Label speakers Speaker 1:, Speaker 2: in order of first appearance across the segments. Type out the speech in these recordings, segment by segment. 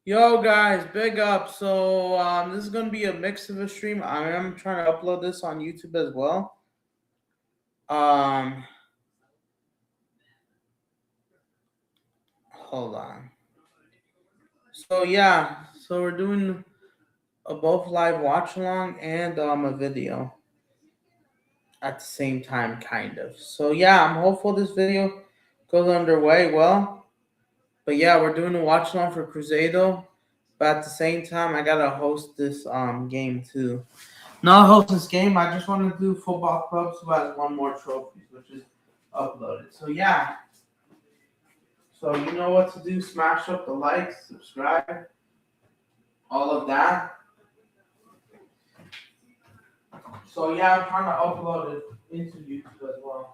Speaker 1: Yo guys, big up. So this is gonna be a mix of a stream. I am trying to upload this on YouTube as well. Um Hold on. So yeah, so we're doing a both live watch along and a video at the same time, kind of. So yeah, I'm hopeful this video goes underway well. But yeah, we're doing a watch along for Cruzeiro. But at the same time, I gotta host this game too. Not host this game. I just want to do football clubs who has one more trophies, which is uploaded. So yeah. So you know what to do. Smash up the likes, subscribe, all of that. So yeah, I'm trying to upload it into YouTube as well.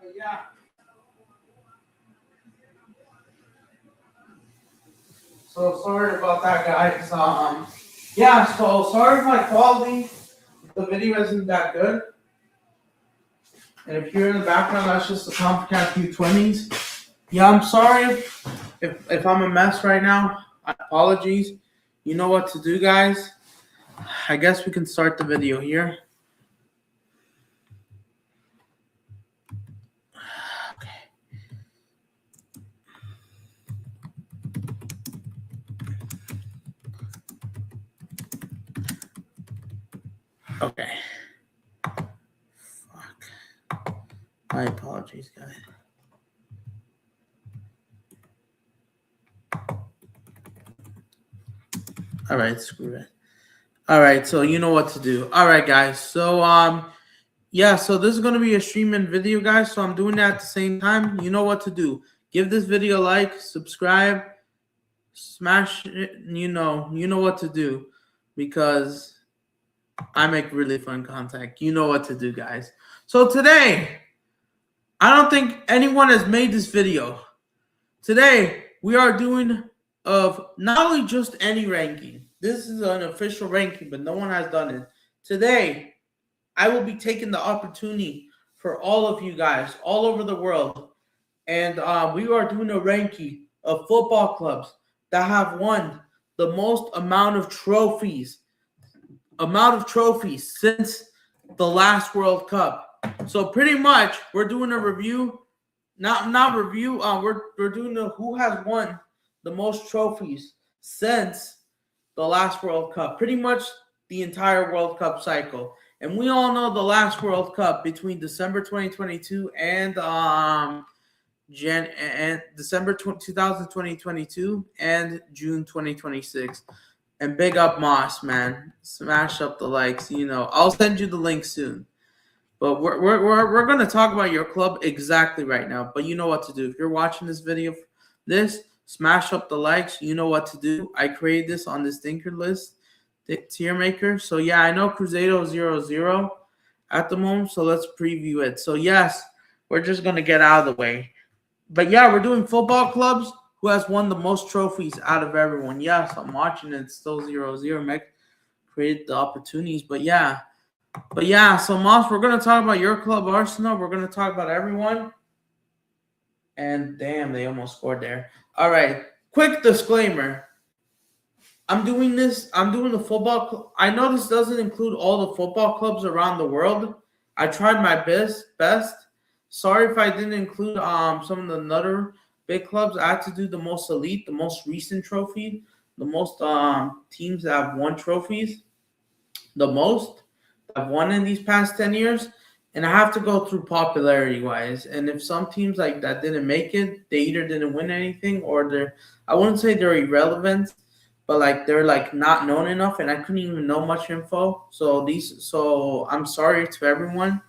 Speaker 1: But yeah. So sorry about that, guys. Yeah. So sorry if my quality, the video isn't that good. And if you're in the background, that's just the Comcast U20s. Yeah, I'm sorry if I'm a mess right now. Apologies. You know what to do, guys. I guess we can start the video here. Okay. Fuck. My apologies, guys. All right, screw it. All right, so you know what to do. All right, guys. So yeah, so this is gonna be a stream and video, guys. So I'm doing that at the same time. You know what to do. Give this video a like, subscribe, smash it. You know what to do, because I make really fun content. You know what to do, guys. So today, I don't think anyone has made this video. Today, we are doing of not only just any ranking. This is an official ranking, but no one has done it. Today, I will be taking the opportunity for all of you guys all over the world. And we are doing a ranking of football clubs that have won the most amount of trophies since the last World Cup. So pretty much we're doing a review, not review. We're doing the who has won the most trophies since the last World Cup. Pretty much the entire World Cup cycle. And we all know the last World Cup between December 2022 and December 2022 and June 2026. And big up Moss, man. Smash up the likes. I'll send you the link soon. But we're gonna talk about your club exactly right now. But you know what to do. If you're watching this video, smash up the likes. You know what to do. I created this on this thinker list, the tier maker. So yeah, I know Cruzeiro 0-0 at the moment. So let's preview it. So yes, we're just gonna get out of the way. But yeah, we're doing football clubs who has won the most trophies out of everyone. Yes, I'm watching it. It's still 0-0. Might create the opportunities. But yeah, so Moss, we're going to talk about your club, Arsenal. We're going to talk about everyone. And damn, they almost scored there. All right, quick disclaimer. I'm doing the football club. I know this doesn't include all the football clubs around the world. I tried my best. Sorry if I didn't include some of the other big clubs. I had to do the most elite, the most recent trophy. teams that have won trophies, the most I've won in these past 10 years. And I have to go through popularity wise. And if some teams like that didn't make it, they either didn't win anything or I wouldn't say they're irrelevant, but like they're like not known enough and I couldn't even know much info. So I'm sorry to everyone.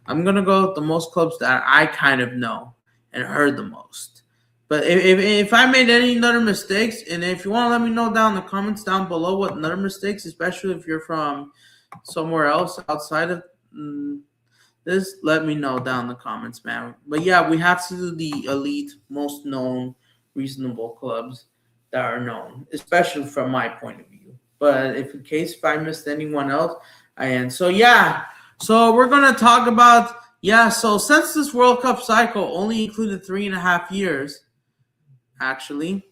Speaker 1: I'm gonna go with the most clubs that I kind of know and heard the most. But if I made any other mistakes, and if you want to let me know down in the comments down below what other mistakes, especially if you're from somewhere else outside of this, let me know down in the comments, man. But yeah, we have to do the elite, most known, reasonable clubs that are known, especially from my point of view. But if I missed anyone else, I am. So yeah. So we're going to talk about, so since this World Cup cycle only included 3.5 years, actually.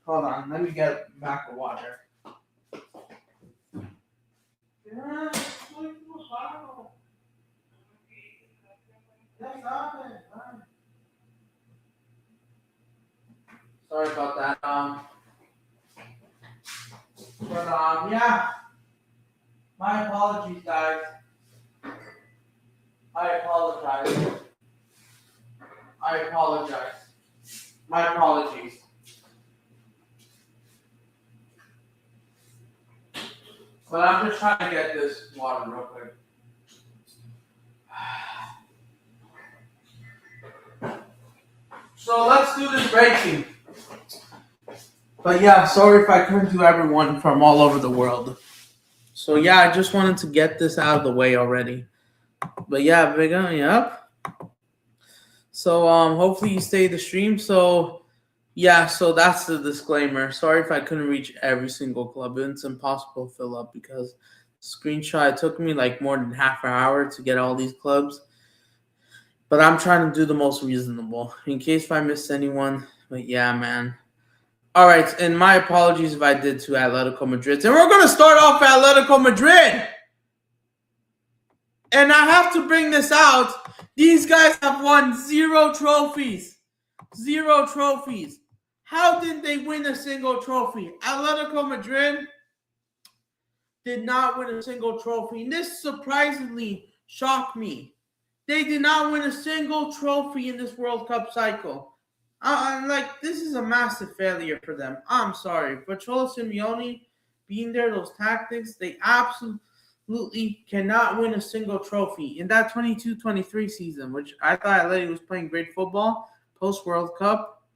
Speaker 1: Hold on, let me get back of water. Sorry about that. My apologies, guys. I apologize. My apologies. But I'm just trying to get this water real quick. So let's do this ranking. But yeah, sorry if I couldn't do everyone from all over the world. So yeah, I just wanted to get this out of the way already. But yeah, big on yep. So hopefully you stay the stream. So yeah, so that's the disclaimer. Sorry if I couldn't reach every single club. It's impossible to fill up because screenshot, it took me like more than half an hour to get all these clubs. But I'm trying to do the most reasonable in case if I missed anyone. But yeah, man. All right, and my apologies if I did to Atletico Madrid. And we're going to start off Atletico Madrid. And I have to bring this out. These guys have won 0 trophies. 0 trophies. How did they win a single trophy? Atletico Madrid did not win a single trophy. And this surprisingly shocked me. They did not win a single trophy in this World Cup cycle. This is a massive failure for them. I'm sorry. But Cholo Simeone being there, those tactics, they absolutely cannot win a single trophy. In that 22-23 season, which I thought Atleti was playing great football, post-World Cup,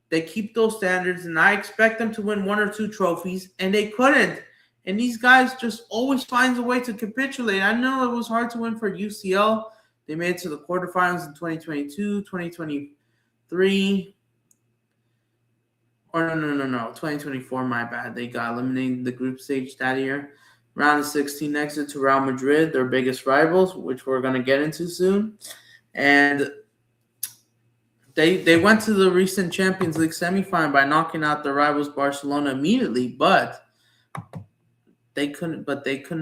Speaker 1: they keep those standards, and I expect them to win 1 or 2 trophies, and they couldn't. And these guys just always finds a way to capitulate. I know it was hard to win for UCL. They made it to the quarterfinals in 2022, 2023. Or no. 2024, my bad. They got eliminated in the group stage that year. Round of 16 exit to Real Madrid, their biggest rivals, which we're going to get into soon. And they went to the recent Champions League semifinal by knocking out their rivals Barcelona immediately, but they couldn't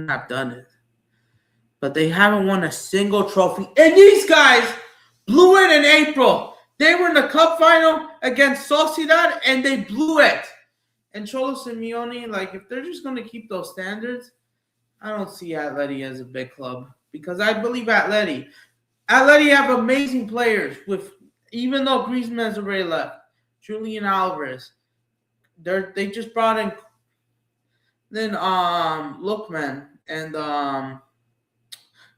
Speaker 1: have done it. But they haven't won a single trophy. And these guys blew it in April. They were in the cup final against Sociedad, and they blew it. And Cholo Simeone, if they're just going to keep those standards, I don't see Atleti as a big club. Because I believe Atleti have amazing players. Even though Griezmann has already left. Julian Alvarez. They just brought in Lookman. And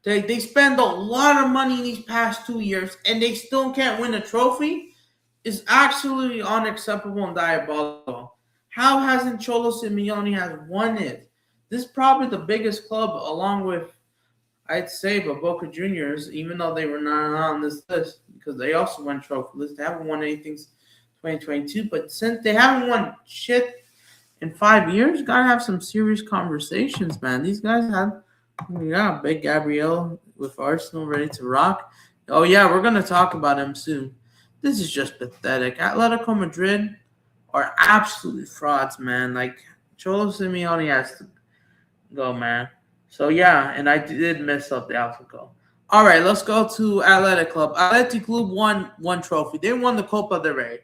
Speaker 1: They spend a lot of money in these past 2 years, and they still can't win a trophy. Is absolutely unacceptable and diabolical. How hasn't Cholo Simeone has won it? This is probably the biggest club, along with, I'd say, Boca Juniors, even though they were not on this list, because they also won trophy list. They haven't won anything since 2022, but since they haven't won shit in 5 years, gotta have some serious conversations, man. These guys have. Yeah, big Gabriel with Arsenal ready to rock. Oh, yeah, we're going to talk about him soon. This is just pathetic. Atletico Madrid are absolute frauds, man. Cholo Simeone has to go, man. So, yeah, and I did mess up the alphabet. All right, let's go to Athletic Club. Athletic Club won one trophy. They won the Copa del Rey.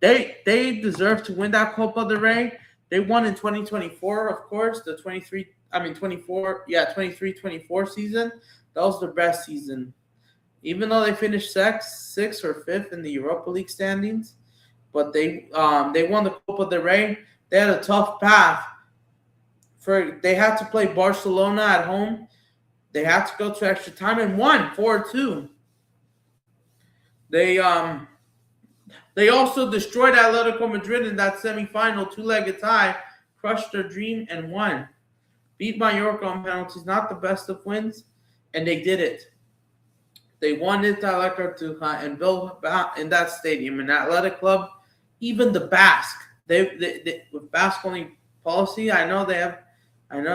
Speaker 1: They deserve to win that Copa del Rey. They won in 2024, of course, the 23-24 season. That was their best season. Even though they finished sixth or fifth in the Europa League standings, but they won the Copa del Rey. They had a tough path. They had to play Barcelona at home. They had to go to extra time and won 4-2. They also destroyed Atletico Madrid in that semifinal, two-legged tie, crushed their dream and won. Beat Mallorca on penalties, not the best of wins, and they did it. They won it at La Cartuja and built in that stadium, in that Athletic Club. Even the Basque, they with Basque only policy. I know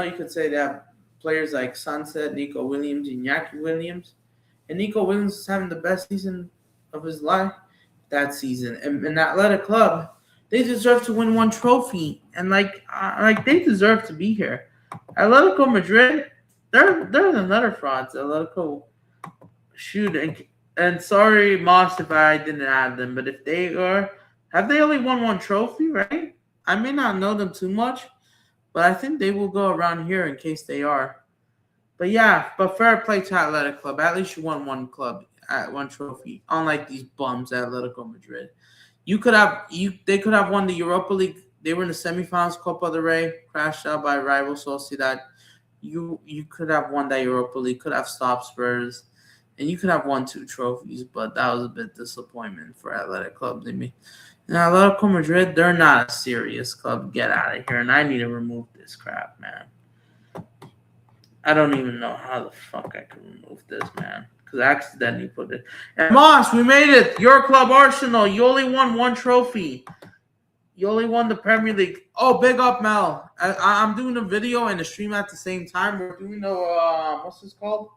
Speaker 1: you could say they have players like Sunset, Nico Williams, and Iñaki Williams, and Nico Williams is having the best season of his life that season. And in that Athletic Club, they deserve to win one trophy, and like they deserve to be here. Atletico Madrid, they're another frauds. Atletico. Shoot, and sorry, Moss, if I didn't add them, but if they are, have they only won one trophy, right? I may not know them too much, but I think they will go around here in case they are. But yeah, but fair play to Athletic Club. At least you won one trophy, unlike these bums at Atletico Madrid. They could have won the Europa League. They were in the semifinals, Copa del Rey, crashed out by rival Sociedad. You could have won that Europa League, could have stopped Spurs. And you could have won 2 trophies, but that was a bit disappointment for Athletic Club. And Atletico Madrid, they're not a serious club. Get out of here. And I need to remove this crap, man. I don't even know how the fuck I can remove this, man. Because I accidentally put it. And Moss, we made it. Your club, Arsenal. You only won 1 trophy. You only won the Premier League. Oh, big up, Mel. I'm doing a video and a stream at the same time. We're doing what's this called?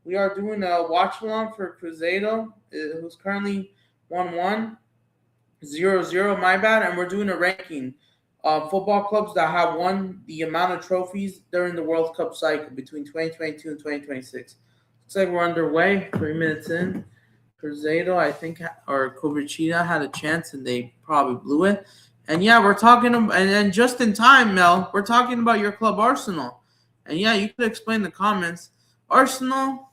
Speaker 1: We are doing a watch-along for Cruzeiro, who's currently 1-1, 0-0, my bad, and we're doing a ranking of football clubs that have won the amount of trophies during the World Cup cycle between 2022 and 2026. Looks like we're underway, 3 minutes in. Cruzeiro, I think, or Coritiba had a chance, and they probably blew it. And yeah, we're talking, and just in time, Mel, we're talking about your club, Arsenal. And yeah, you could explain the comments. Arsenal,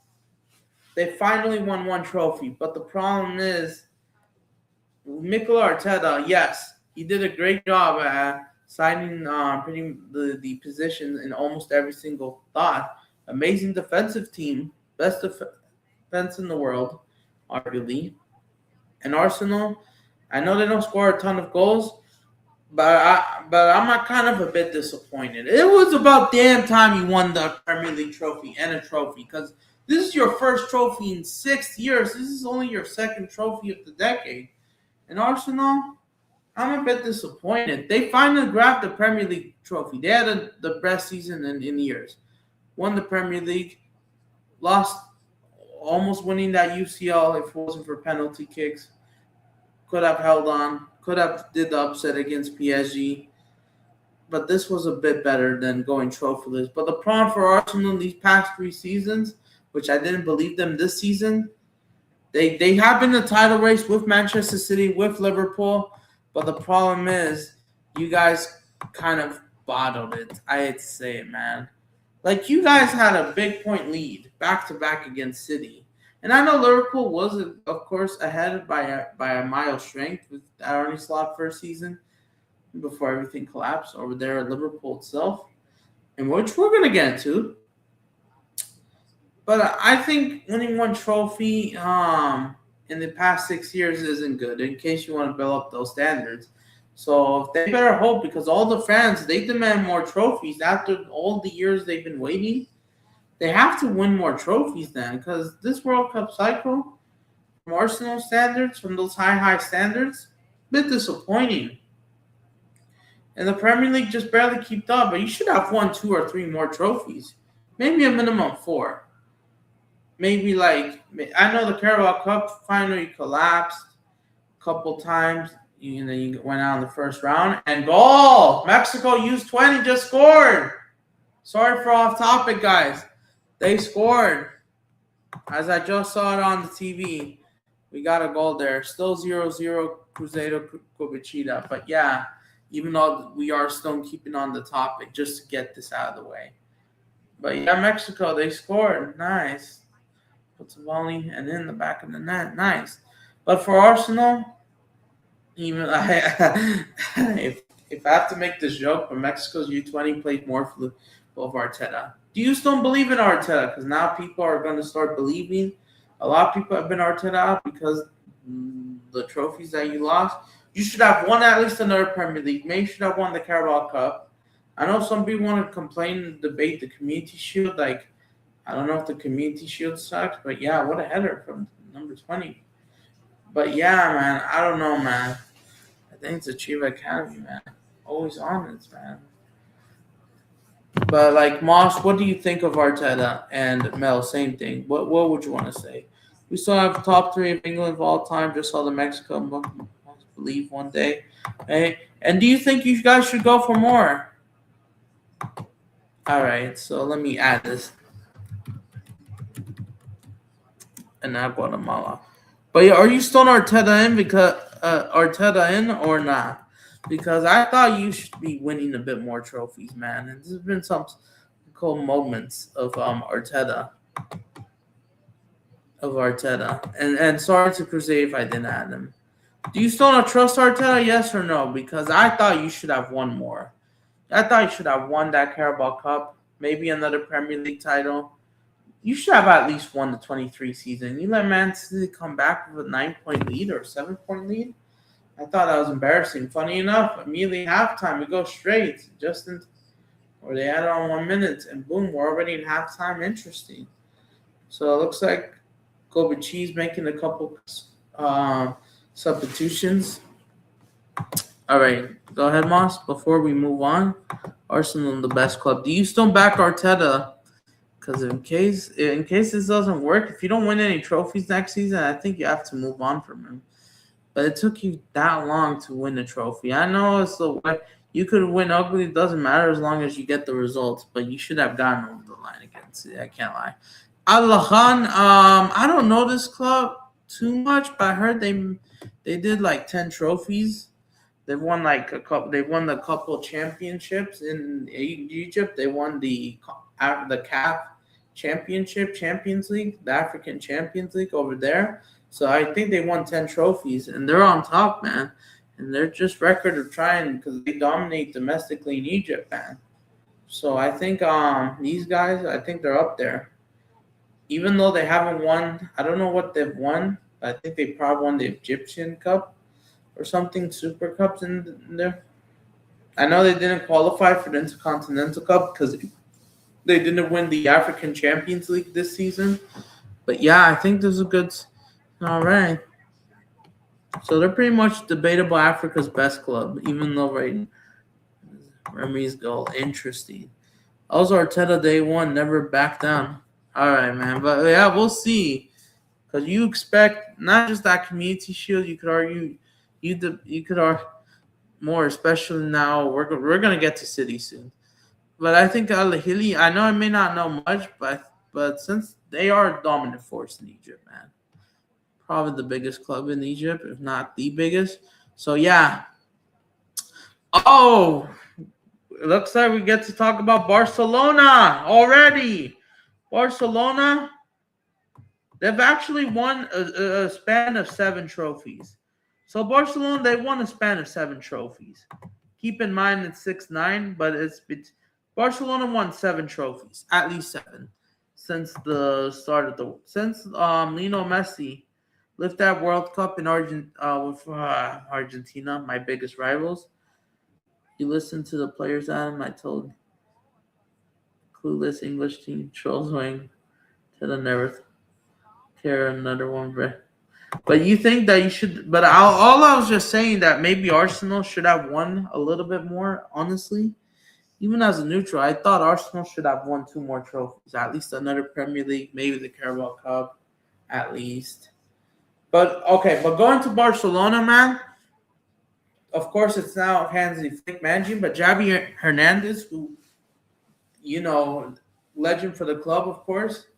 Speaker 1: they finally won 1 trophy, but the problem is Mikel Arteta, yes, he did a great job at signing the positions in almost every single thought. Amazing defensive team, best defense in the world, arguably. And Arsenal, I know they don't score a ton of goals, but I'm kind of a bit disappointed. It was about damn time you won the Premier League trophy and a trophy, because this is your first trophy in 6 years. This is only your second trophy of the decade. And Arsenal, I'm a bit disappointed. They finally grabbed the Premier League trophy. They had the best season in years. Won the Premier League, lost, almost winning that UCL if it wasn't for penalty kicks. Could have held on. Could have did the upset against PSG. But this was a bit better than going trophyless. But the problem for Arsenal in these past 3 seasons, which I didn't believe them this season, they have been in the title race with Manchester City, with Liverpool. But the problem is you guys kind of bottled it. I hate to say it, man. Like, you guys had a big point lead back-to-back against City. And I know Liverpool was, of course, ahead by a mile strength with Arne Slot first season before everything collapsed over there at Liverpool itself, and which we're going to get into. But I think winning 1 trophy in the past 6 years isn't good, in case you want to build up those standards. So they better hope, because all the fans, they demand more trophies after all the years they've been waiting. They have to win more trophies then, because this World Cup cycle, from Arsenal standards, from those high standards, a bit disappointing. And the Premier League just barely kept up, but you should have won 2 or 3 more trophies. Maybe a minimum 4. Maybe I know the Carabao Cup finally collapsed a couple times. You went out in the first round. And goal! Mexico U20 just scored. Sorry for off topic, guys. They scored. As I just saw it on the TV. We got a goal there. Still 0-0 Cruzeiro Coritiba. But yeah, even though we are still keeping on the topic just to get this out of the way. But yeah, Mexico, they scored. Nice. Puts a volley and in the back of the net. Nice. But for Arsenal, even if I have to make this joke, but Mexico's U20 played more for of Arteta. Do you still believe in Arteta? Because now people are going to start believing. A lot of people have been Arteta out because the trophies that you lost. You should have won at least another Premier League. Maybe you should have won the Carabao Cup. I know some people want to complain and debate the Community Shield. Like, I don't know if the Community Shield sucks, but yeah, what a header from number 20. But yeah, man, I don't know, man. I think it's Achieve Academy, man. Always on this, man. But like Moss, what do you think of Arteta and Mel? Same thing. What would you want to say? We still have top 3 of England of all time. Just saw the Mexico must believe one day. Hey, and do you think you guys should go for more? All right, so let me add this. And now Guatemala. But yeah, are you still Arteta in because Arteta in or not? Because I thought you should be winning a bit more trophies, man. And there's been some cool moments of Arteta. And sorry to Cruzeiro if I didn't add him. Do you still not trust Arteta? Yes or no? Because I thought you should have won more. I thought you should have won that Carabao Cup, maybe another Premier League title. You should have at least won the 23 season. You let Man City come back with a 9-point lead or a 7-point lead. I thought that was embarrassing. Funny enough, immediately halftime, we go straight. Or they add on 1 minute, and boom, we're already in halftime. Interesting. So it looks like Kobe Cheese making a couple substitutions. All right, go ahead, Moss. Before we move on, Arsenal, the best club. Do you still back Arteta? Because in case this doesn't work, if you don't win any trophies next season, I think you have to move on from him. But it took you that long to win a trophy. I know it's the way you could win ugly. It doesn't matter as long as you get the results. But you should have gotten over the line against it. I can't lie. Al-Lahan, I don't know this club too much, but I heard they did like 10 trophies. They've won like a couple. They won the couple championships in Egypt. They won the CAF Champions League, the African Champions League over there. So I think they won 10 trophies, and they're on top, man. And they're just record of trying because they dominate domestically in Egypt, man. So I think these guys, I think they're up there. Even though they haven't won, I don't know what they've won. I think they probably won the Egyptian Cup or something, Super Cups in there. I know they didn't qualify for the Intercontinental Cup because they didn't win the African Champions League this season. But yeah, I think there's a good. All right. So they're pretty much debatable Africa's best club, even though Remy's goal. Interesting. Also, Arteta day one, never back down. All right, man. But yeah, we'll see. Because you expect not just that Community Shield, you could argue, you could argue more, especially now. We're gonna get to City soon. But I think Al Ahly, I know I may not know much, but since they are a dominant force in Egypt, man. Probably the biggest club in Egypt, if not the biggest. So, yeah. Oh, it looks like we get to talk about Barcelona already. Barcelona, they've actually won a span of 7 trophies. So, Barcelona, they won a span of 7 trophies. Keep in mind it's 6-9, but Barcelona won 7 trophies, at least 7, since the start of since Lionel Messi lift that World Cup in Argentina, my biggest rivals. You listen to the players, Adam. I told clueless English team trolls wing to the never care another one. But you think that you should? But all I was just saying that maybe Arsenal should have won a little bit more. Honestly, even as a neutral, I thought Arsenal should have won 2 more trophies, at least another Premier League, maybe the Carabao Cup, at least. But going to Barcelona, man. Of course, it's now Hansi Flick managing, but Javi Hernandez, who, legend for the club, of course,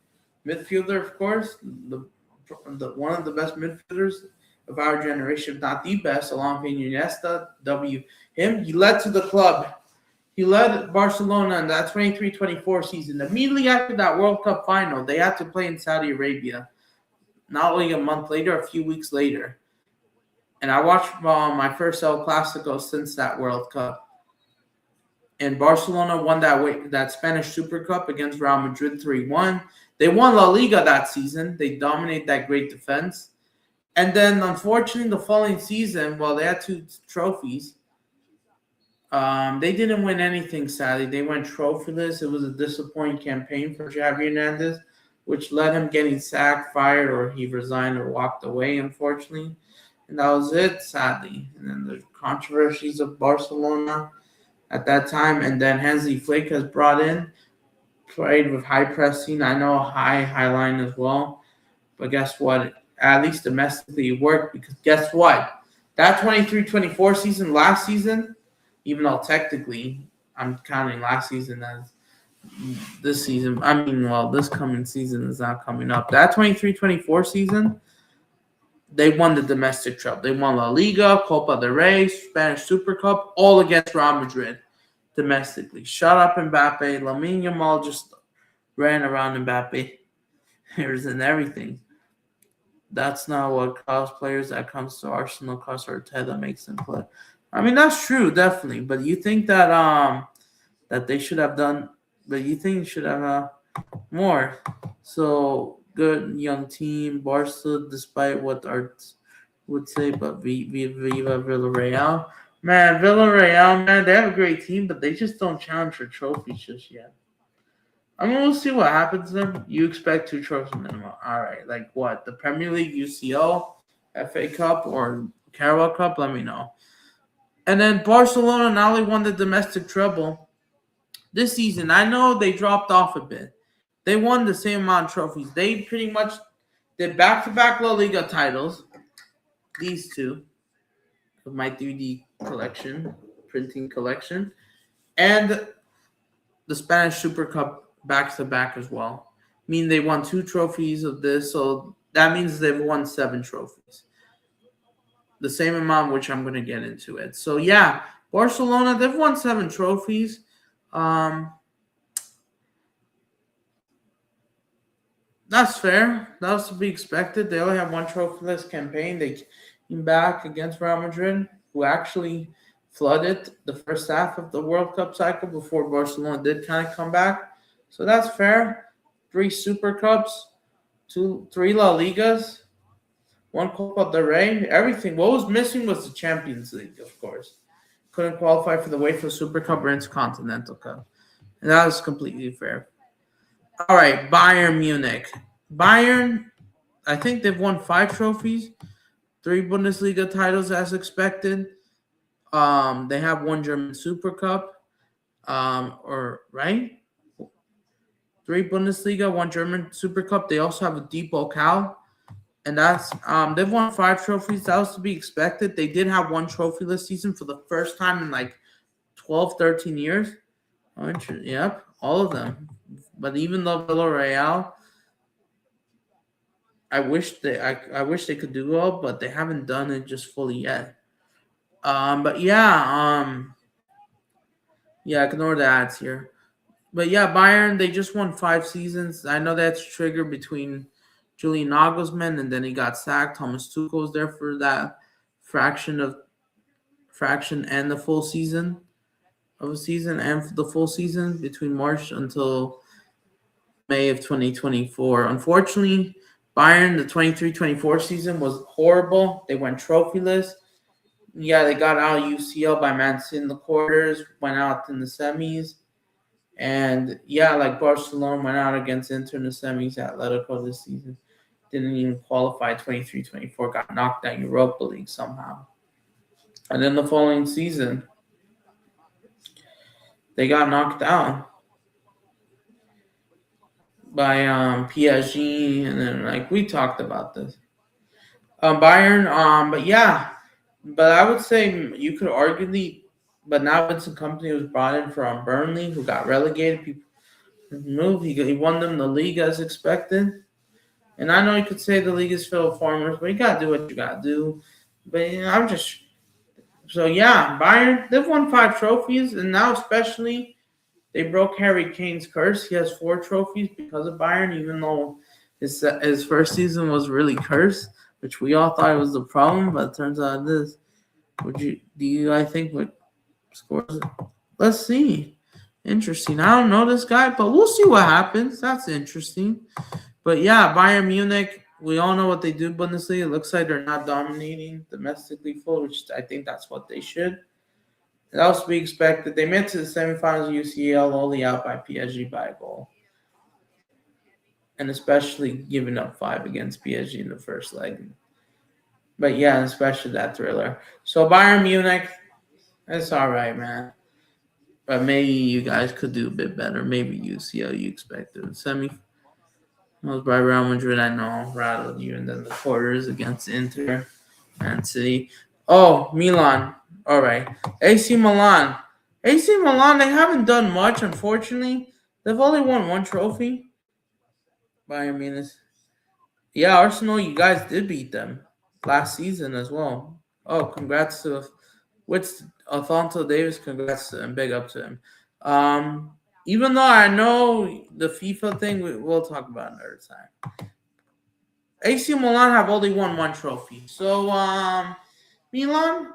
Speaker 1: midfielder, of course, the one of the best midfielders of our generation, if not the best, along with Iniesta. He led to the club. He led Barcelona in that 23-24 season. Immediately after that World Cup final, they had to play in Saudi Arabia. Not only a month later, a few weeks later. And I watched my first El Clasico since that World Cup. And Barcelona won that Spanish Super Cup against Real Madrid 3-1. They won La Liga that season. They dominated that great defense. And then, unfortunately, the following season, while they had 2 trophies, they didn't win anything, sadly. They went trophyless. It was a disappointing campaign for Xavi Hernandez, which led him getting sacked, fired, or he resigned or walked away, unfortunately. And that was it, sadly. And then the controversies of Barcelona at that time. And then Hansi Flick has brought in, played with high pressing. I know high line as well. But guess what? At least domestically it worked, because guess what? That 23-24 season, last season, even though technically I'm counting last season as this season. This coming season is not coming up. That 23-24 season, they won the domestic trophy. They won La Liga, Copa del Rey, Spanish Super Cup, all against Real Madrid domestically. Shut up, Mbappe. Lamine Yamal just ran around Mbappe. Here's and everything. That's not what costs players that comes to Arsenal. Costs Arteta makes them play. That's true, definitely. But you think that that they should have done, but you think you should have more. So good young team, Barca, despite what Art would say, but Viva Villarreal. Man, Villarreal, man, they have a great team, but they just don't challenge for trophies just yet. We'll see what happens to them. You expect 2 trophies minimum. All right, like what? The Premier League, UCL, FA Cup, or Carabao Cup? Let me know. And then Barcelona not only won the domestic treble this season, I know they dropped off a bit. They won the same amount of trophies. They pretty much did back-to-back La Liga titles. These 2 of my 3D printing collection. And the Spanish Super Cup back-to-back as well. They won 2 trophies of this, so that means they've won 7 trophies. The same amount, which I'm going to get into it. So, yeah, Barcelona, they've won 7 trophies. That's fair. That was to be expected. They only have 1 trophyless campaign. They came back against Real Madrid, who actually flooded the first half of the World Cup cycle before Barcelona did kind of come back. So that's fair. 3 Super Cups, 3 La Ligas, 1 Copa del Rey, everything. What was missing was the Champions League, of course. Couldn't qualify for the UEFA Super Cup or Intercontinental Cup. And that was completely fair. All right, Bayern Munich. Bayern, I think they've won 5 trophies, 3 Bundesliga titles as expected. They have 1 German Super Cup, right? 3 Bundesliga, 1 German Super Cup. They also have a deep Pokal. And that's they've won 5 trophies. That was to be expected. They did have 1 trophy this season for the first time in like 12, 13 years. Yep, all of them. But even though Villarreal, I wish they could do well, but they haven't done it just fully yet. But yeah, ignore the ads here. But yeah, Bayern, they just won 5 seasons. I know that's triggered between Julian Nagelsmann, and then he got sacked. Thomas Tuchel was there for that fraction and the full season of a season and the full season between March until May of 2024. Unfortunately, Bayern, the 23-24 season was horrible. They went trophyless. Yeah, they got out UCL by Man City in the quarters, went out in the semis. And yeah, like Barcelona went out against Inter in the semis, Atletico this season. Didn't even qualify 23-24, got knocked out Europa League somehow. And then the following season, they got knocked out by PSG, and then like we talked about this. Bayern, but I would say you could arguably, but now Vincent Kompany was brought in from Burnley, who got relegated. People moved. He won them the league as expected. And I know you could say the league is filled with farmers, but you gotta do what you gotta do. But I'm just Bayern, they've won 5 trophies, and now especially they broke Harry Kane's curse. He has 4 trophies because of Bayern, even though his first season was really cursed, which we all thought was the problem, but it turns out it is. I think what scores? Let's see. Interesting. I don't know this guy, but we'll see what happens. That's interesting. But yeah, Bayern Munich, we all know what they do Bundesliga. It looks like they're not dominating domestically full, which I think that's what they should. That was to be expected. They made it to the semifinals of UCL, only out by PSG by a goal. And especially giving up 5 against PSG in the first leg. But yeah, especially that thriller. So Bayern Munich, it's all right, man. But maybe you guys could do a bit better. Maybe UCL you expected. Semi was by Real Madrid, I know, rattled you. And then the quarters against Inter and City. Oh, Milan. All right. AC Milan. AC Milan, they haven't done much, unfortunately. They've only won 1 trophy. Bayern Munich. Yeah, Arsenal, you guys did beat them last season as well. Oh, congrats to Alphonso Davis. Congrats to him. Big up to him. Even though I know the FIFA thing, we'll talk about another time. AC Milan have only won 1 trophy. So, Milan,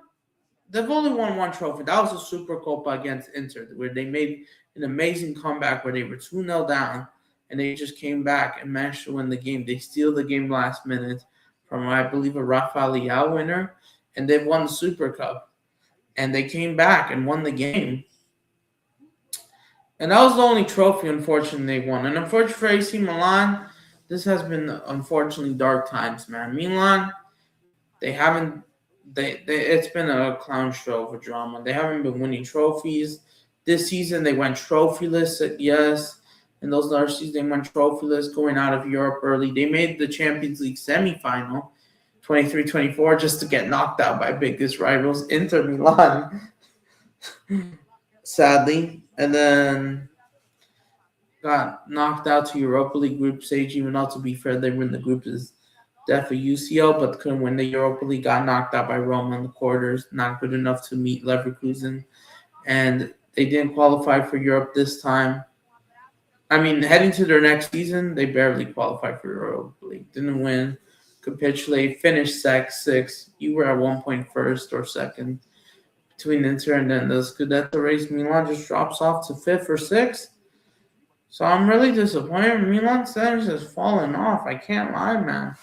Speaker 1: they've only won 1 trophy. That was a Super Copa against Inter, where they made an amazing comeback where they were 2-0 down, and they just came back and managed to win the game. They steal the game last minute from, I believe, a Rafael Leao winner, and they've won the Super Cup. And they came back and won the game. And that was the only trophy, unfortunately, they won. And unfortunately for AC Milan, this has been, unfortunately, dark times, man. Milan, it's been a clown show of a drama. They haven't been winning trophies. This season, they went trophyless, yes. And those other seasons, they went trophyless, going out of Europe early. They made the Champions League semifinal, 23-24, just to get knocked out by biggest rivals, Inter Milan, sadly. And then got knocked out to Europa League group stage, even though, to be fair, they were in the group is definitely UCL, but couldn't win the Europa League. Got knocked out by Roma in the quarters, not good enough to meet Leverkusen. And they didn't qualify for Europe this time. I mean, heading to their next season, they barely qualified for Europa League. Didn't win, capitulate, finished sixth. You were at 1 point first or second between Inter and then the Scudetto race. Milan just drops off to 5th or 6th. So I'm really disappointed. Milan status has fallen off. I can't lie, man.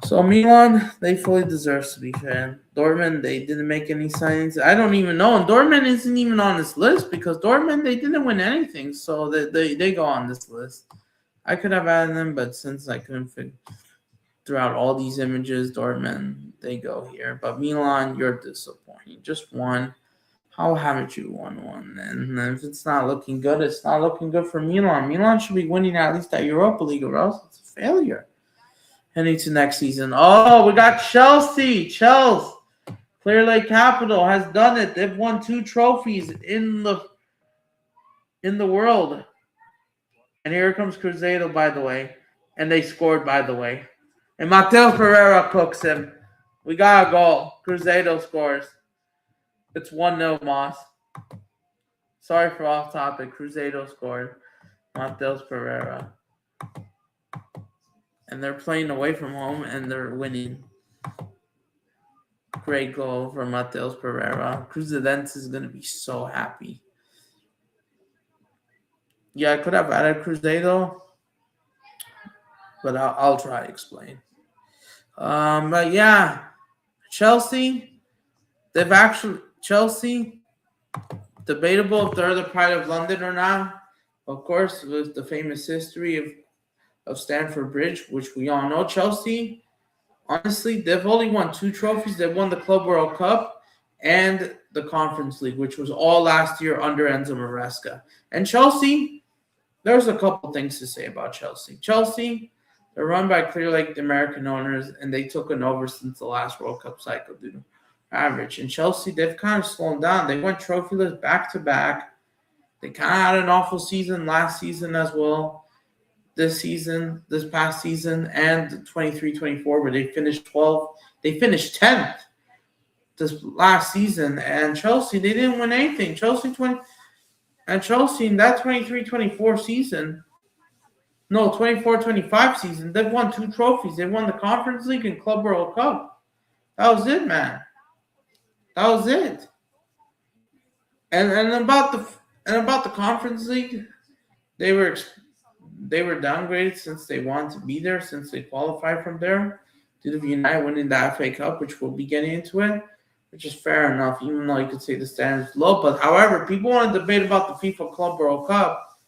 Speaker 1: So Milan, they fully deserve to be fair. Dortmund, they didn't make any signings. I don't even know. And Dortmund isn't even on this list because Dortmund, they didn't win anything. So they go on this list. I could have added them, but since I couldn't figure throughout all these images, Dortmund, they go here. But Milan, you're disappointing. Just won. How haven't you won one? And if it's not looking good, it's not looking good for Milan. Milan should be winning at least that Europa League, or else it's a failure. Heading to next season. Oh, we got Chelsea. Chelsea, Clear Lake Capital has done it. They've won 2 trophies in the world. And here comes Cruzeiro, by the way. And they scored, by the way. And Matheus Pereira cooks him. We got a goal. Cruzeiro scores. It's 1-0, Moss. Sorry for off topic. Cruzeiro scored. Matheus Pereira. And they're playing away from home, and they're winning. Great goal from Matheus Pereira. Cruzeiro is going to be so happy. Yeah, I could have added Cruzeiro, but I'll try to explain. But yeah, Chelsea, Chelsea, debatable if they're the pride of London or not. Of course, with the famous history of Stamford Bridge, which we all know. Chelsea, honestly, they've only won 2 trophies. They won the Club World Cup and the Conference League, which was all last year under Enzo Maresca. And Chelsea, there's a couple things to say about Chelsea. Chelsea, they're run by Clear Lake American owners, and they took an over since the last World Cup cycle due to average. And Chelsea, they've kind of slowed down. They went trophyless back-to-back. They kind of had an awful season last season as well. this past season, and 23-24, where they finished 12th. They finished 10th this last season, and Chelsea, they didn't win anything. Chelsea in that 23-24 season, no, 24-25 season, they've won 2 trophies. They won the Conference League and Club World Cup. That was it, man. That was it. And about the Conference League, they were downgraded since they wanted to be there, since they qualified from there, due to United winning the FA Cup, which we'll be getting into it, which is fair enough, even though you could say the standard's low. But however, people want to debate about the FIFA Club World Cup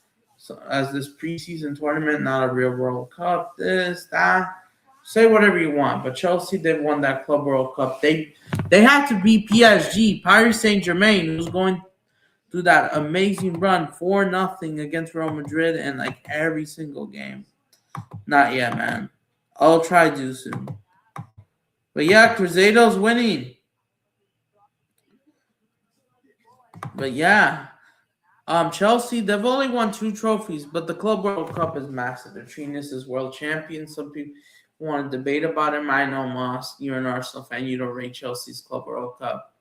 Speaker 1: as this preseason tournament, not a real World Cup, this, that. Say whatever you want, but Chelsea, they won that Club World Cup. They had to beat PSG, Paris Saint-Germain, who's going through that amazing run 4-0 against Real Madrid in like every single game. Not yet, man. I'll try to do soon. But yeah, Cruzeiro's winning. But yeah, Chelsea, they've only won 2 trophies, but the Club World Cup is massive. They're treating this as world champions. Some people want to debate about him. I know, Moss, you're an Arsenal fan. You don't rate Chelsea's Club World Cup.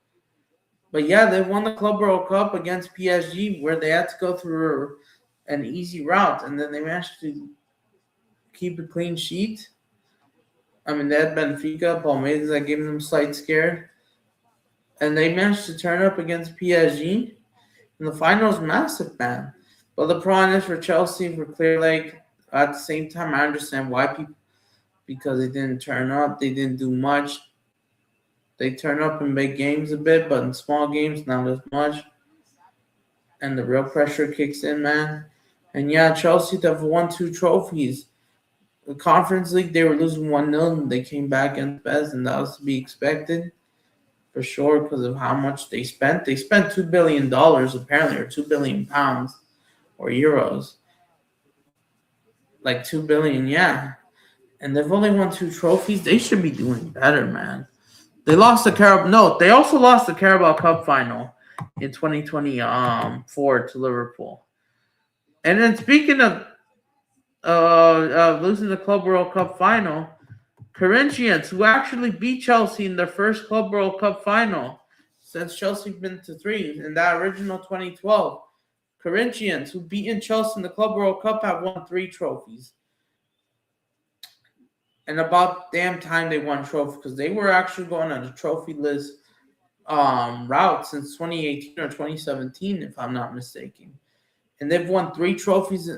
Speaker 1: But yeah, they won the Club World Cup against PSG, where they had to go through an easy route, and then they managed to keep a clean sheet. I mean, they had Benfica, Palmeiras that gave them a slight scare. And they managed to turn up against PSG. And the final was massive, man. But the problem is for Chelsea, for Clear Lake, at the same time, I understand why people, because they didn't turn up, they didn't do much. They turn up in big games a bit, but in small games, not as much. And the real pressure kicks in, man. And yeah, Chelsea, they've won 2 trophies. The Conference League, they were losing 1-0, and they came back against Bez, and that was to be expected. For sure, because of how much they spent. They spent $2 billion, apparently, or 2 billion pounds or euros. Like 2 billion, yeah. And they've only won 2 trophies. They should be doing better, man. They lost the Carabao. No, they also lost the Carabao Cup final in 2024 to Liverpool. And then speaking of losing the Club World Cup final, Corinthians, who actually beat Chelsea in their first Club World Cup final since Chelsea been to 3 in that original 2012. Corinthians, who beaten Chelsea in the Club World Cup, have won 3 trophies. And about damn time they won trophy, because they were actually going on a trophy list route since 2018 or 2017, if I'm not mistaken. And they've won 3 trophies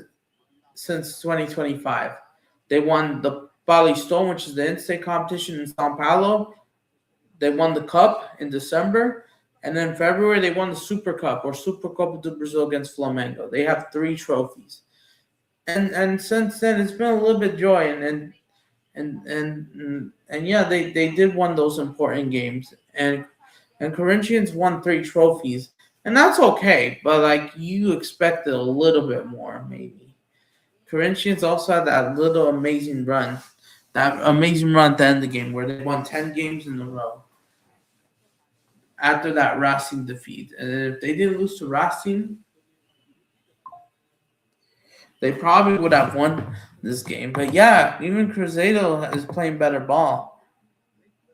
Speaker 1: since 2025. They won the Paulistão, which is the in-state competition in São Paulo. They won the Cup in December. And then in February, they won the Super Cup or Super Copa do Brasil against Flamengo. They have 3 trophies. And since then, it's been a little bit joy. And yeah, they did win those important games. And Corinthians won 3 trophies. And that's okay. But, like, you expected a little bit more, maybe. Corinthians also had that little amazing run. That amazing run at the end of the game where they won 10 games in a row after that Racing defeat. And if they didn't lose to Racing, they probably would have won this game. But yeah, even Cruzeiro is playing better ball.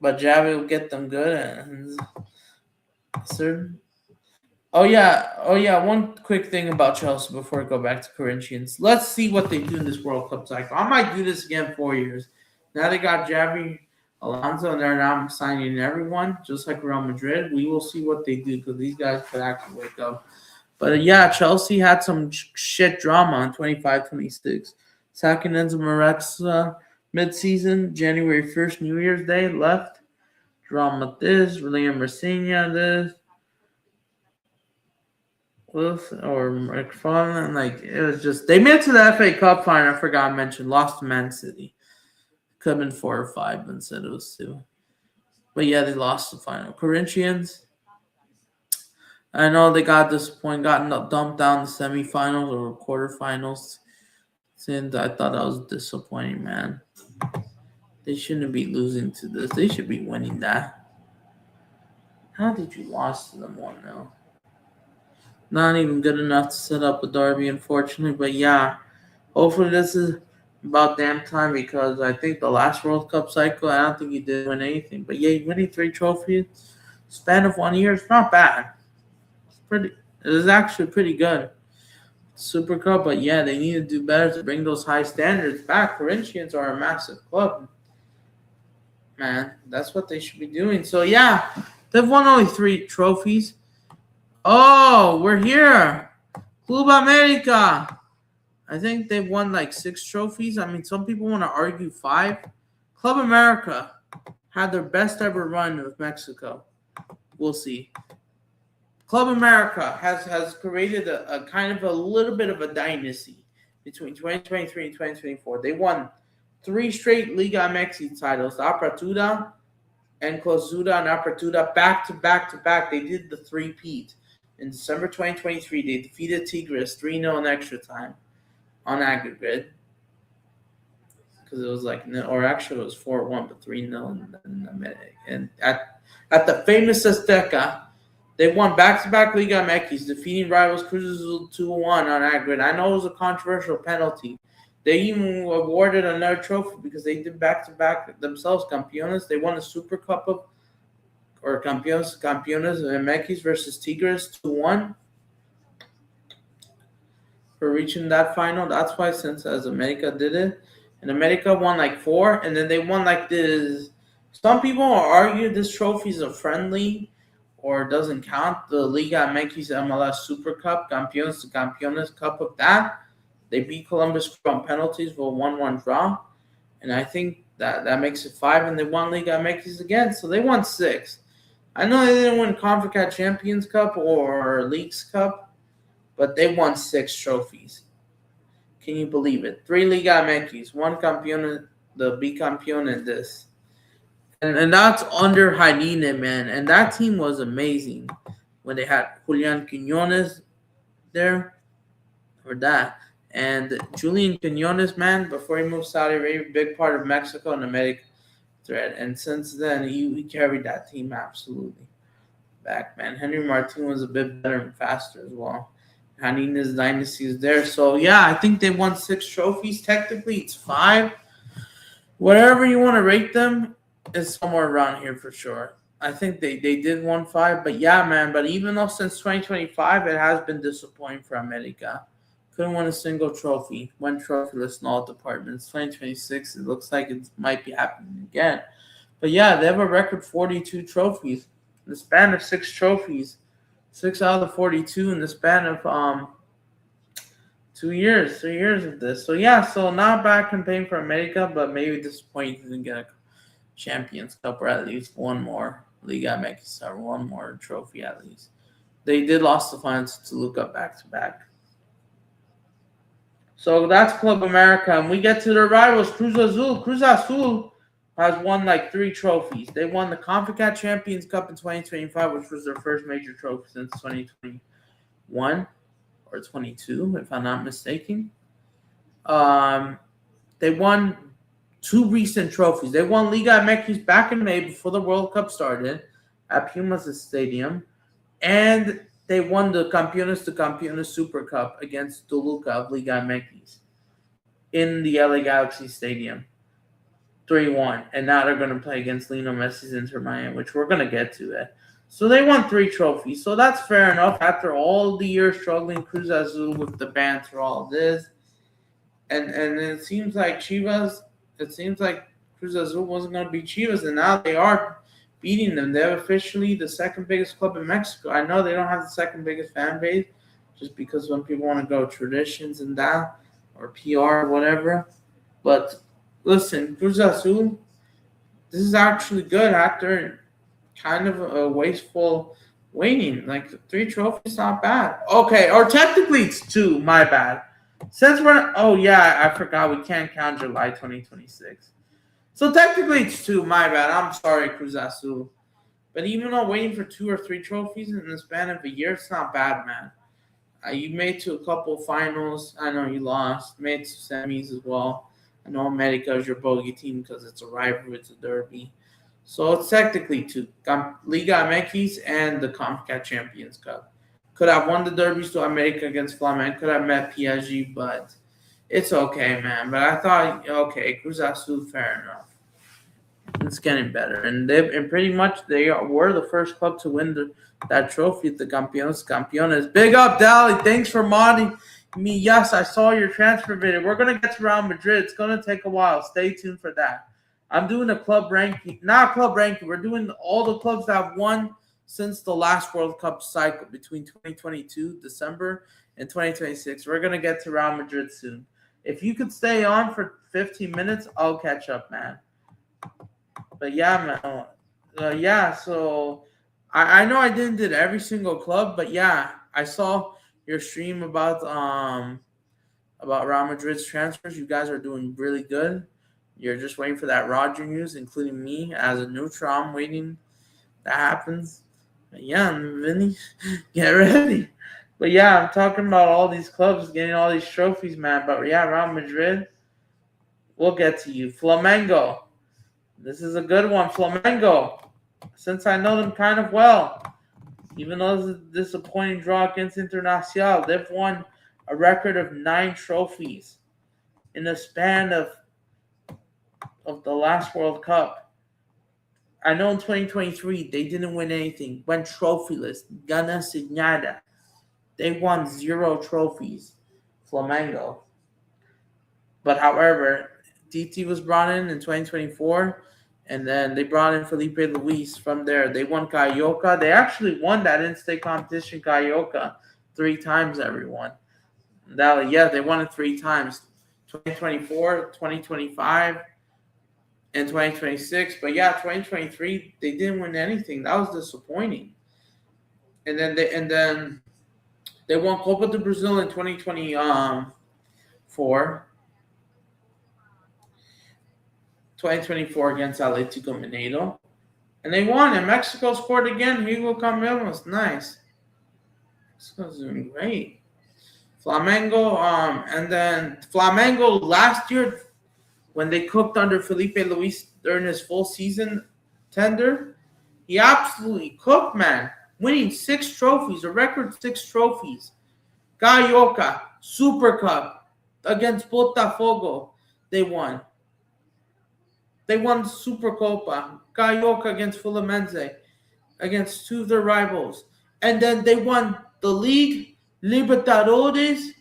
Speaker 1: But Javi will get them good. And Oh yeah. One quick thing about Chelsea before I go back to Corinthians. Let's see what they do in this World Cup cycle. I might do this again 4 years. Now they got Javi Alonso, and they're now signing everyone, just like Real Madrid. We will see what they do because these guys could actually wake up. But yeah, Chelsea had some shit drama on 25-26. Sacking Enzo Maresca mid-season, January 1st, New Year's Day, left. Drama this, Liam Rosenia this. Or McFarlane, like it was just they made it to the FA Cup final. I forgot to mention, lost to Man City. Could have been 4 or 5, but instead it was 2. But yeah, they lost the final. Corinthians, I know they got disappointed, got dumped down the semifinals or quarterfinals. And I thought that was disappointing, man. They shouldn't be losing to this. They should be winning that. How did you lose to them 1-0? Not even good enough to set up a derby, unfortunately. But yeah, hopefully this is About damn time, because I think the last World Cup cycle, I don't think he did win anything. But yeah, winning 3 trophies, span of 1 year, it's not bad. It's pretty. It is actually pretty good. Super Cup, but yeah, they need to do better to bring those high standards back. Corinthians are a massive club, man. That's what they should be doing. So yeah, they've won only 3 trophies. Oh, we're here. Club America. I think they've won like 6 trophies. I mean, some people want to argue 5. Club America had their best ever run with Mexico. We'll see. Club America has created a kind of a little bit of a dynasty between 2023 and 2024. They won 3 straight Liga MX titles, the Apertura and Clausura and Apertura back to back to back. They did the three-peat. In December 2023, they defeated Tigres 3-0 in extra time on aggregate. Because it was like, or actually it was 4-1, but 3-0 in the minute. And at the famous Azteca, they won back-to-back Liga MX, defeating rivals Cruzeiro 2-1 on aggregate. I know it was a controversial penalty. They even awarded another trophy because they did back-to-back themselves, Campeones. They won the Super Cup or Campeones MX versus Tigres 2-1 for reaching that final. That's why, since as America did it, and America won like 4, and then they won like this. Some people argue this trophy is a friendly or doesn't count. The Liga MX MLS Super Cup, Campeones to Campeones Cup of that. They beat Columbus on penalties for a 1-1 draw. And I think that makes it 5, and they won Liga MX again. So they won 6. I know they didn't win CONCACAF Champions Cup or Leagues Cup, but they won 6 trophies. Can you believe it? 3 Liga MX, 1 Campeón, the Bicampeón, and this. And that's under Jairine, man. And that team was amazing when they had Julian Quiñones there, or that. And Julian Quiñones, man, before he moved to Saudi Arabia, big part of Mexico and America thread. And since then, he carried that team absolutely back, man. Henry Martin was a bit better and faster as well. Jairene's dynasty is there. So, yeah, I think they won 6 trophies. Technically, it's 5. Whatever you want to rate them is somewhere around here for sure. I think they did 1-5. But, yeah, man, but even though since 2025, it has been disappointing for America. Couldn't win a single trophy. Went trophyless in all departments. 2026, it looks like it might be happening again. But, yeah, they have a record 42 trophies. In the span of 6 trophies. 6 out of the 42 in the span of 3 years of this. So, yeah, so not a bad campaign for America, but maybe disappointing to get a Champions Cup or at least one more Liga MX or one more trophy at least. They did lost the finals to Toluca back-to-back. So that's Club America. And we get to their rivals, Cruz Azul. Cruz Azul has won like 3 trophies. They won the CONCACAF Champions Cup in 2025, which was their first major trophy since 2021 or 22, if I'm not mistaken. They won 2 recent trophies. They won Liga MX back in May before the World Cup started at Pumas Stadium. And they won the Campeones to Campeones Super Cup against Toluca of Liga MX in the LA Galaxy Stadium. 3-1. And now they're going to play against Lionel Messi's Inter Miami, which we're going to get to it. So they won 3 trophies. So that's fair enough after all the years struggling Cruz Azul with the ban through all of this. And it seems like Cruz Azul wasn't going to beat Chivas, and now they are beating them. They're officially the second biggest club in Mexico. I know they don't have the second biggest fan base just because when people want to go traditions and that or PR or whatever. But listen, Cruz Azul, this is actually good after kind of a wasteful waiting. Like 3 trophies, not bad. Okay, or technically it's 2, my bad. Since I forgot we can't count July 2026. So technically it's 2, my bad. I'm sorry, Cruz Azul. But even though waiting for 2 or 3 trophies in the span of a year, it's not bad, man. You made to a couple finals. I know you lost. Made to semis as well. I know America is your bogey team because it's a rivalry, it's a derby. So it's technically 2. Liga MX and the CONCACAF Champions Cup. Could have won the derbies to America against Flamengo. Could have met PSG, but It's okay, man. But I thought, okay, Cruzeiro, fair enough. It's getting better, and pretty much were the first club to win that trophy, the Campeones. Big up, Dally. Thanks for modding me. Yes, I saw your transfer video. We're gonna get to Real Madrid. It's gonna take a while. Stay tuned for that. I'm doing a club ranking, not a club ranking. We're doing all the clubs that have won since the last World Cup cycle between 2022 December and 2026. We're gonna get to Real Madrid soon. If you could stay on for 15 minutes, I'll catch up, man. But yeah, man. Yeah, so I know I didn't did every single club, but yeah, I saw your stream about Real Madrid's transfers. You guys are doing really good. You're just waiting for that Roger news, including me as a neutral. I'm waiting that happens. But yeah, Vinny, get ready. But yeah, I'm talking about all these clubs getting all these trophies, man. But yeah, Real Madrid, we'll get to you. Flamengo. This is a good one. Flamengo, since I know them kind of well, even though it's a disappointing draw against Internacional, they've won a record of 9 trophies in the span of the last World Cup. I know in 2023 they didn't win anything, went trophyless, gana sin nada. They won 0 trophies, Flamengo. But however, DT was brought in 2024. And then they brought in Felipe Luis from there. They won Carioca. They actually won that in-state competition, Carioca, 3 times, everyone. They won it 3 times. 2024, 2025, and 2026. But yeah, 2023, they didn't win anything. That was disappointing. And then they won Copa do Brazil in 2024. 2024 against Atlético Mineiro. And they won, and Mexico scored again. Hugo Camelos, nice. Mexico's doing great. Flamengo, and then Flamengo last year, when they cooked under Felipe Luis during his full season tender, he absolutely cooked, man. Winning 6 trophies, a record 6 trophies. Carioca, Super Cup against Botafogo, they won. They won Supercopa, Carioca against Fluminense, against 2 of their rivals. And then they won the league, Libertadores,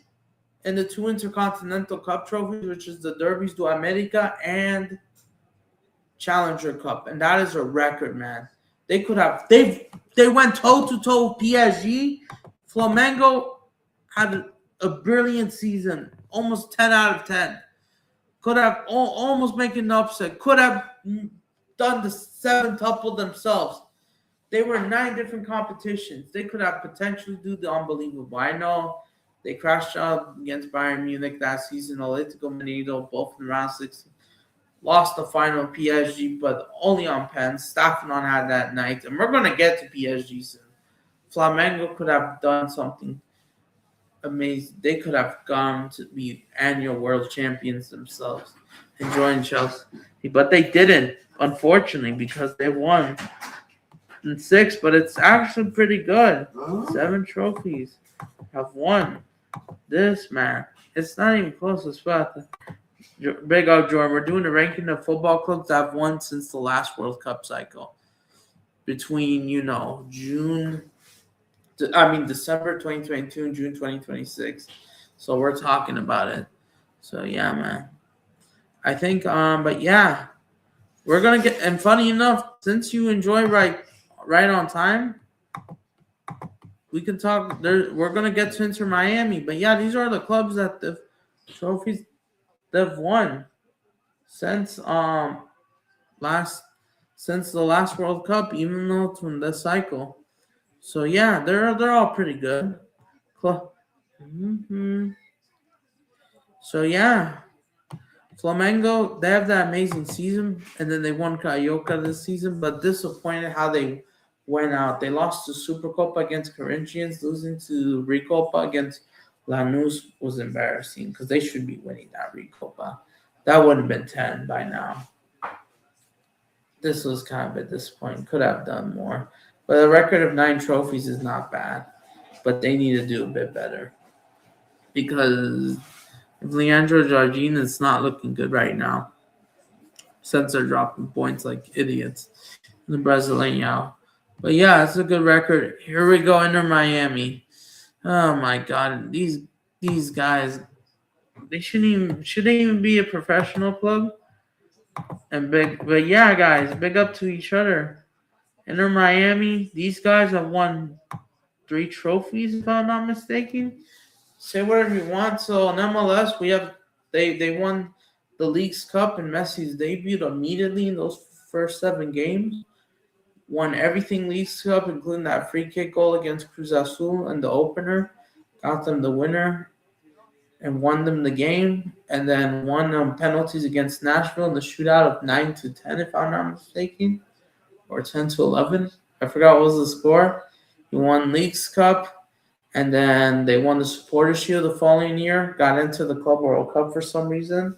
Speaker 1: and the 2 Intercontinental Cup trophies, which is the Derbies do América and Challenger Cup. And that is a record, man. They went toe-to-toe with PSG. Flamengo had a brilliant season, almost 10 out of 10. Could have almost making an upset. Could have done the 7-tuple themselves. They were in 9 different competitions. They could have potentially do the unbelievable. I know they crashed out against Bayern Munich that season. Atlético Mineiro, both in round 16. Lost the final PSG, but only on pens. Stefanon had that night. And we're going to get to PSG soon. Flamengo could have done something amazing. They could have gone to be annual world champions themselves and joined Chelsea, but they didn't, unfortunately, because they won in 6. But it's actually pretty good. 7 trophies have won. This, man, it's not even close as well. Big up, Jordan. We're doing a ranking of football clubs that have won since the last World Cup cycle between December 2022 and June 2026. So we're talking about it. So yeah, man. I think but yeah, we're gonna get, and funny enough, since you enjoy right on time, we can talk there. We're gonna get to Inter Miami. But yeah, these are the clubs that the trophies they've won since the last World Cup, even though it's from this cycle. So yeah, they're all pretty good. Mm-hmm. So yeah, Flamengo, they have that amazing season, and then they won Carioca this season, but disappointed how they went out. They lost to Supercopa against Corinthians, losing to Recopa against Lanús was embarrassing because they should be winning that Recopa. That would have been 10 by now. This was kind of a disappointing. Could have done more. But a record of 9 trophies is not bad. But they need to do a bit better. Because If Leandro Jardim is not looking good right now, since they're dropping points like idiots in the Brasileño. But yeah, it's a good record. Here we go, Inter Miami. Oh my God, these guys, they shouldn't even be a professional club. And but yeah, guys, big up to each other. Inter Miami, these guys have won 3 trophies, if I'm not mistaken. Say whatever you want. So in MLS, we have they won the League's Cup and Messi's debut immediately in those first 7 games. Won everything League's Cup, including that free kick goal against Cruzeiro in the opener. Got them the winner and won them the game. And then won penalties against Nashville in the shootout of 9-10, if I'm not mistaken, or 10-11. I forgot what was the score. He won League's Cup, and then they won the Supporters Shield the following year. Got into the Club World Cup for some reason.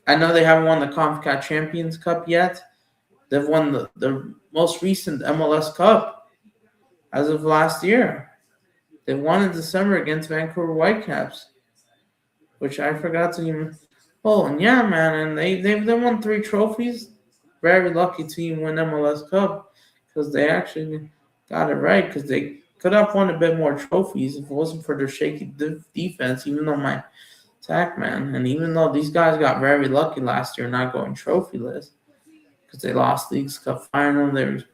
Speaker 1: I know they haven't won the CONCACAF Champions Cup yet. They've won the most recent MLS Cup as of last year. They won in December against Vancouver Whitecaps, which I forgot to even. Oh, and yeah, man, and they won 3 trophies. Very lucky team win MLS Cup because they actually got it right, because they could have won a bit more trophies if it wasn't for their shaky defense, even though my attack, man, and even though these guys got very lucky last year not going trophyless because they lost League's Cup final, they were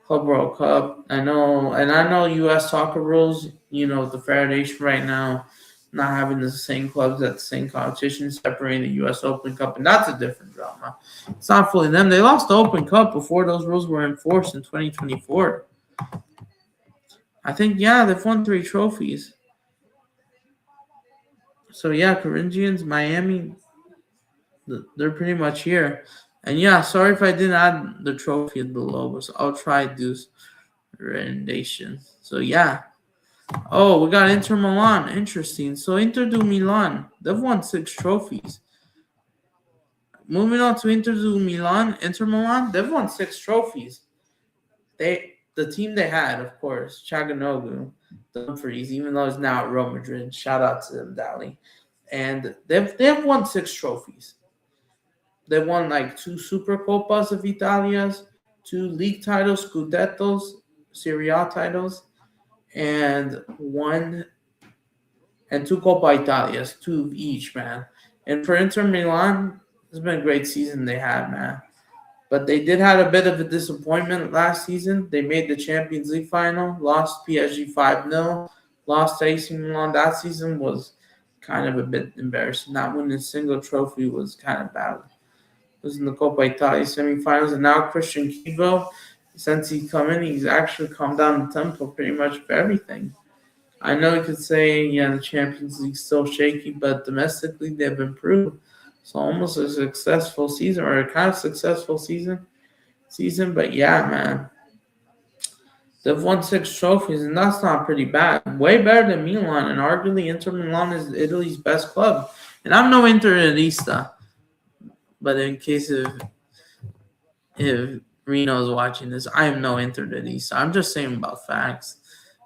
Speaker 1: Club World Cup. I know U.S. soccer rules, the Federation right now not having the same clubs at the same competition, separating the U.S. Open Cup, and that's a different drama. It's not fully them. They lost the Open Cup before those rules were enforced in 2024. I think, yeah, they've won 3 trophies. So, yeah, Corinthians, Miami, they're pretty much here. And, yeah, sorry if I didn't add the trophy in the logo, so I'll try to do rendition. So, yeah. Oh, we got Inter Milan. Interesting. So, Inter do Milan, they've won 6 trophies. Moving on to Inter Milan, they've won 6 trophies. The team they had, of course, Chaganoglu, Dumfries, even though he's now at Real Madrid. Shout out to them, Dali. And they've won 6 trophies. They won like 2 Supercopas of Italias, 2 league titles, Scudettos, Serie A titles, and 2 Coppa Italias, 2 of each, man. And for Inter Milan, it's been a great season they had, man. But they did have a bit of a disappointment last season. They made the Champions League final, lost PSG 5-0, lost to AC Milan. That season was kind of a bit embarrassing. Not winning a single trophy was kind of bad. It was in the Coppa Italia semifinals. And now Christian Kivo, since he's come in, he's actually calmed down the tempo pretty much for everything. I know you could say, the Champions League's still shaky, but domestically they've improved. So almost a successful season, or a kind of successful season. But yeah, man. They've won 6 trophies, and that's not pretty bad. Way better than Milan, and arguably Inter Milan is Italy's best club. And I'm no Interista, but in case if Reno's watching this, I am no Interista. I'm just saying about facts,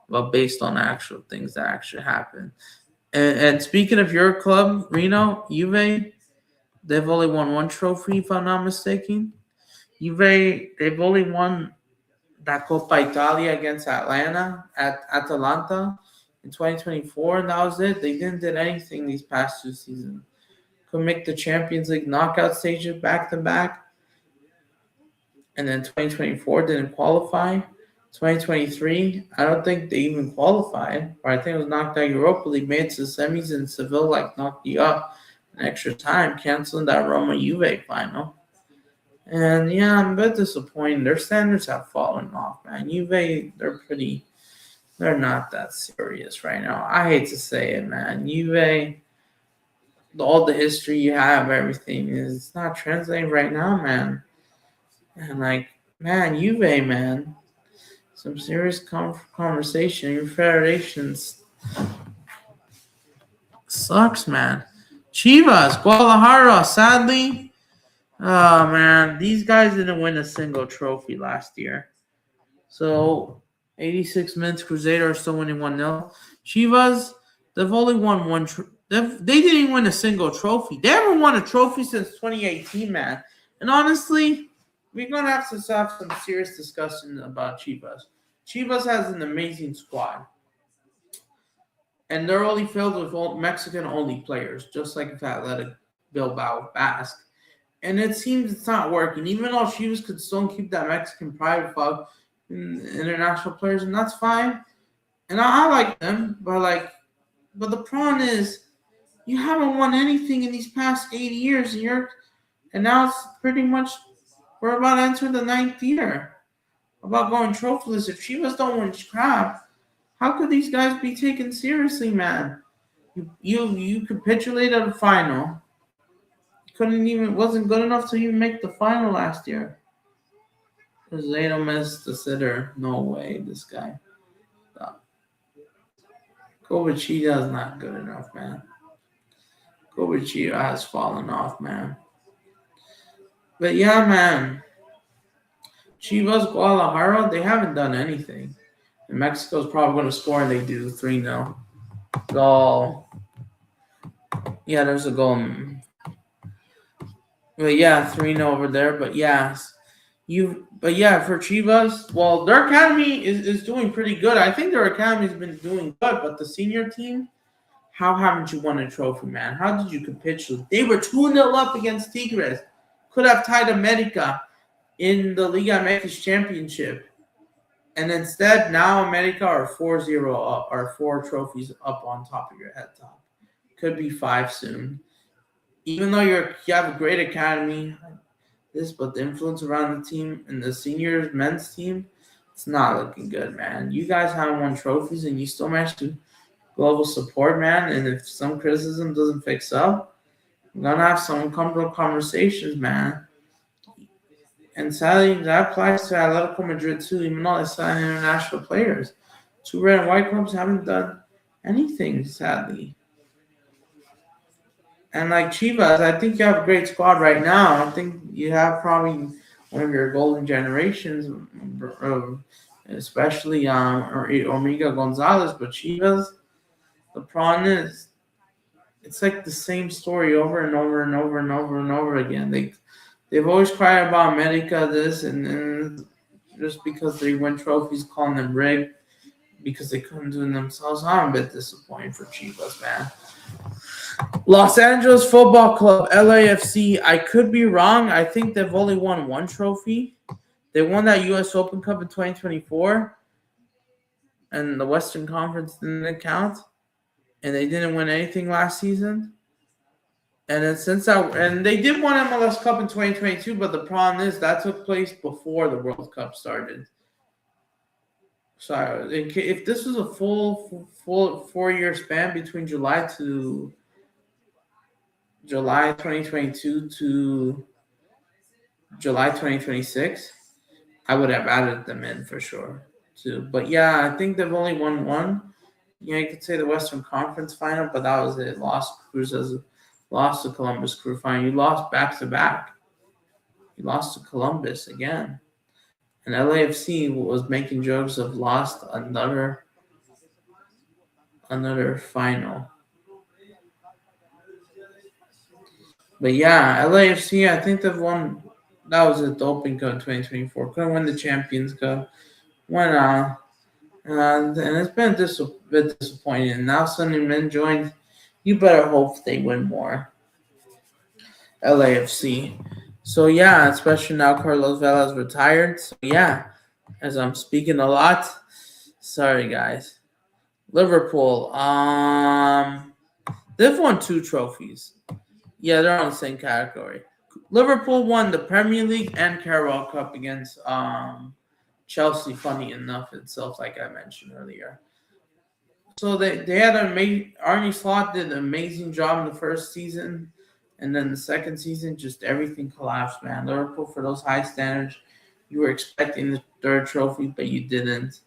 Speaker 1: but based on actual things that actually happen. And speaking of your club, Reno, Juve, they've only won 1 trophy, if I'm not mistaken. They've only won that Coppa Italia against Atalanta in 2024, and that was it. They didn't do anything these past 2 seasons. Could make the Champions League knockout stages back-to-back, and then 2024 didn't qualify. 2023, I don't think they even qualified, or I think it was knocked out Europa League, made it to the semis, and Seville knocked you up in extra time, canceling that Roma-Juve final. And yeah, I'm a bit disappointed. Their standards have fallen off, man. Juve, they're not that serious right now. I hate to say it, man. Juve, all the history you have, everything it's not translating right now, man. And man, Juve, man, some serious conversation. Your federations sucks, man. Chivas, Guadalajara, sadly. Oh, man, these guys didn't win a single trophy last year. So, 86 minutes, Cruzeiro are still winning 1-0. Chivas, they've only won They didn't even win a single trophy. They haven't won a trophy since 2018, man. And honestly, we're going to have some serious discussion about Chivas. Chivas has an amazing squad. And they're only filled with Mexican-only players, just like Athletic Bilbao Basque. And it seems it's not working. Even though Chivas could still keep that Mexican pride fog in international players, and that's fine. And I like them, but the problem is you haven't won anything in these past 80 years, and now it's pretty much we're about to enter the 9th year about going trophyless. If Chivas don't win crap, how could these guys be taken seriously, man? You capitulated at the final. Wasn't good enough to even make the final last year. Cruzeiro missed the sitter. No way, this guy. Coritiba is not good enough, man. Coritiba has fallen off, man. But yeah, man. Chivas Guadalajara, they haven't done anything. And Mexico's probably going to score, and they do 3-0. Goal. Yeah, there's a goal. But yeah, 3-0 over there. But yeah, for Chivas, well, their academy is doing pretty good. I think their academy's been doing good, but the senior team, how haven't you won a trophy, man? How did you capitulate? They were 2-0 up against Tigres. Could have tied America in the Liga MX Championship. And instead, now America are 4-0 up, or 4 trophies up on top of your head top. Could be 5 soon. Even though you have a great academy, but the influence around the team and the senior men's team, it's not looking good, man. You guys haven't won trophies, and you still managed to global support, man. And if some criticism doesn't fix up, we're going to have some uncomfortable conversations, man. And sadly, that applies to Atletico Madrid too, even though they sign international players. 2 red and white clubs haven't done anything, sadly. And like Chivas, I think you have a great squad right now. I think you have probably one of your golden generations, especially Omega Gonzalez. But Chivas, the problem is, it's like the same story over and over and over and over and over again. They've always cried about America this, and just because they win trophies, calling them rigged because they couldn't do it themselves. I'm a bit disappointed for Chivas, man. Los Angeles Football Club, LAFC. I could be wrong. I think they've only won 1 trophy. They won that U.S. Open Cup in 2024, and the Western Conference didn't count, and they didn't win anything last season. And then and they did win MLS Cup in 2022, but the problem is that took place before the World Cup started. So if this was a full 4-year span between July 2022 to July 2026, I would have added them in for sure too. But yeah, I think they've only won 1. Yeah, you could say the Western Conference final, but that was it. Lost to Columbus Crew final. You lost back-to-back. You lost to Columbus again. And LAFC was making jokes of lost another final. But yeah, LAFC, I think they've won. That was at the Open Cup in 2024. Couldn't win the Champions Cup. Went on. And it's been a bit disappointing. And now Sonny Min joined. You better hope they win more. LAFC. So yeah, especially now Carlos Vela's retired. So yeah, as I'm speaking a lot. Sorry guys. Liverpool. They've won 2 trophies. Yeah, they're on the same category. Liverpool won the Premier League and Carabao Cup against Chelsea, funny enough itself, like I mentioned earlier. So they had Arne Slot did an amazing job in the first season, and then the second season, just everything collapsed, man. Liverpool, for those high standards, you were expecting the 3rd trophy, but you didn't.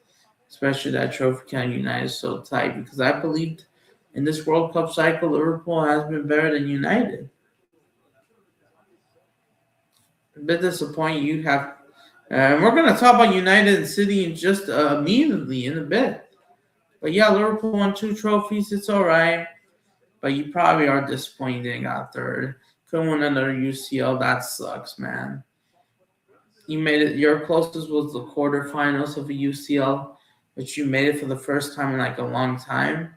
Speaker 1: Especially that trophy count United is so tight, because I believed in this World Cup cycle, Liverpool has been better than United. A bit disappointing you have. And we're going to talk about United and City in just immediately in a bit. But yeah, Liverpool won 2 trophies. It's all right. But you probably are disappointed they got third. Couldn't win another UCL. That sucks, man. You made it. Your closest was the quarterfinals of a UCL, which you made it for the first time in like a long time.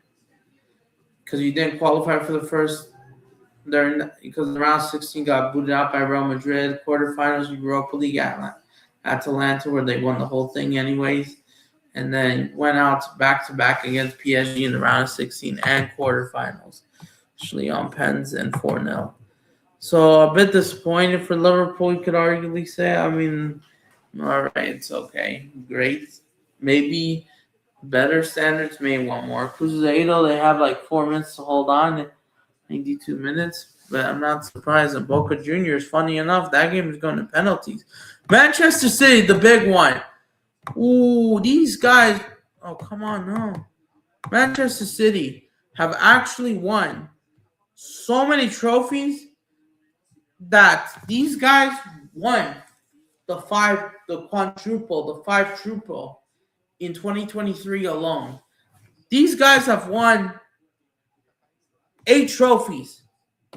Speaker 1: Because you didn't qualify for the first because the round 16 got booted out by Real Madrid. Quarterfinals, Europa League at Atalanta, where they won the whole thing anyways. And then went out back to back against PSG in the round of 16 and quarterfinals. Actually on pens and 4-0. So a bit disappointed for Liverpool, you could arguably say. I mean, all right, it's okay. Great. Maybe better standards, may want more. Cruzeiro, they have like 4 minutes to hold on. 92 minutes. But I'm not surprised. And Boca Juniors, funny enough, that game is going to penalties. Manchester City, the big one. Ooh, these guys. Oh, come on, no. Manchester City have actually won so many trophies that these guys won the quadruple, the five triple in 2023 alone. These guys have won 8 trophies,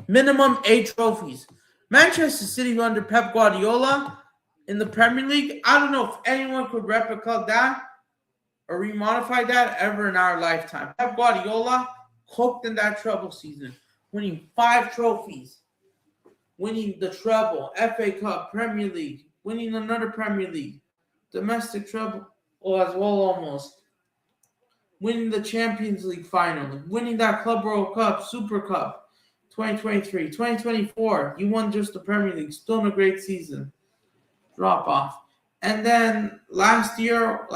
Speaker 1: minimum 8 trophies. Manchester City under Pep Guardiola in the Premier League, I don't know if anyone could replicate that or remodify that ever in our lifetime. Pep Guardiola cooked in that treble season, winning 5 trophies. Winning the treble, FA Cup, Premier League, winning another Premier League, domestic treble, as well almost. Winning the Champions League final, winning that Club World Cup, Super Cup, 2023. 2024, you won just the Premier League, still in a great season. Drop off. And then last year,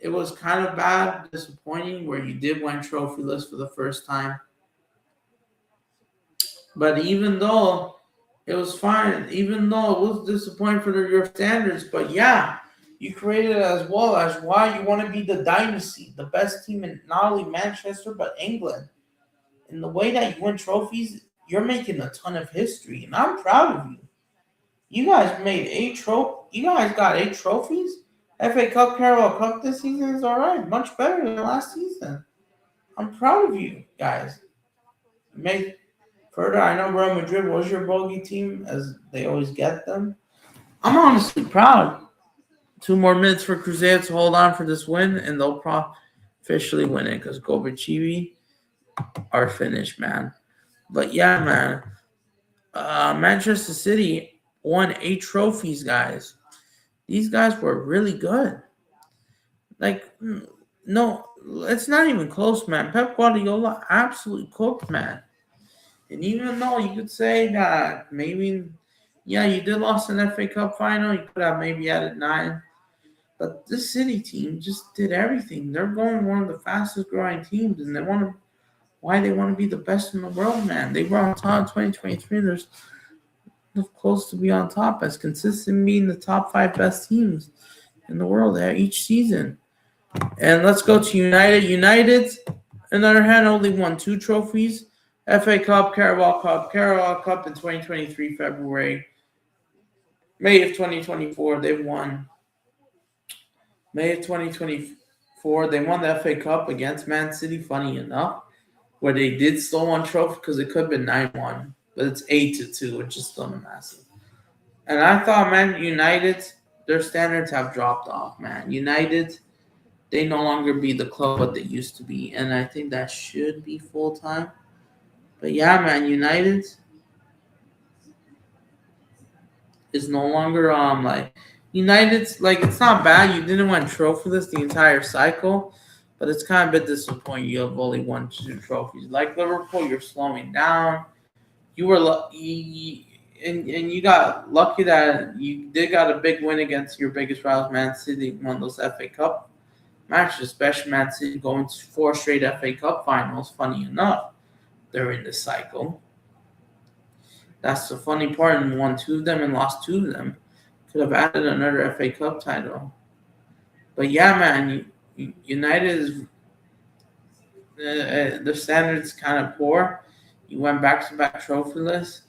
Speaker 1: it was kind of bad, disappointing, where you did win trophyless for the first time. But even though it was fine, even though it was disappointing for your standards, but yeah, you created it as well as why you want to be the dynasty, the best team in not only Manchester, but England. In the way that you win trophies, you're making a ton of history, and I'm proud of you. You guys made 8 trophies. You guys got 8 trophies. FA Cup, Carabao Cup this season is all right. Much better than last season. I'm proud of you guys. Made further, I know Real Madrid was your bogey team, as they always get them. I'm honestly proud. 2 more minutes for Cruzeiro to hold on for this win, and they'll officially win it because Coritiba are finished, man. But yeah, man. Manchester City won 8 trophies, guys. These guys were really good. Like, no, it's not even close, man. Pep Guardiola absolutely cooked, man. And even though you could say that maybe, yeah, you did lost an FA Cup final, you could have maybe added 9. But this City team just did everything. They're going one of the fastest growing teams, and they want to be the best in the world, man. They were on top in 2023. They're close to be on top, as consistent being the top 5 best teams in the world there each season. And let's go to United. United, on the other hand, only won 2 trophies. FA Cup, Carabao Cup in 2023, February. May of 2024, they won. May of 2024, they won the FA Cup against Man City, funny enough, where they did still won trophy because it could have been 9-1, but it's 8-2, which is still massive. And I thought, man, United, their standards have dropped off, man. United, they no longer be the club what they used to be, and I think that should be full-time. But yeah, man, United is no longer United's like, it's not bad. You didn't win trophyless the entire cycle, but it's kind of a bit disappointing. You have only won 2 trophies. Like Liverpool, you're slowing down. You were lucky, and you got lucky that you did got a big win against your biggest rivals, Man City, won those FA Cup matches, especially Man City going to 4 straight FA Cup finals. Funny enough, during this cycle. That's the funny part. And won 2 of them and lost 2 of them. Could have added another FA Cup title. But yeah, man, United is the standards kind of poor. You went back-to-back trophyless,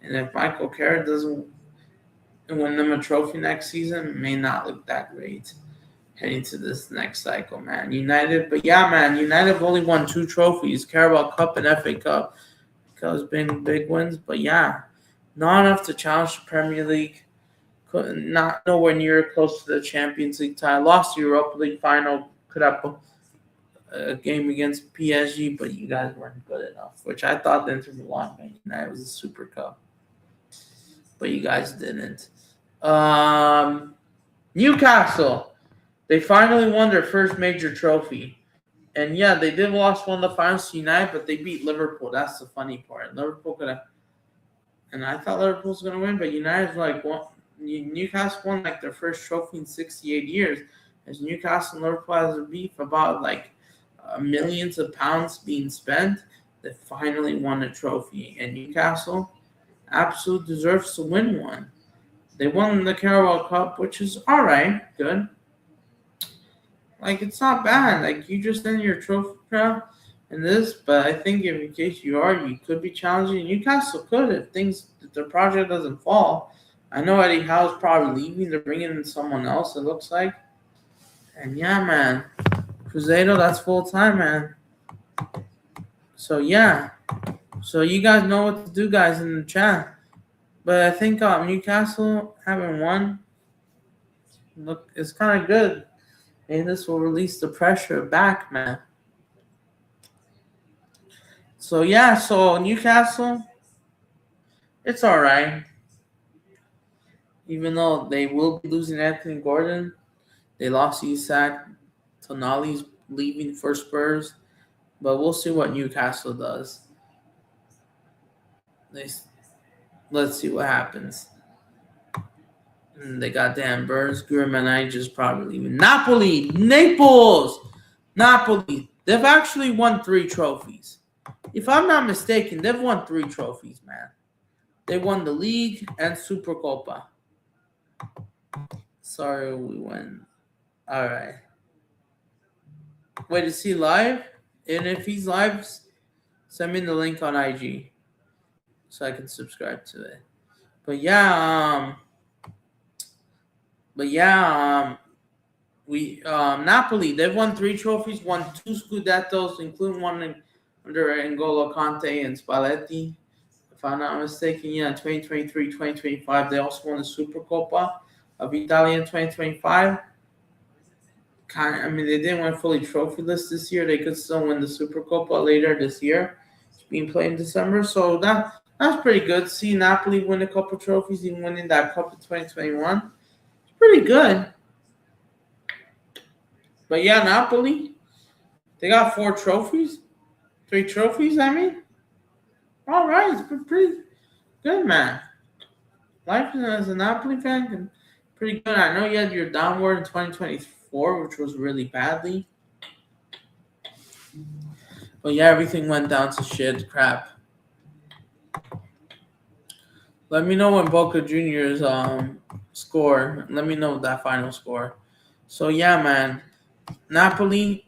Speaker 1: and if Michael Carrick doesn't win them a trophy next season, it may not look that great. heading to this next cycle, man. United, but yeah, man, United have only won 2 trophies, Carabao Cup and FA Cup, because been big wins. But yeah, not enough to challenge the Premier League. Not nowhere near close to the Champions League title. Lost the Europa League final. Could have a game against PSG, but you guys weren't good enough. Which I thought the Inter Milan Man United was a Super Cup, but you guys didn't. Newcastle, they finally won their first major trophy. And yeah, they did lost one of the finals to United, but they beat Liverpool. That's the funny part. Liverpool could have, and I thought Liverpool was going to win, but United's like Newcastle won like their first trophy in 68 years. As Newcastle and Liverpool has a beef about like millions of pounds being spent, they finally won a trophy. And Newcastle absolutely deserves to win one. They won the Carabao Cup, which is all right, good. Like, it's not bad. Like, you just in your trophy crown in this, but I think if in case you are, you could be challenging. Newcastle could if the project doesn't fall. I know Eddie Howe's probably leaving. They're bringing in someone else, it looks like. And yeah, man. Cruzeiro, that's full time, man. So, yeah. So, you guys know what to do, guys, in the chat. But I think Newcastle having won, look, it's kind of good. Maybe this will release the pressure back, man. So, yeah, so Newcastle, it's all right. Even though they will be losing Anthony Gordon, they lost Isak, Tonali's leaving for Spurs, but we'll see what Newcastle does. Let's see what happens. And they got Dan Burns, Guermanai just probably leaving. Naples. They've actually won 3 trophies. If I'm not mistaken, they've won 3 trophies, man. They won the league and Supercopa. Sorry, we went. All right. Wait, is he live? And if he's live, send me the link on IG so I can subscribe to it. But yeah, Napoli, they've won 3 trophies, won 2 Scudettos, including one under N'Golo Conte and Spalletti. If I'm not mistaken, 2023, 2025, they also won the Supercoppa of Italia in 2025. They didn't win fully trophyless this year. They could still win the Supercoppa later this year. It's being played in December, so that's pretty good. See Napoli win a couple trophies, even winning that cup in 2021. It's pretty good. But yeah, Napoli, they got 4 trophies. 3 trophies, I mean. All right, it's pretty good, man. Life as a Napoli fan, pretty good. I know you had your downward in 2024, which was really badly. But yeah, everything went down to shit, crap. Let me know when Boca Juniors score. Let me know that final score. So yeah, man. Napoli,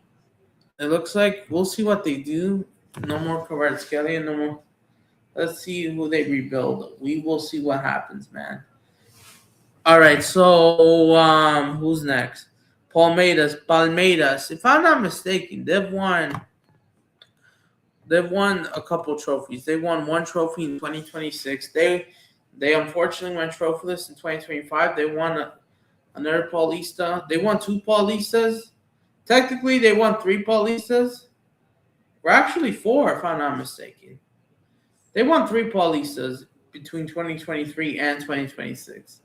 Speaker 1: it looks like we'll see what they do. No more Kvaratskhelia, no more. Let's see who they rebuild. We will see what happens, man. All right, so who's next? Palmeiras. If I'm not mistaken, they've won a couple trophies. They won 1 trophy in 2026. They unfortunately went trophyless in 2025. They won another Paulista. They won 2 Paulistas. Technically, they won 3 Paulistas. We're actually 4, if I'm not mistaken. They won 3 Paulistas between 2023 and 2026.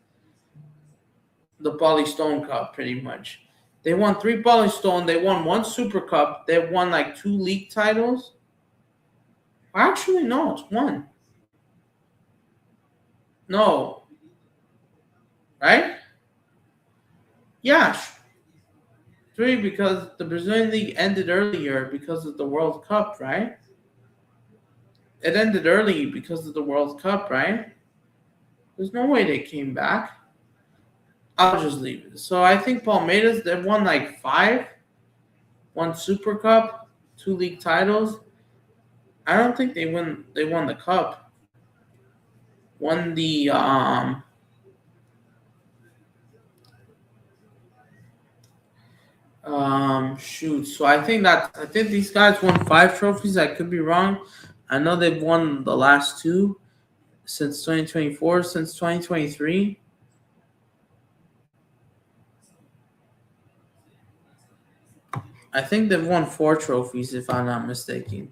Speaker 1: The Paulistone Cup, pretty much. They won 3 Paulistone. They won 1 Super Cup. They won like 2 league titles. Actually, no, it's 1. No. Right? Yeah. 3 because the Brazilian League ended earlier because of the World Cup, right? It ended early because of the World Cup, right? There's no way they came back. I'll just leave it. So I think Palmeiras, they've won like 5. 1 Super Cup, 2 league titles. I don't think they won the cup. Won the Shoot. So I think these guys won 5 trophies. I could be wrong. I know they've won the last two since 2024, since 2023. I think they've won 4 trophies, if I'm not mistaken.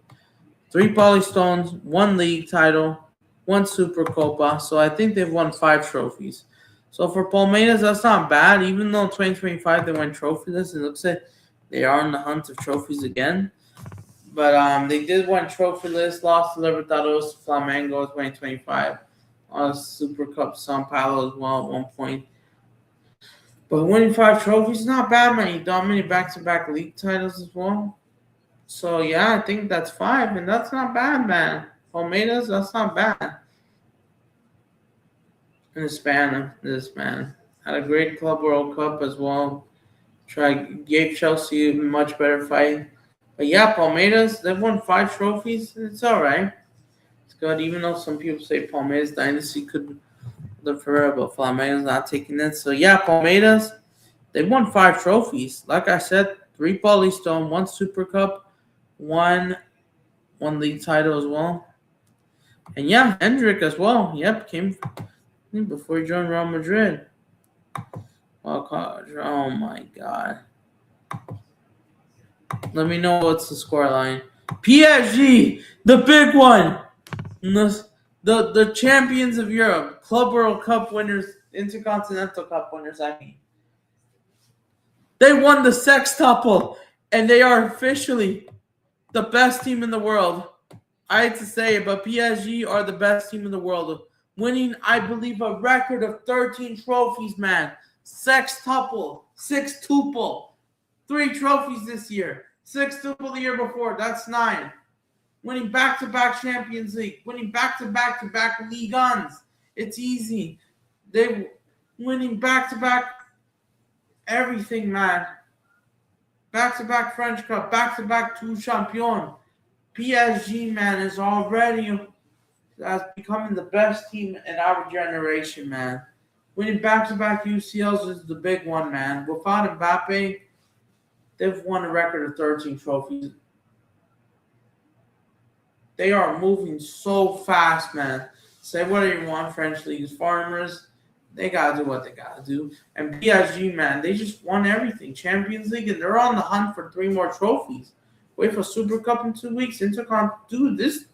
Speaker 1: 3 Polystones, 1 league title, 1 Supercopa. So I think they've won 5 trophies. So for Palmeiras, that's not bad. Even though in 2025 they went trophyless, it looks like they are in the hunt of trophies again. But they did win trophyless, lost to Libertadores to Flamengo in 2025. On Super Cup São Paulo as well at one point. But winning 5 trophies is not bad, man. You dominate back-to-back league titles as well. So yeah, I think that's 5, and that's not bad, man. Palmeiras, that's not bad. In the span of this, man. Had a great Club World Cup as well. Gave Chelsea a much better fight. But yeah, Palmeiras, they've won 5 trophies. It's all right. It's good, even though some people say Palmeiras dynasty could live forever, but Flamengo's not taking it. So yeah, Palmeiras, they won 5 trophies. Like I said, 3 Paulistone, 1 Super Cup, one league title as well. And yeah, Hendrick as well. Yep, came before he joined Real Madrid. Oh my God. Let me know what's the scoreline. PSG, the big one. The champions of Europe, Club World Cup winners, Intercontinental Cup winners, I mean. They won the sextuple, and they are officially the best team in the world. I hate to say it, but PSG are the best team in the world, winning, I believe, a record of 13 trophies, man. Sextuple, sextuple, 3 trophies this year, sextuple the year before. That's 9. Winning back-to-back Champions League, winning back-to-back Ligue 1s. It's easy. They winning back-to-back everything, man. Back-to-back French Cup, back-to-back 2 Champions. PSG, man, is already becoming the best team in our generation, man. Winning back-to-back UCLs is the big one, man. Without Mbappe, they've won a record of 13 trophies. They are moving so fast, man. Say whatever you want, French leagues, farmers, they gotta do what they gotta do. And PSG, man, they just won everything. Champions League, and they're on the hunt for 3 more trophies. Wait for Super Cup in 2 weeks. Intercon, dude, this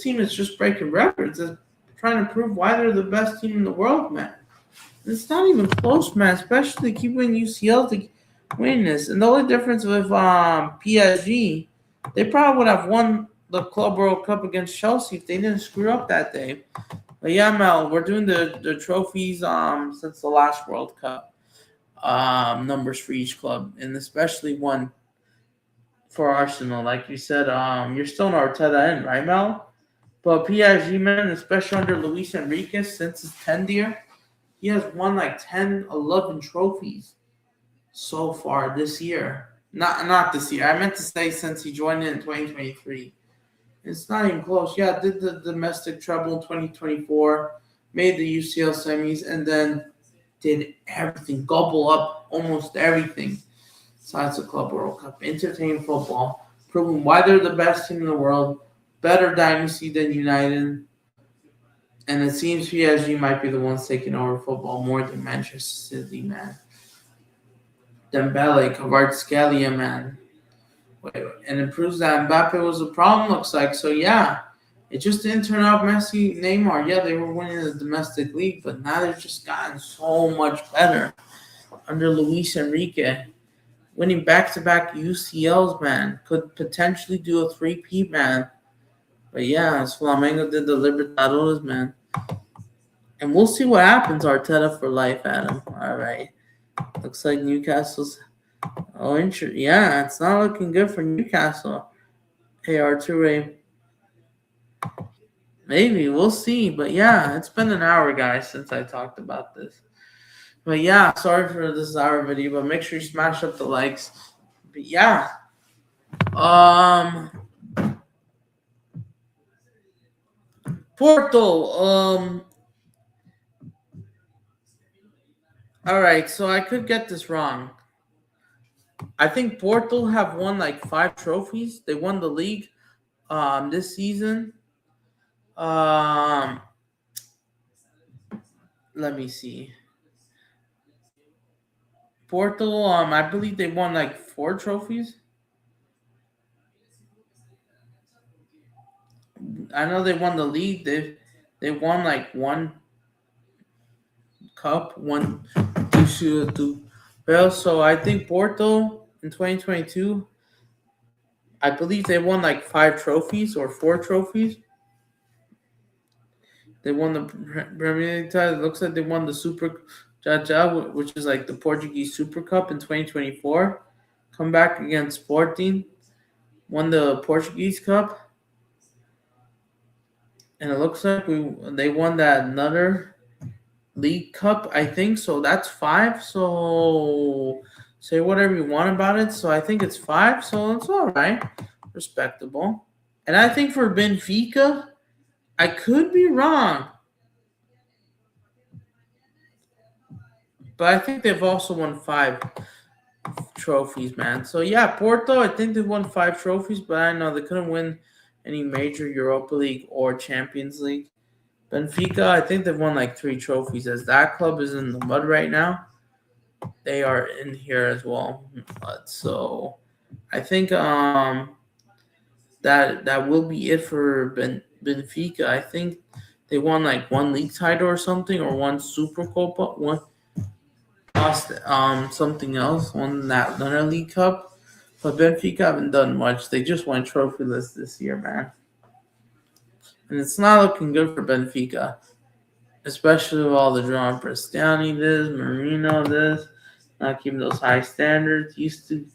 Speaker 1: team is just breaking records. It's trying to prove why they're the best team in the world, man. It's not even close, man. Especially keeping UCL to win this. And the only difference with PSG, they probably would have won the Club World Cup against Chelsea if they didn't screw up that day. But yeah, Mel, we're doing the trophies since the last World Cup. Numbers for each club, and especially one for Arsenal. Like you said, you're still an Arteta end, right, Mel? But PSG, man, especially under Luis Enrique, since his 10th year, he has won like 10, 11 trophies so far this year. Not this year. I meant to say since he joined in 2023. It's not even close. Yeah, did the domestic treble in 2024, made the UCL semis, and then did everything, gobble up almost everything besides the Club World Cup. Entertaining football, proving why they're the best team in the world, better dynasty than United, and it seems PSG might be the ones taking over football more than Manchester City, man. Dembele, Kvaratskhelia, man. And it proves that Mbappe was a problem, looks like. So, yeah, it just didn't turn out Messi, Neymar. Yeah, they were winning the domestic league, but now they've just gotten so much better under Luis Enrique. Winning back-to-back UCLs, man, could potentially do a 3-peat, man. But, yeah, as Flamengo did the Libertadores, man. And we'll see what happens, Arteta for life, Adam. All right. Looks like Newcastle's... Oh, yeah, it's not looking good for Newcastle. Hey, Arture. Maybe. We'll see. But, yeah, it's been an hour, guys, since I talked about this. But, yeah, sorry for this hour video, but make sure you smash up the likes. But, yeah. Porto. All right, so I could get this wrong. I think Porto have won like 5 trophies. They won the league this season. Um, let me see. Porto, I believe they won like 4 trophies. I know they won the league. They won like one cup, one two. Well, so I think Porto in 2022, I believe they won like 5 trophies or 4 trophies. They won the Premier League title. It looks like they won the Super Jaja, which is like the Portuguese Super Cup in 2024. Come back against Sporting, won the Portuguese Cup, and it looks like they won that another League Cup, I think. So that's 5. So say whatever you want about it. So I think it's 5. So it's all right, respectable. And I think for Benfica, I could be wrong, but I think they've also won 5 trophies, man. So yeah, Porto, I think they won 5 trophies, but I know they couldn't win any major Europa League or Champions League. Benfica, I think they've won like 3 trophies. As that club is in the mud right now, they are in here as well. So I think that will be it for Benfica. I think they won like 1 league title or something, or 1 Supercopa, one lost something else, won that another League Cup. But Benfica haven't done much. They just went trophyless this year, man. And it's not looking good for Benfica, especially with all the drama. Prestiani this, Marino this, not keeping those high standards. Used to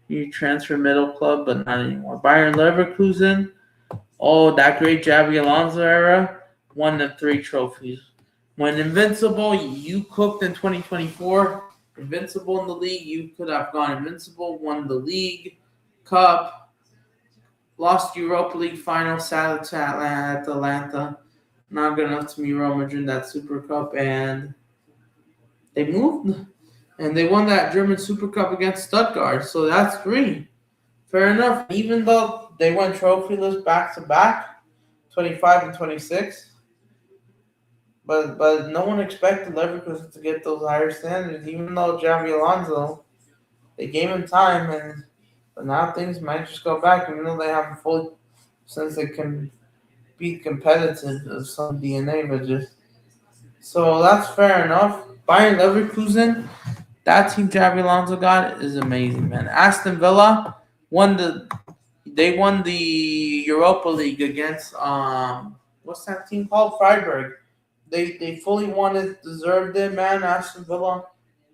Speaker 1: be transfer middle club, but not anymore. Bayern Leverkusen, oh, that great Xabi Alonso era, won the 3 trophies. When invincible, you cooked in 2024. Invincible in the league, you could have gone invincible. Won the league, cup, lost Europa League final, sad to Atlanta. Not good enough to meet Real Madrid in that Super Cup, and they moved. And they won that German Super Cup against Stuttgart, so that's 3. Fair enough. Even though they went trophyless back to back, 25 and 26, but no one expected Leverkusen to get those higher standards. Even though Xabi Alonso, they gave him time, but now things might just go back. Even though they haven't fully, since they can be competitive of some DNA, but just so that's fair enough. Bayern Leverkusen, that team Xabi Alonso got is amazing, man. Aston Villa won the Europa League against what's that team called? Freiburg. They fully won it, deserved it, man. Aston Villa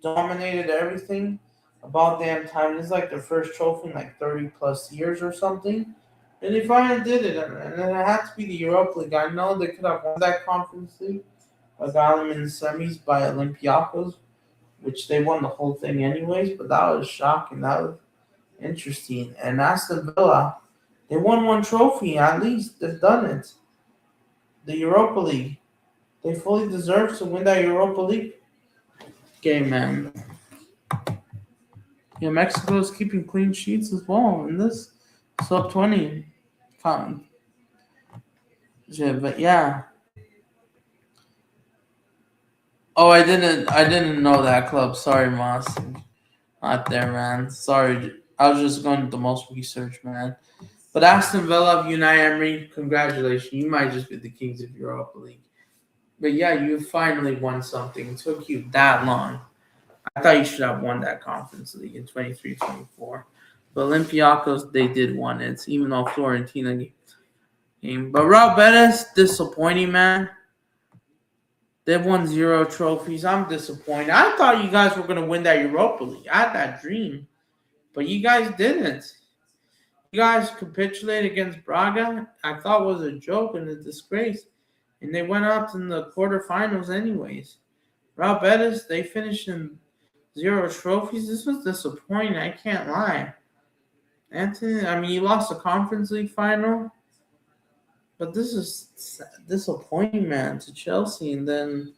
Speaker 1: dominated everything. About damn time. This is like their first trophy in like 30 plus years or something. And they finally did it. And it had to be the Europa League. I know they could have won that Conference League. I got them in the semis by Olympiacos, which they won the whole thing anyways. But that was shocking. That was interesting. And Aston Villa, they won 1 trophy at least. They've done it. The Europa League. They fully deserve to win that Europa League game, man. Yeah, Mexico is keeping clean sheets as well in this sub 20. But yeah. Oh, I didn't know that club. Sorry, Moss. Not there, man. Sorry. I was just going with the most research, man. But Aston Villa, Unai Emery, congratulations. You might just be the kings of Europa League. But yeah, you finally won something. It took you that long. I thought you should have won that Conference League in 23-24. But Olympiacos, they did win it, even though Fiorentina game. But Real Betis, disappointing, man. They've won 0 trophies. I'm disappointed. I thought you guys were going to win that Europa League. I had that dream. But you guys didn't. You guys capitulated against Braga. I thought was a joke and a disgrace. And they went out in the quarterfinals anyways. Real Betis, they finished in 0 trophies. This was disappointing. I can't lie. Anthony, I mean, you lost the Conference League final. But this is disappointing, man, to Chelsea. And then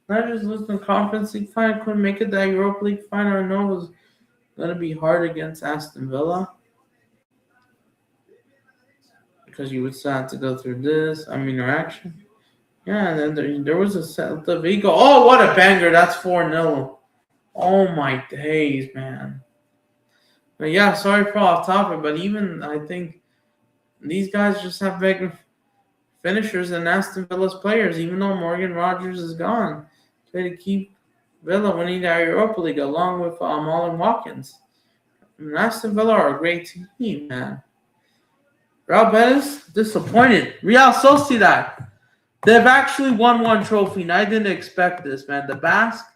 Speaker 1: not just losing the Conference League final, couldn't make it that Europa League final. I know it was Going to be hard against Aston Villa because you would still have to go through this. Interaction. Yeah, and then there was a Celta Vigo. Oh, what a banger. That's 4-0. Oh, my days, man. But yeah, sorry for off topic, but even I think these guys just have better finishers than Aston Villa's players, even though Morgan Rogers is gone. Try to keep Villa winning the Europa League along with Ollie Watkins. And Aston Villa are a great team, man. Real Betis, disappointed. Real Sociedad, they've actually won one trophy, and I didn't expect this, man. The Basque,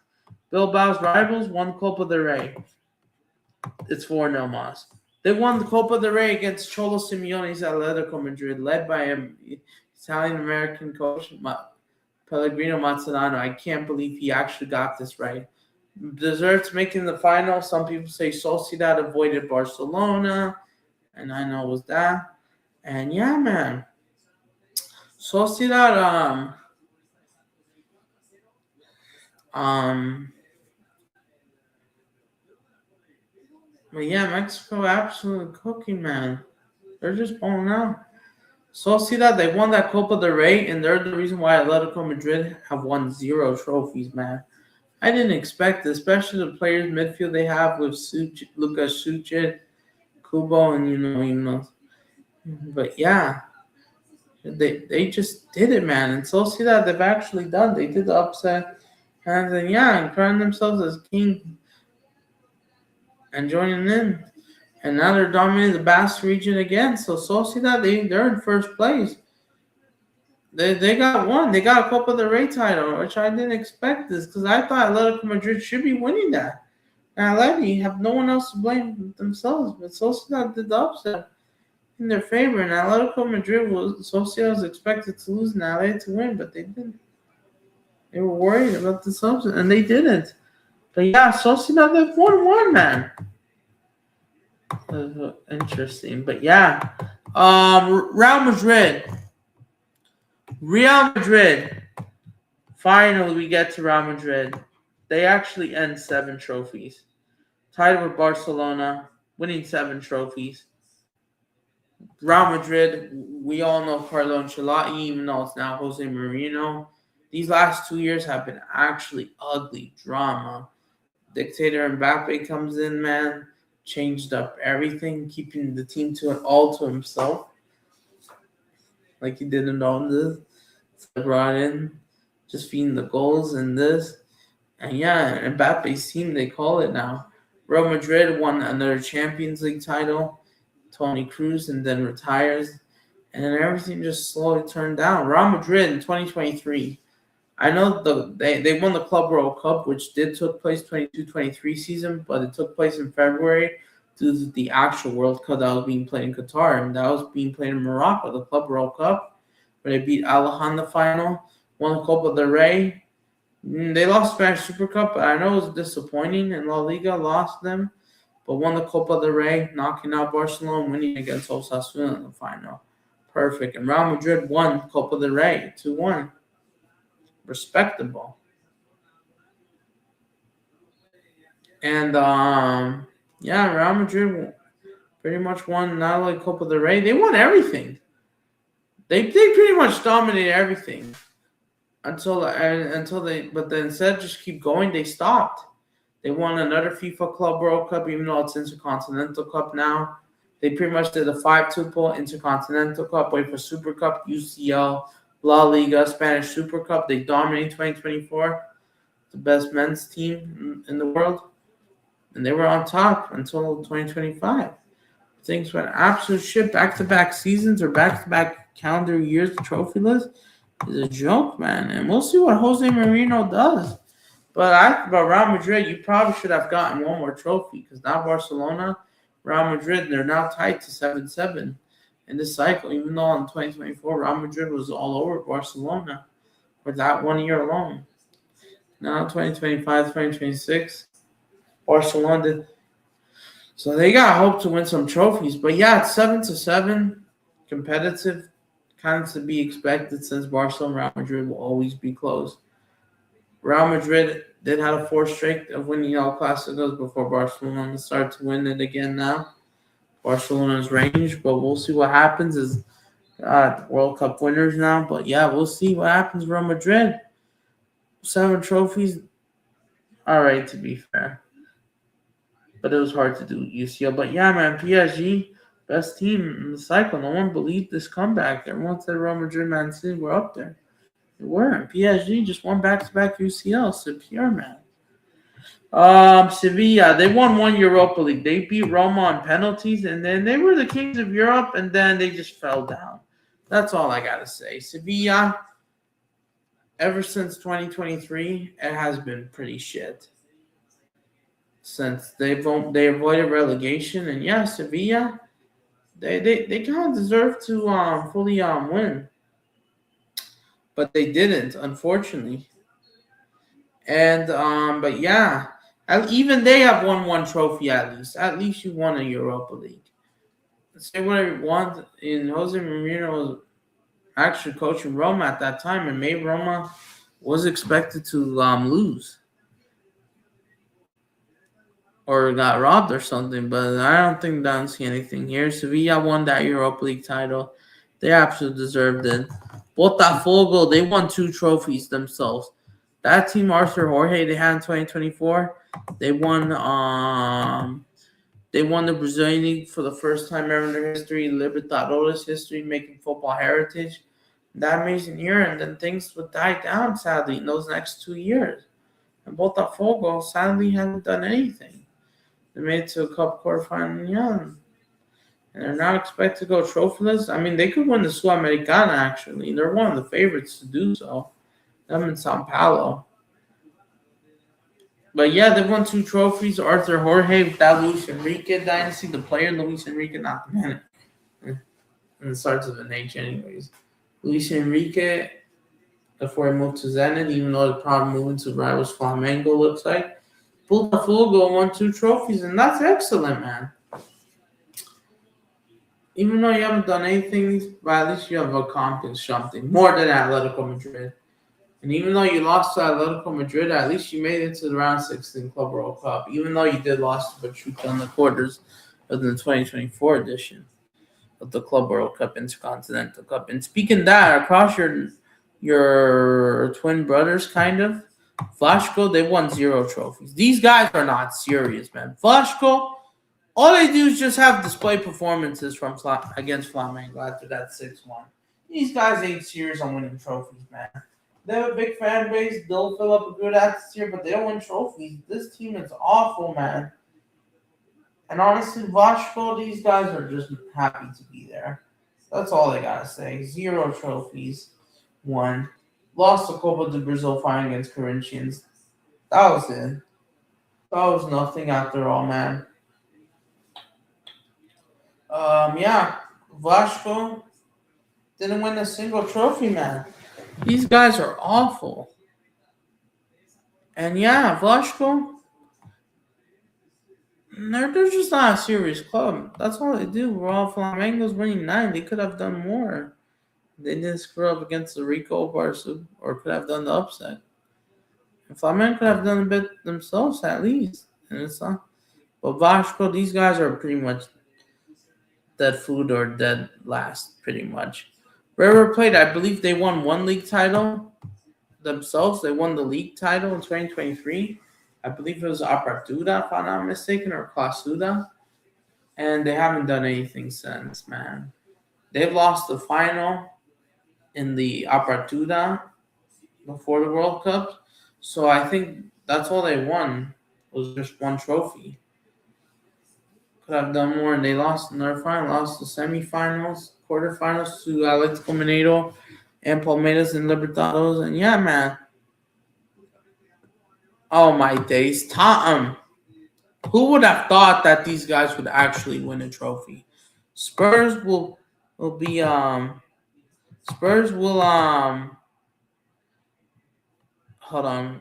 Speaker 1: Bilbao's rivals, won Copa del Rey. It's 4-0 Mas. They won the Copa del Rey against Cholo Simeone's Atletico Madrid, led by an Italian-American coach, Pellegrino Mazzarano. I can't believe he actually got this right. Deserves making the final. Some people say Sociedad avoided Barcelona, and I know it was that. And yeah, man. Sociedad, but yeah, Mexico absolutely cooking, man. They're just balling out. Sociedad, they won that Copa del Rey, and they're the reason why Atletico Madrid have won 0 trophies, man. I didn't expect this, especially the players midfield they have with Lucas Suchet, Kubo, and you know. But yeah, they just did it, man. And Sociedad, they've actually done. They did the upset, and crowned themselves as king and joining in. And now they're dominating the Basque region again. So Sociedad, they're in first place. They got one. They got a Copa del Rey title, which I didn't expect this because I thought Atletico Madrid should be winning that. And Atleti have no one else to blame themselves. But Sociedad did the upset in their favor. And Atletico Madrid Sociedad was expected to lose and Atleti to win, but they didn't. They were worried about this upset, and they didn't. But yeah, Sociedad, they've won one, man. Interesting. But yeah. Real Madrid. Finally, we get to Real Madrid. They actually end 7 trophies. Tied with Barcelona, winning 7 trophies. Real Madrid, we all know Carlo Ancelotti, even though it's now Jose Mourinho. These last 2 years have been actually ugly drama. Dictator Mbappe comes in, man, changed up everything, keeping the team all to himself. Like he didn't own this. Brought in, just feeding the goals and this. And yeah, Mbappe's team, they call it now. Real Madrid won another Champions League title. Toni Kroos, and then retires. And then everything just slowly turned down. Real Madrid in 2023. I know they won the Club World Cup, which took place 22-23 season, but it took place in February due to the actual World Cup that was being played in Qatar, and that was being played in Morocco, the Club World Cup, where they beat Al Ahly in the final, won the Copa del Rey. They lost Spanish Super Cup, but I know it was disappointing, and La Liga lost them, but won the Copa del Rey, knocking out Barcelona, winning against Osasuna in the final. Perfect. And Real Madrid won Copa del Rey 2-1. Respectable. And Real Madrid pretty much won not only Copa del Rey, they won everything. They pretty much dominated everything until they, but then instead of just keep going, they stopped. They won another FIFA Club World Cup, even though it's Intercontinental Cup now. They pretty much did a 5-2 Intercontinental Cup, wait for Super Cup, UCL, La Liga, Spanish Super Cup. They dominated 2024, the best men's team in the world. And they were on top until 2025. Things went absolute shit. Back-to-back seasons or back-to-back calendar years, the trophy list is a joke, man. And we'll see what Jose Mourinho does. But Real Madrid, you probably should have gotten one more trophy because now Barcelona, Real Madrid, they're now tied to 7-7 in this cycle. Even though in 2024, Real Madrid was all over Barcelona for that 1 year alone. Now 2025, 2026, Barcelona did. So they got hope to win some trophies. But yeah, it's 7-7, competitive, kind of to be expected since Barcelona and Real Madrid will always be close. Real Madrid did have a fourth streak of winning El Clásicos before Barcelona started to win it again now. Barcelona's range, but we'll see what happens as World Cup winners now. But yeah, we'll see what happens. Real Madrid, 7 trophies. All right, to be fair, but it was hard to do UCL. But yeah, man, PSG, best team in the cycle. No one believed this comeback. Everyone said Real Madrid, Man City were up there. They weren't. PSG just won back-to-back UCL. So pure, man. Sevilla, they won one Europa League. They beat Roma on penalties, and then they were the kings of Europe, and then they just fell down. That's all I gotta say. Sevilla, ever since 2023, it has been pretty shit. Since they avoided relegation, and yeah, Sevilla, they kind of deserve to fully win, but they didn't, unfortunately. And but yeah. Even they have won one trophy at least. At least you won a Europa League. Say whatever you want. And Jose Mourinho was actually coaching Roma at that time, and maybe Roma was expected to lose or got robbed or something. But I don't see anything here. Sevilla won that Europa League title. They absolutely deserved it. Botafogo, they won 2 trophies themselves. That team, Arthur Jorge, they had in 2024. They won the Brazilian League for the first time ever in their history, Libertadores history, making football heritage. That amazing year, and then things would die down, sadly, in those next 2 years. And Botafogo, sadly, haven't done anything. They made it to a cup quarterfinal, and they're now expected to go trophyless. I mean, they could win the Sudamericana, actually. They're one of the favorites to do so. Them in Sao Paulo. But yeah, they've won 2 trophies. Arthur Jorge with that Luis Enrique dynasty, the player Luis Enrique, not the man. And it starts with an H anyways. Luis Enrique, before he moved to Zenit, even though the problem moving to rivals Flamengo looks like. Botafogo won 2 trophies, and that's excellent, man. Even though you haven't done anything, but at least you have accomplished something. More than Atletico Madrid. And even though you lost to Atletico Madrid, at least you made it to the round 16 Club World Cup. Even though you did lose to Pachuca in the quarters of the 2024 edition of the Club World Cup Intercontinental Cup. And speaking of that, across your twin brothers, kind of, Flashco, they won 0 trophies. These guys are not serious, man. Flashco, all they do is just have display performances against Flamengo after that 6-1. These guys ain't serious on winning trophies, man. They have a big fan base. They'll fill up a good atmosphere, but they don't win trophies. This team is awful, man. And honestly, Vasco, these guys are just happy to be there. That's all I gotta say. 0 trophies. 1. Lost the Copa do Brazil final against Corinthians. That was it. That was nothing after all, man. Yeah. Vasco didn't win a single trophy, man. These guys are awful. And yeah, Vlaško, they're just not a serious club. That's all they do. We're all Flamengo's winning 9. They could have done more. They didn't screw up against the Rico Barca, or could have done the upset. And Flamengo could have done a bit themselves at least. And it's not. But Vlaško, these guys are pretty much dead food or dead last, pretty much. River Plate, I believe they won 1 league title themselves. They won the league title in 2023. I believe it was Apertura, if I'm not mistaken, or Clausura. And they haven't done anything since, man. They've lost the final in the Apertura before the World Cup. So I think that's all they won was just 1 trophy. Could have done more, and they lost in their final, lost the semifinals, quarterfinals to Atletico Mineiro and Palmeiras and Libertadores. And yeah, man. Oh my days. Tottenham. Who would have thought that these guys would actually win a trophy? Spurs will be Spurs will hold on.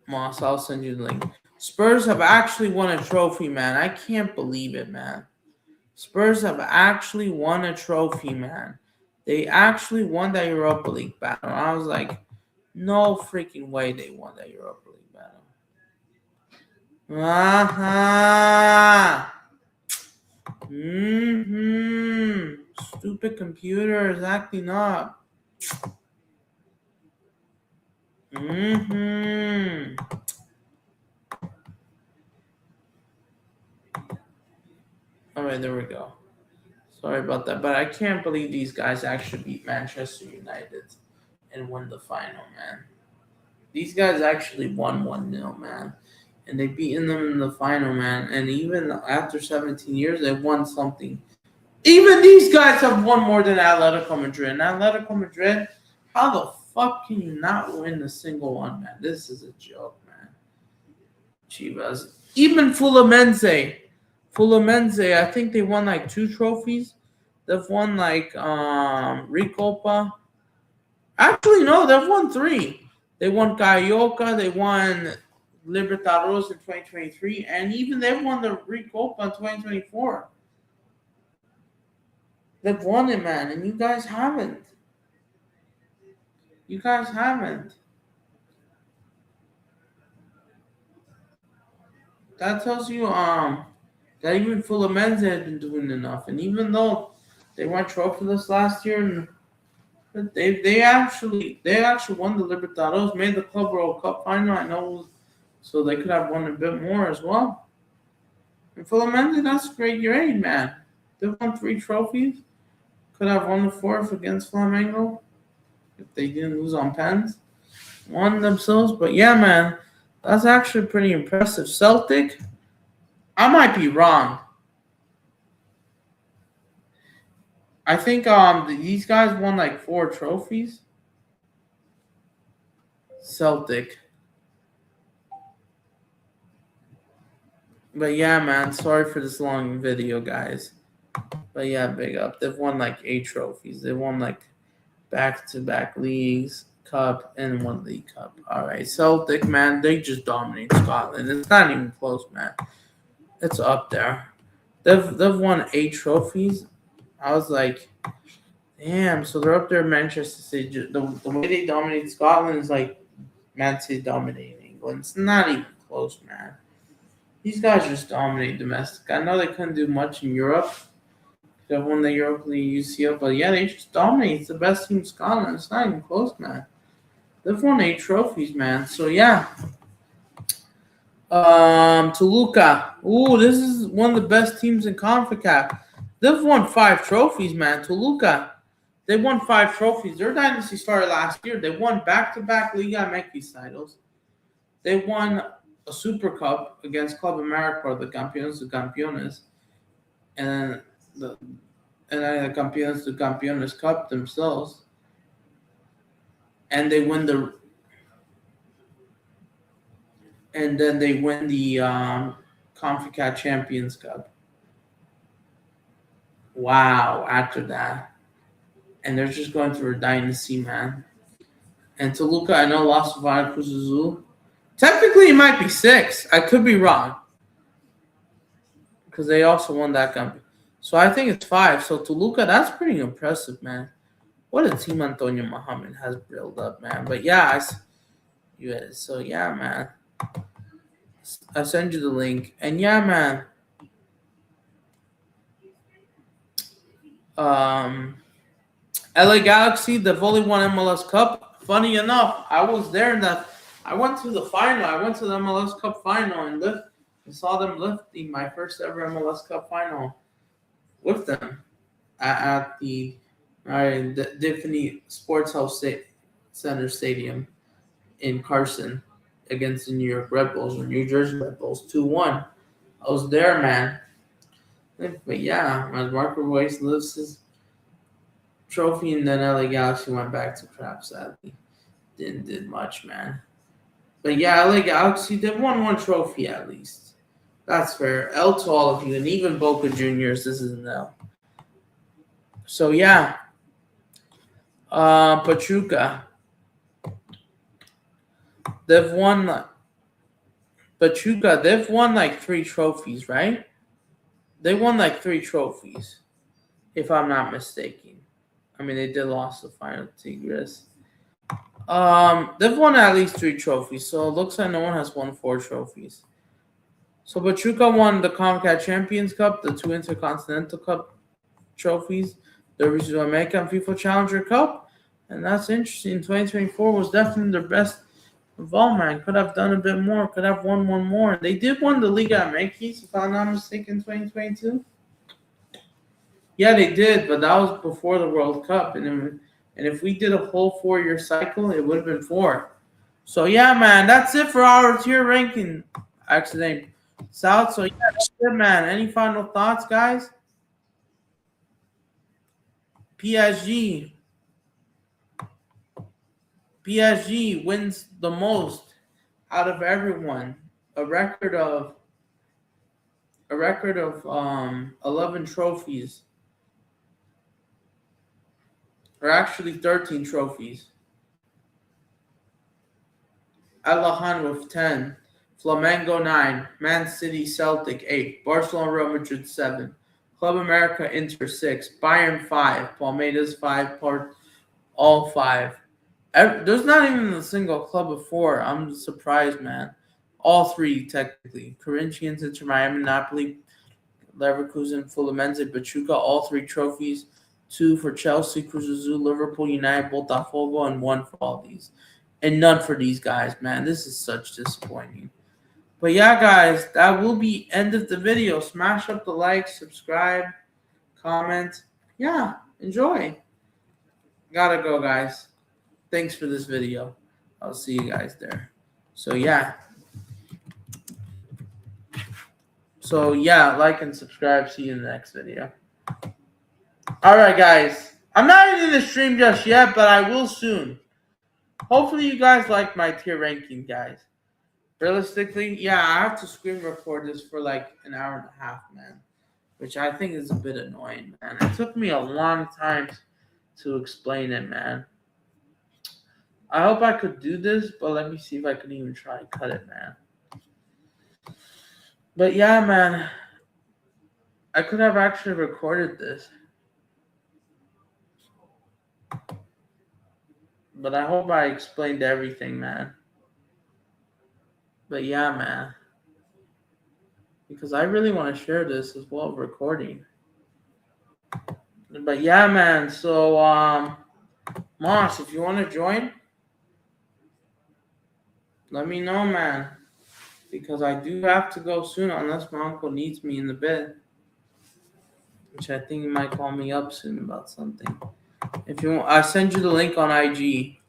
Speaker 1: Moss, I'll send you the link. Spurs have actually won a trophy, man. I can't believe it, man. Spurs have actually won a trophy, man. They actually won that Europa League battle. I was like, No freaking way they won that Europa League battle. Aha! Stupid computer is acting up. Alright, there we go. Sorry about that, but I can't believe these guys actually beat Manchester United and won the final, man. These guys actually won 1-0, man. And they beaten them in the final, man. And even after 17 years, they won something. Even these guys have won more than Atletico Madrid. And Atletico Madrid, how the fuck can you not win a single one, man? This is a joke, man. Chivas. Even Fluminense, I think they won like 2 trophies. They've won like Recopa. Actually, no, they've won 3. They won Carioca, they won Libertadores in 2023, and even they won the Recopa in 2024. They've won it, man, and you guys haven't. You guys haven't. That tells you that even Fluminense had been doing enough, and even though they won trophyless last year, and they actually won the Libertadores, made the Club World Cup final. I know, so they could have won a bit more as well. And Fluminense, that's great grade, man. They won 3 trophies. Could have won the 4th against Flamengo if they didn't lose on pens. Won themselves, but yeah, man, that's actually pretty impressive. Celtic, I might be wrong. I think these guys won like 4 trophies. Celtic. But yeah, man, sorry for this long video, guys. But yeah, big up. They've won like 8 trophies. They won like back-to-back leagues, cup, and 1 League Cup. All right, Celtic, man, they just dominate Scotland. It's not even close, man. It's up there. They've won 8 trophies. I was like, damn. So they're up there in Manchester City. The way they dominate Scotland is like Man City dominating England. It's not even close, man. These guys just dominate domestic. I know they couldn't do much in Europe. They won the Europa League UCL, but yeah, they just dominate. It's the best team in Scotland. It's not even close, man. They've won 8 trophies, man. So yeah. Toluca. Ooh, this is one of the best teams in CONCACAF. They've won 5 trophies, man. Toluca. They won 5 trophies. Their dynasty started last year. They won back-to-back Liga MX titles. They won a Super Cup against Club America, or the Campeones de Campeones, and then the Campeones de Campeones Cup themselves. And they win the CONCACAF Champions Cup. Wow, after that. And they're just going through a dynasty, man. And Toluca, I know, lost to Cruzeiro Who. Technically, it might be 6. I could be wrong. Because they also won that company. So I think it's 5. So Toluca, that's pretty impressive, man. What a team Antonio Mohamed has built up, man. But yeah, so yeah, man. I'll send you the link. And yeah, man. LA Galaxy, they've only won MLS Cup. Funny enough, I was there in that. I went to the final. I went to the MLS Cup final and saw them lifting my first ever MLS Cup final with them at the Tiffany Sports Health Center Stadium in Carson against the New York Red Bulls or New Jersey Red Bulls 2-1. I was there, man. But yeah, as Marco Royce lifts his trophy, and then LA Galaxy went back to crap, sadly. Did much, man. But yeah, LA Galaxy, they've won 1 trophy at least. That's fair. L to all of you, and even Boca Juniors, this is an L. So yeah. Pachuca. They've won like 3 trophies, right? They won like 3 trophies, if I'm not mistaken. I mean, they did lose the final to Tigres. They've won at least 3 trophies, so it looks like no one has won 4 trophies. So Pachuca won the CONCACAF Champions Cup, the 2 Intercontinental Cup trophies, the American FIFA Challenger Cup, and that's interesting. 2024 was definitely their best of all, man. Could have done a bit more, could have won one more. They did win the Liga MX, if I'm not mistaken, 2022. Yeah, they did, but that was before the World Cup, and if we did a whole 4-year cycle, it would have been 4. So yeah, man, that's it for our tier ranking. Actually, South. So yeah, that's it, man. Any final thoughts, guys? PSG. PSG wins the most out of everyone. A record of 11 trophies, or actually 13 trophies. Alahan with 10, Flamengo 9, Man City Celtic 8, Barcelona Real Madrid 7, Club America Inter 6, Bayern 5, Palmeiras 5, all 5. There's not even a single club of 4. I'm surprised, man. All 3 technically. Corinthians, Inter Miami, Napoli, Leverkusen, Fluminense, Pachuca, all 3 trophies. 2 for Chelsea, Cruzeiro Who, Liverpool, United, Botafogo, and 1 for all these. And none for these guys, man. This is such disappointing. But yeah, guys, that will be end of the video. Smash up the like, subscribe, comment. Yeah, enjoy. Gotta go, guys. Thanks for this video. I'll see you guys there. So yeah, like and subscribe. See you in the next video. All right, guys. I'm not even in the stream just yet, but I will soon. Hopefully you guys like my tier ranking, guys. Realistically, yeah, I have to screen record this for like an hour and a half, man, which I think is a bit annoying, man. It took me a long time to explain it, man. I hope I could do this, but let me see if I can even try and cut it, man. But yeah, man, I could have actually recorded this. But I hope I explained everything, man. But yeah, man. Because I really want to share this as well, recording. But yeah, man. So, Moss, if you want to join, let me know, man. Because I do have to go soon unless my uncle needs me in the bed. Which I think he might call me up soon about something. If you want, I'll send you the link on IG.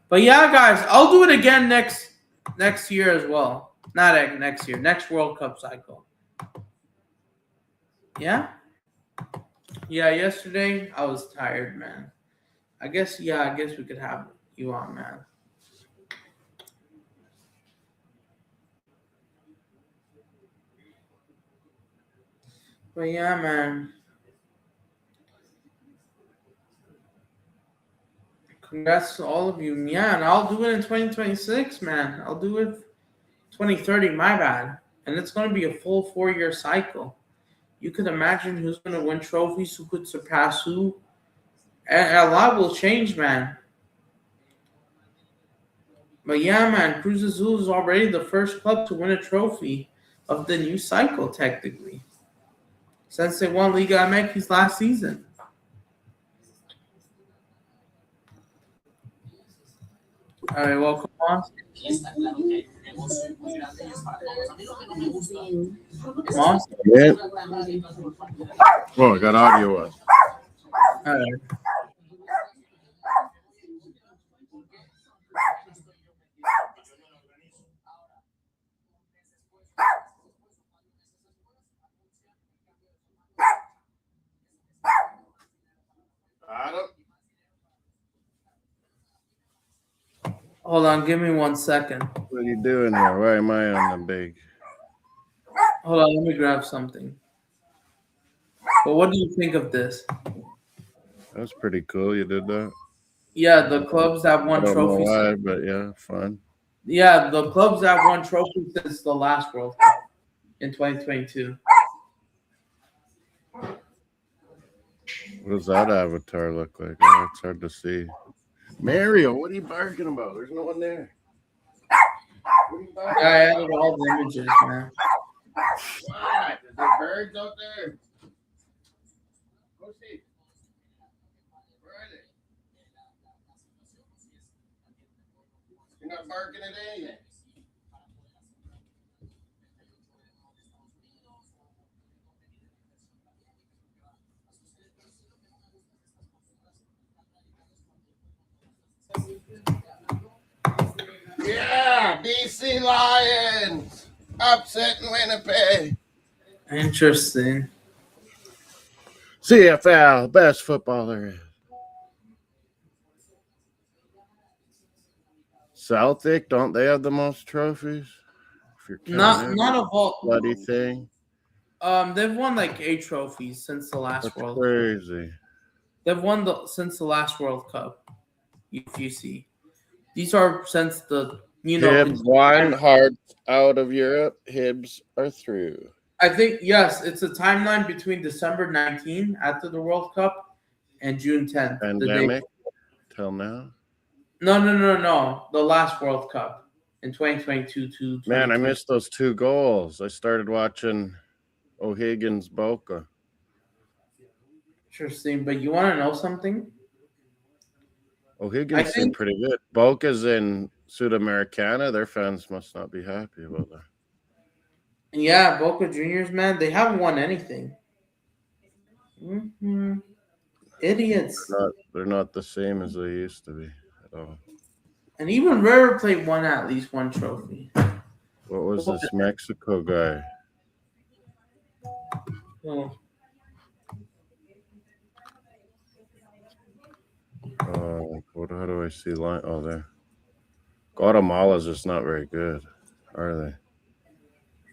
Speaker 1: But yeah, guys, I'll do it again next year as well. Not next year, next World Cup cycle. Yeah? Yeah, yesterday I was tired, man. I guess we could have you on, man. But yeah, man. Congrats to all of you. Yeah, and I'll do it in 2026, man. I'll do it 2030, my bad. And it's going to be a full 4-year cycle. You could imagine who's going to win trophies, who could surpass who. And a lot will change, man. But yeah, man, Cruzeiro Who is already the first club to win a trophy of the new cycle, technically. Since they won Liga MX last season. All right, welcome on. Moss?
Speaker 2: Yeah. Oh, I got audio up.
Speaker 1: All right. Hold on, give me 1 second.
Speaker 2: What are you doing there? Why am I on the big?
Speaker 1: Hold on, let me grab something. But what do you think of this?
Speaker 2: That's pretty cool. You did that.
Speaker 1: Yeah, the clubs that
Speaker 2: I
Speaker 1: won
Speaker 2: don't know
Speaker 1: trophies.
Speaker 2: why, but yeah, fun.
Speaker 1: Yeah, the clubs that won trophies since the last World Cup in 2022.
Speaker 2: What does that avatar look like? Oh, it's hard to see. Mario, what are you barking about? There's no one there. What are you barking
Speaker 1: Yeah, I added all the images, man.
Speaker 2: What? Is there birds out there? Go see. Where are they? You're not barking at anything. Yeah, BC Lions upsetting Winnipeg.
Speaker 1: Interesting.
Speaker 2: CFL, best football there is. Celtic, don't they have the most trophies? If you're counting
Speaker 1: Not of all.
Speaker 2: bloody thing,
Speaker 1: They've won like 8 trophies since the last
Speaker 2: that's
Speaker 1: World.
Speaker 2: crazy.
Speaker 1: They've won since the last World Cup. If you see, these are since the
Speaker 2: Hibs won, Hearts out of Europe. Hibs are through.
Speaker 1: I think yes, it's a timeline between December 19 after the World Cup and June 10th.
Speaker 2: Pandemic till now.
Speaker 1: No. The last World Cup in 2022 to
Speaker 2: Man, I missed those 2 goals. I started watching O'Higgins Boca.
Speaker 1: Interesting, but you want to know something?
Speaker 2: O'Higgins seemed pretty good. Boca's in Sudamericana. Their fans must not be happy about that.
Speaker 1: Yeah, Boca Juniors, man, they haven't won anything. Mm-hmm. Idiots.
Speaker 2: They're not the same as they used to be at all.
Speaker 1: And even River Plate won at least 1 trophy.
Speaker 2: What was this Mexico guy?
Speaker 1: Oh.
Speaker 2: How do I see line? Oh, there. Guatemala's just not very good, are they?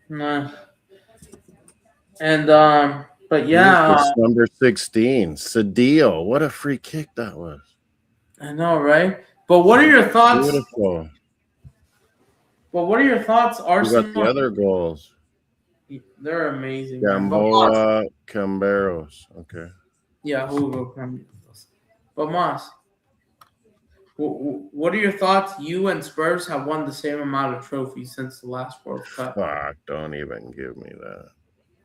Speaker 1: No. And but yeah,
Speaker 2: number 16, Cedillo. What a free kick that was!
Speaker 1: I know, right? But what are your thoughts?
Speaker 2: Beautiful.
Speaker 1: But what are your thoughts, Arsenal?
Speaker 2: You got the other goals.
Speaker 1: They're amazing.
Speaker 2: Gamboa, Camberos. Okay.
Speaker 1: Yeah, Hugo Camberos. But Moss, what are your thoughts? You and Spurs have won the same amount of trophies since the last World Cup.
Speaker 2: Fuck, don't even give me that.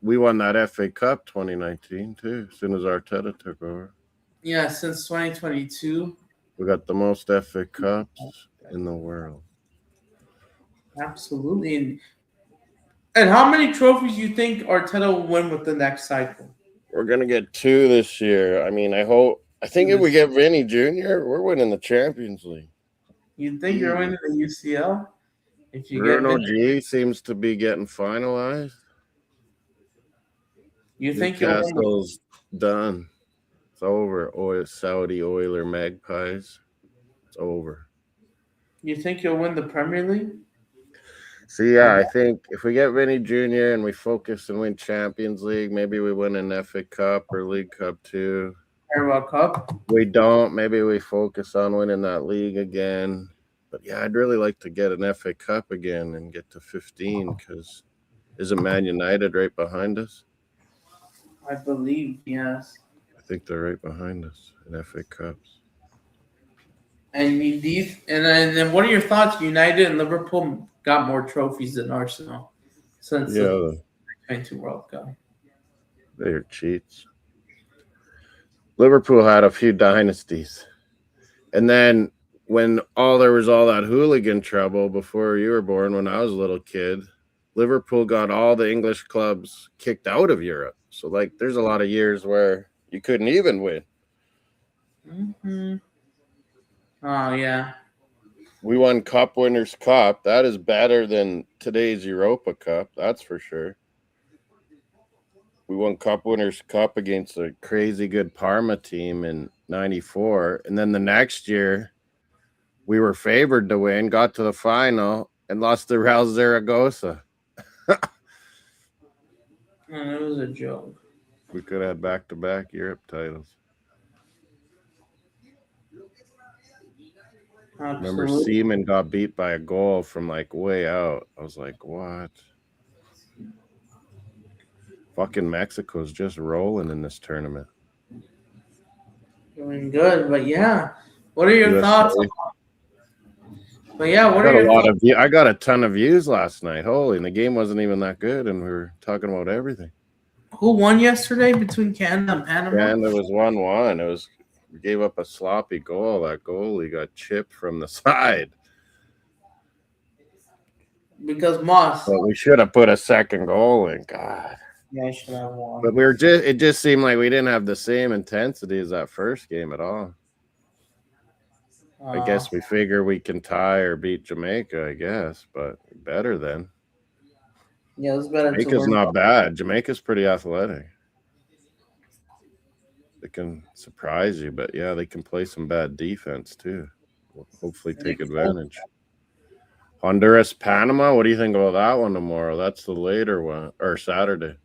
Speaker 2: We won that FA Cup 2019 too, as soon as Arteta took over.
Speaker 1: Yeah, since 2022.
Speaker 2: We got the most FA Cups in the world.
Speaker 1: Absolutely. And how many trophies do you think Arteta will win with the next cycle?
Speaker 2: We're going to get 2 this year. I mean, I think if we get Vinny Jr., we're winning the Champions League.
Speaker 1: You think you're winning the UCL? If you
Speaker 2: Bruno G seems to be getting finalized.
Speaker 1: You think
Speaker 2: Newcastle's done? It's over. Saudi Oiler Magpies. It's over.
Speaker 1: You think you'll win the Premier League?
Speaker 2: See, yeah, I think if we get Vinny Jr. and we focus and win Champions League, maybe we win an FA Cup or League Cup too.
Speaker 1: Carabao Cup?
Speaker 2: We don't. Maybe we focus on winning that league again. But yeah, I'd really like to get an FA Cup again and get to 15 because isn't Man United right behind us?
Speaker 1: I believe, yes.
Speaker 2: I think they're right behind us in FA Cups.
Speaker 1: And then what are your thoughts? United and Liverpool got more trophies than Arsenal since the 2022 World Cup.
Speaker 2: They're cheats. Liverpool had a few dynasties. And then when there was all that hooligan trouble before you were born, when I was a little kid, Liverpool got all the English clubs kicked out of Europe. So, there's a lot of years where you couldn't even win.
Speaker 1: Mm-hmm. Oh, yeah.
Speaker 2: We won Cup Winners' Cup. That is better than today's Europa Cup. That's for sure. We won Cup Winners' Cup against a crazy good Parma team in 94. And then the next year, we were favored to win, got to the final, and lost to Real Zaragoza.
Speaker 1: It was a joke.
Speaker 2: We could have had back-to-back Europe titles.
Speaker 1: Absolutely.
Speaker 2: Remember, Seaman got beat by a goal from way out. I was like, what? Fucking Mexico's just rolling in this tournament.
Speaker 1: Doing good, but yeah. What are your
Speaker 2: USA.
Speaker 1: thoughts? But yeah, what
Speaker 2: I
Speaker 1: are
Speaker 2: got a
Speaker 1: your
Speaker 2: lot
Speaker 1: thoughts?
Speaker 2: of I got a ton of views last night. Holy, and the game wasn't even that good, and we were talking about everything.
Speaker 1: Who won yesterday between Canada and Panama?
Speaker 2: And it was 1-1. We gave up a sloppy goal. That goalie got chipped from the side.
Speaker 1: Because Moss.
Speaker 2: But we should have put a second goal in. God.
Speaker 1: Yeah, I should have won.
Speaker 2: But it just seemed like we didn't have the same intensity as that first game at all. I guess we figure we can tie or beat Jamaica, I guess, but better then.
Speaker 1: Yeah, it was better.
Speaker 2: Jamaica's not bad. Jamaica's pretty athletic. They can surprise you, but yeah, they can play some bad defense too. We'll hopefully take advantage. Honduras, Panama. What do you think about that one tomorrow? That's the later one, or Saturday.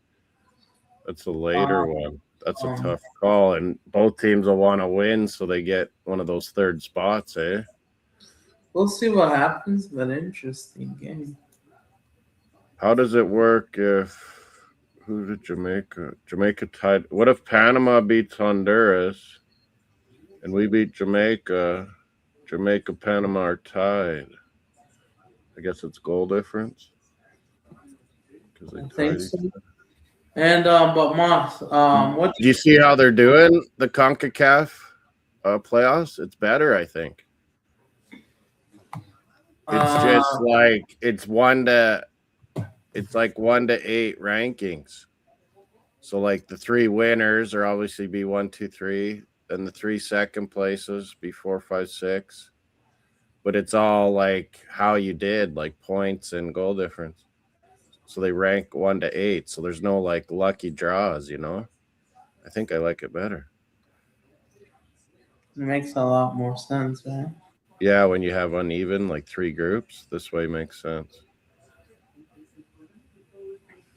Speaker 2: That's the later one. That's a tough call, and both teams will want to win, so they get one of those third spots, eh?
Speaker 1: We'll see what happens, but interesting game.
Speaker 2: How does it work if who did Jamaica? Jamaica tied. What if Panama beats Honduras and we beat Jamaica? Jamaica, Panama are tied. I guess it's goal difference because they tied.
Speaker 1: So. And but Moss, what
Speaker 2: do you see how they're doing the CONCACAF playoffs? It's better, I think. It's just like it's like 1 to 8 rankings. So like the 3 winners are obviously be 1, 2, 3, and the 3 second places be 4, 5, 6. But it's all like how you did, like points and goal difference. So they rank 1 to 8. So there's no like lucky draws, you know. I think I like it better.
Speaker 1: It makes a lot more sense, right?
Speaker 2: Yeah, when you have uneven, like 3 groups, this way makes sense.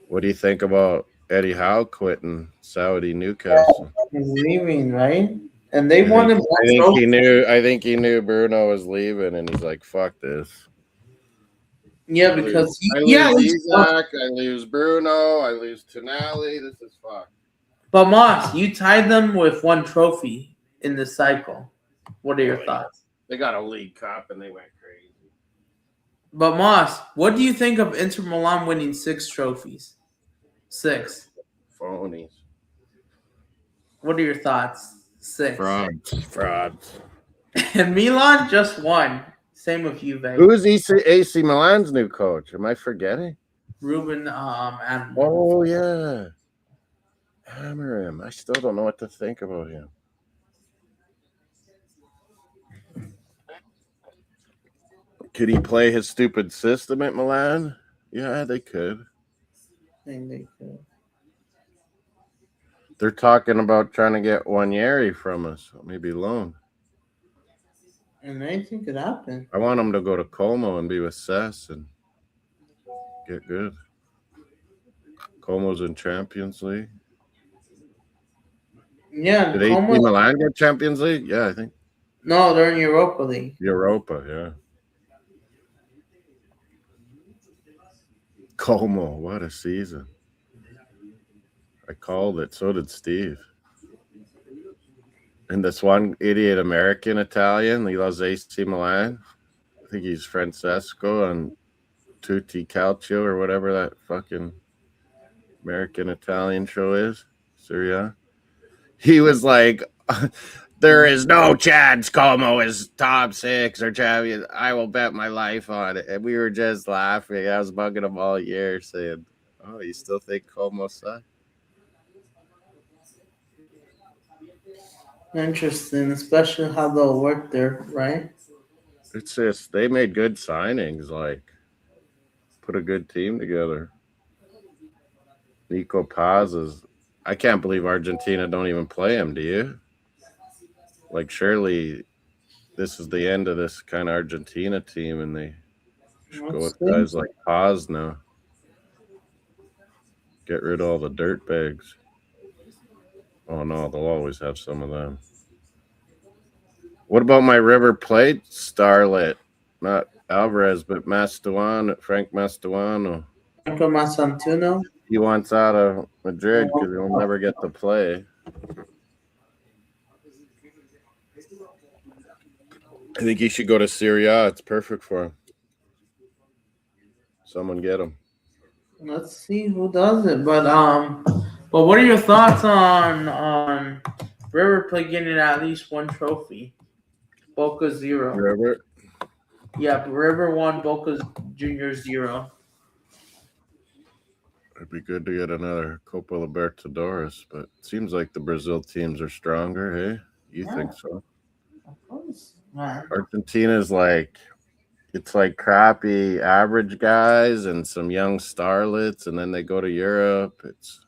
Speaker 2: What do you think about Eddie Howe quitting Saudi Newcastle?
Speaker 1: He's leaving, right? And they won him.
Speaker 2: I think he knew Bruno was leaving, and he's like, "Fuck this."
Speaker 1: Yeah, because
Speaker 2: I lose Isaac, I lose Bruno, I lose Tonali. This is fucked.
Speaker 1: But Moss, you tied them with 1 trophy in this cycle. What are your thoughts?
Speaker 2: They got a League Cup and they went crazy.
Speaker 1: But Moss, what do you think of Inter Milan winning 6 trophies? 6.
Speaker 2: Phonies.
Speaker 1: What are your thoughts? 6.
Speaker 2: Frauds.
Speaker 1: And Milan just won. Same with Juve.
Speaker 2: Who is AC Milan's new coach? Am I forgetting?
Speaker 1: Ruben Amorim.
Speaker 2: Oh yeah, Amorim. I still don't know what to think about him. Could he play his stupid system at Milan? Yeah, they could.
Speaker 1: I think they could.
Speaker 2: They're talking about trying to get Wanyeri from us, maybe loan.
Speaker 1: And anything could happen.
Speaker 2: I want him to go to Como and be with Sess and get good. Como's in Champions League.
Speaker 1: Yeah.
Speaker 2: Did AC Milan get Champions League? Yeah, I think.
Speaker 1: No, they're in Europa League.
Speaker 2: Europa, yeah. Como, what a season. I called it. So did Steve. And this one idiot American Italian, he loves AC Milan. I think he's Francesco on Tutti Calcio or whatever that fucking American Italian show is. Syria. He was like, there is no chance Como is top 6 or champion. I will bet my life on it. And we were just laughing. I was bugging him all year saying, oh, you still think Como sucks?
Speaker 1: Interesting, especially how they'll work there, right?
Speaker 2: It's just they made good signings, like put a good team together. Nico Paz is. I can't believe Argentina don't even play him. Do you? Like, surely this is the end of this kind of Argentina team, and they should go with guys like Paz now. Get rid of all the dirt bags. Oh no, they'll always have some of them. What about my River Plate starlet? Not Alvarez, but Frank Mastuano.
Speaker 1: Franco Masantuno.
Speaker 2: He wants out of Madrid because he'll never get to play. I think he should go to Serie A. It's perfect for him. Someone get him.
Speaker 1: Let's see who does it. But what are your thoughts on River Plate getting at least one trophy? Boca 0.
Speaker 2: River.
Speaker 1: Yeah, River 1, Boca Junior 0.
Speaker 2: It'd be good to get another Copa Libertadores, but it seems like the Brazil teams are stronger, hey? You
Speaker 1: Yeah,
Speaker 2: think so?
Speaker 1: of course, man.
Speaker 2: Argentina's like it's like crappy average guys and some young starlets, and then they go to Europe. It's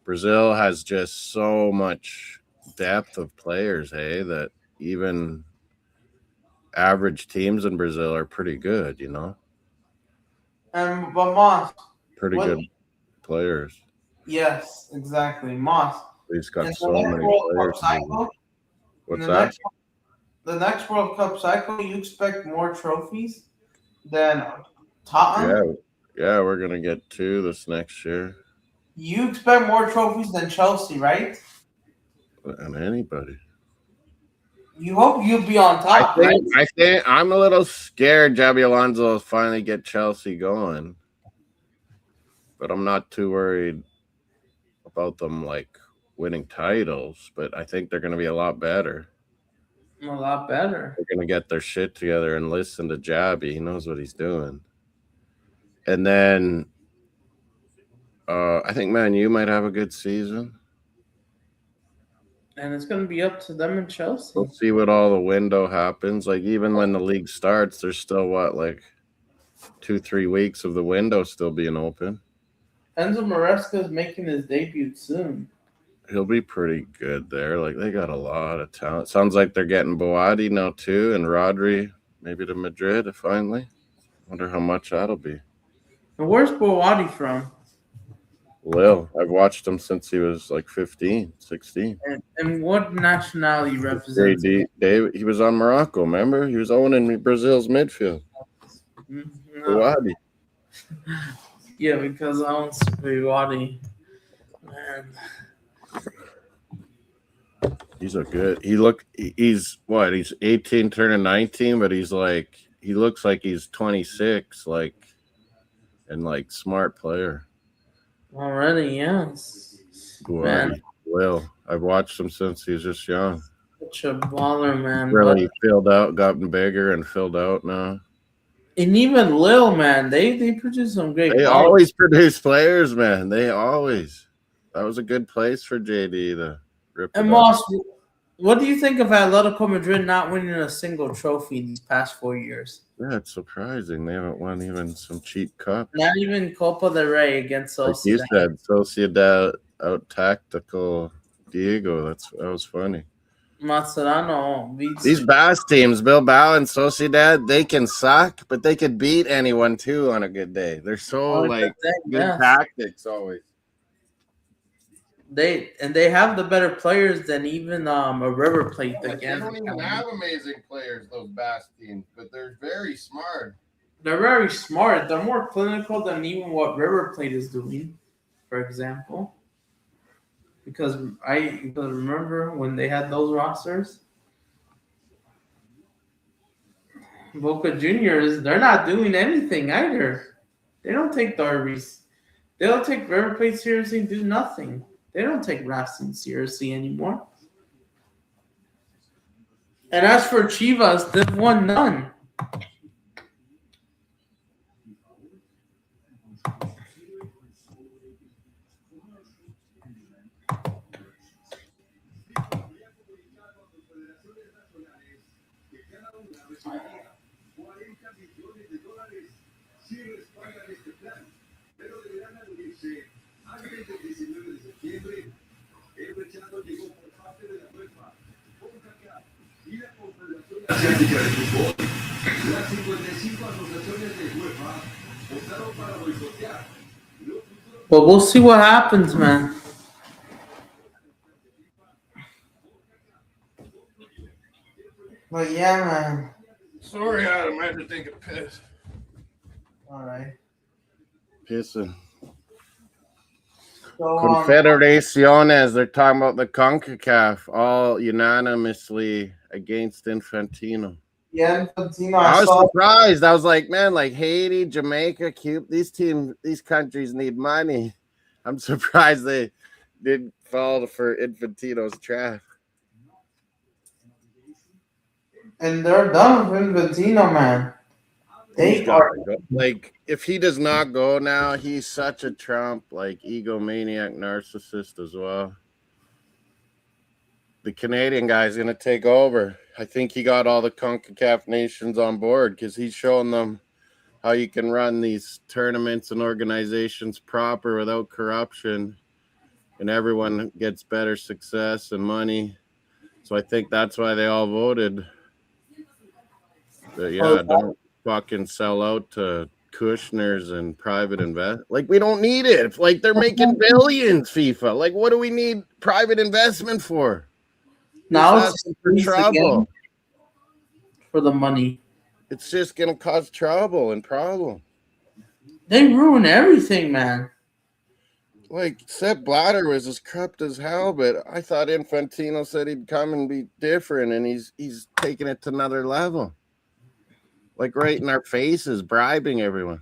Speaker 2: Brazil has just so much depth of players, hey, that even average teams in Brazil are pretty good, you know?
Speaker 1: But Moss,
Speaker 2: Pretty
Speaker 1: what?
Speaker 2: good players.
Speaker 1: Yes, exactly, Moss.
Speaker 2: He's
Speaker 1: In
Speaker 2: got
Speaker 1: the
Speaker 2: so
Speaker 1: next
Speaker 2: many
Speaker 1: World
Speaker 2: players.
Speaker 1: Cup cycle, in
Speaker 2: What's
Speaker 1: the
Speaker 2: that?
Speaker 1: next World Cup cycle, you expect more trophies than Tottenham.
Speaker 2: Yeah, we're gonna get 2 this next year.
Speaker 1: You expect more trophies than Chelsea, right?
Speaker 2: And anybody.
Speaker 1: You hope you'll be on
Speaker 2: I
Speaker 1: top, right?
Speaker 2: think I think I'm a little scared Javi Alonso will finally get Chelsea going. But I'm not too worried about them like winning titles, but I think they're gonna be a lot better.
Speaker 1: A lot better.
Speaker 2: They're gonna get their shit together and listen to Jabby. He knows what he's doing. And then I think Man U might have a good season.
Speaker 1: And it's going to be up to them and Chelsea.
Speaker 2: We'll see what all the window happens. Like even when the league starts, there's still what, like 2-3 weeks of the window still being open.
Speaker 1: Enzo Maresca is making his debut soon.
Speaker 2: He'll be pretty good there. Like they got a lot of talent. Sounds like they're getting Boadi now too, and Rodri maybe to Madrid finally. Wonder how much that'll be.
Speaker 1: And where's Boadi from?
Speaker 2: Lil. I've watched him since he was like 15, 16.
Speaker 1: And what nationality represents him?
Speaker 2: David, he was on Morocco, remember? He was owning Brazil's midfield.
Speaker 1: No.
Speaker 2: Boadi.
Speaker 1: Yeah, because I own Boadi. Man.
Speaker 2: He's he's 18 turning 19, but he looks like he's 26, and smart player.
Speaker 1: Already, yes.
Speaker 2: Man. Well, I've watched him since he was just young.
Speaker 1: Such a baller, man.
Speaker 2: Really filled out, gotten bigger and filled out now.
Speaker 1: And even Lil, man, they produce some great
Speaker 2: They
Speaker 1: ballers.
Speaker 2: always produce players, man. They always. That was a good place for JD to rip it
Speaker 1: And Moss, what do you think of Atletico Madrid not winning a single trophy these past 4 years?
Speaker 2: Yeah, it's surprising. They haven't won even some cheap cup.
Speaker 1: Not even Copa del Rey against Sociedad.
Speaker 2: Like you said, Sociedad out tactical Diego. That was funny.
Speaker 1: Mazarano beats
Speaker 2: these Basque teams, Bilbao and Sociedad, they can suck, but they could beat anyone too on a good day. They're so good tactics always.
Speaker 1: They have the better players than even a River Plate.
Speaker 2: They don't even have amazing players, those Basque teams, but they're very smart.
Speaker 1: They're very smart. They're more clinical than even what River Plate is doing, for example. Because I remember when they had those rosters. Boca Juniors, they're not doing anything either. They don't take derbies. They don't take River Plate seriously and do nothing. They don't take Racing seriously anymore. And as for Chivas, they've won none.
Speaker 3: Asiática de fútbol. Las 55 asociaciones de UEFA votaron para boicotear.
Speaker 1: But we'll see what happens, man. But yeah, man.
Speaker 2: Sorry, Adam. I had to take a piss.
Speaker 1: All right.
Speaker 2: Pissing.
Speaker 1: So,
Speaker 2: Confederaciones, they're talking about the CONCACAF all unanimously against Infantino.
Speaker 1: Yeah, Infantino.
Speaker 2: I
Speaker 1: I
Speaker 2: was
Speaker 1: saw.
Speaker 2: surprised. I was like, man, like Haiti, Jamaica, Cuba, these countries need money. I'm surprised they didn't fall for Infantino's trap.
Speaker 1: And they're done with Infantino, man.
Speaker 2: He's
Speaker 1: They
Speaker 2: got
Speaker 1: are.
Speaker 2: to go. Like, if he does not go now, he's such a Trump, like, egomaniac narcissist as well. The Canadian guy's going to take over. I think he got all the CONCACAF nations on board because he's showing them how you can run these tournaments and organizations proper without corruption, and everyone gets better success and money. So I think that's why they all voted. But yeah, don't fucking sell out to Kushner's and private invest. Like, we don't need it. Like, they're making billions, FIFA. Like, what do we need private investment for?
Speaker 1: Now
Speaker 2: Just
Speaker 1: it's
Speaker 2: asking for
Speaker 1: again
Speaker 2: trouble.
Speaker 1: for the money.
Speaker 2: It's just gonna cause trouble and problem.
Speaker 1: They ruin everything, man.
Speaker 2: Like, Sepp Blatter was as corrupt as hell, but I thought Infantino said he'd come and be different, and he's taking it to another level. Like, right in our faces, bribing everyone.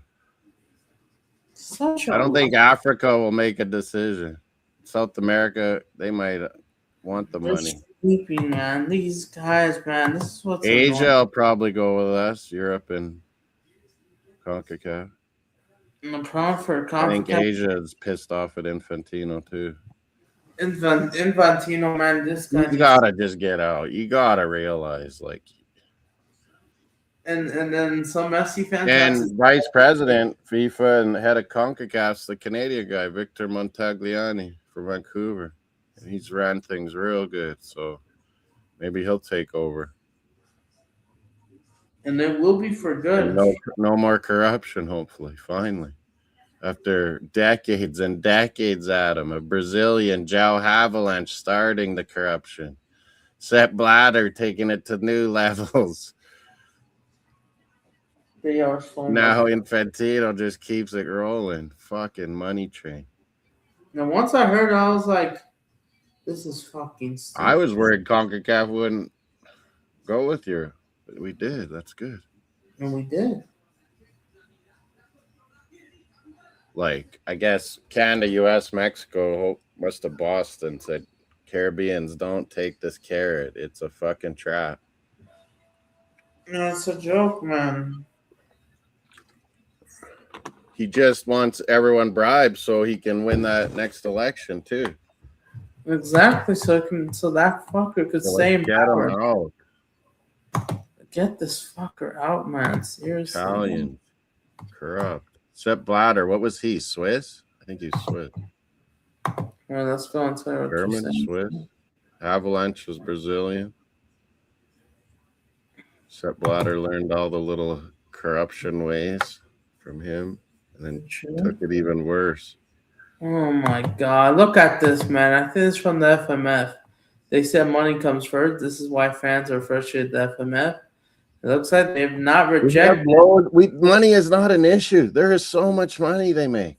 Speaker 1: Such
Speaker 2: I don't think Africa will make a decision. South America, they might want the
Speaker 1: they're
Speaker 2: money.
Speaker 1: sleeping, man. These guys, man. This is what's
Speaker 2: Asia
Speaker 1: annoying.
Speaker 2: will probably go with us. Europe and CONCACAF.
Speaker 1: And the problem for
Speaker 2: I think
Speaker 1: CONCACAF,
Speaker 2: Asia is pissed off at Infantino too.
Speaker 1: Infantino, man. This guy
Speaker 2: You
Speaker 1: needs.
Speaker 2: gotta just get out. You gotta realize, like,
Speaker 1: And then some Messi fans.
Speaker 2: and vice president FIFA and head of CONCACAF's the Canadian guy, Victor Montagliani from Vancouver, and he's ran things real good. So maybe he'll take over.
Speaker 1: And it will be for good.
Speaker 2: And no more corruption, hopefully, finally. After decades and decades, Adam, a Brazilian, João Havelange, starting the corruption. Sepp Blatter taking it to new levels.
Speaker 1: They are so
Speaker 2: Now
Speaker 1: much.
Speaker 2: Infantino just keeps it rolling. Fucking money train.
Speaker 1: And once I heard it, I was like, this is fucking stupid.
Speaker 2: I was worried CONCACAF wouldn't go with Europe, but we did. That's good.
Speaker 1: And we did.
Speaker 2: Like, I guess Canada, US, Mexico must have bossed and said, Caribbeans, don't take this carrot. It's a fucking trap.
Speaker 1: No, it's a joke, man.
Speaker 2: He just wants everyone bribed so he can win that next election too.
Speaker 1: Exactly. So that fucker could stay in
Speaker 2: Get
Speaker 1: power.
Speaker 2: him out.
Speaker 1: Get this fucker out, man. Seriously.
Speaker 2: Italian, corrupt. Sepp Blatter, what was he? Swiss? I think he's Swiss.
Speaker 1: Well, let's go and tell you what you're
Speaker 2: German,
Speaker 1: saying.
Speaker 2: Swiss. Avalanche was Brazilian. Sepp Blatter learned all the little corruption ways from him, and then took it even worse.
Speaker 1: Oh my God! Look at this, man. I think it's from the FMF. They said money comes first. This is why fans are frustrated at the FMF. It looks like they've not rejected.
Speaker 2: Money is not an issue. There is so much money they make.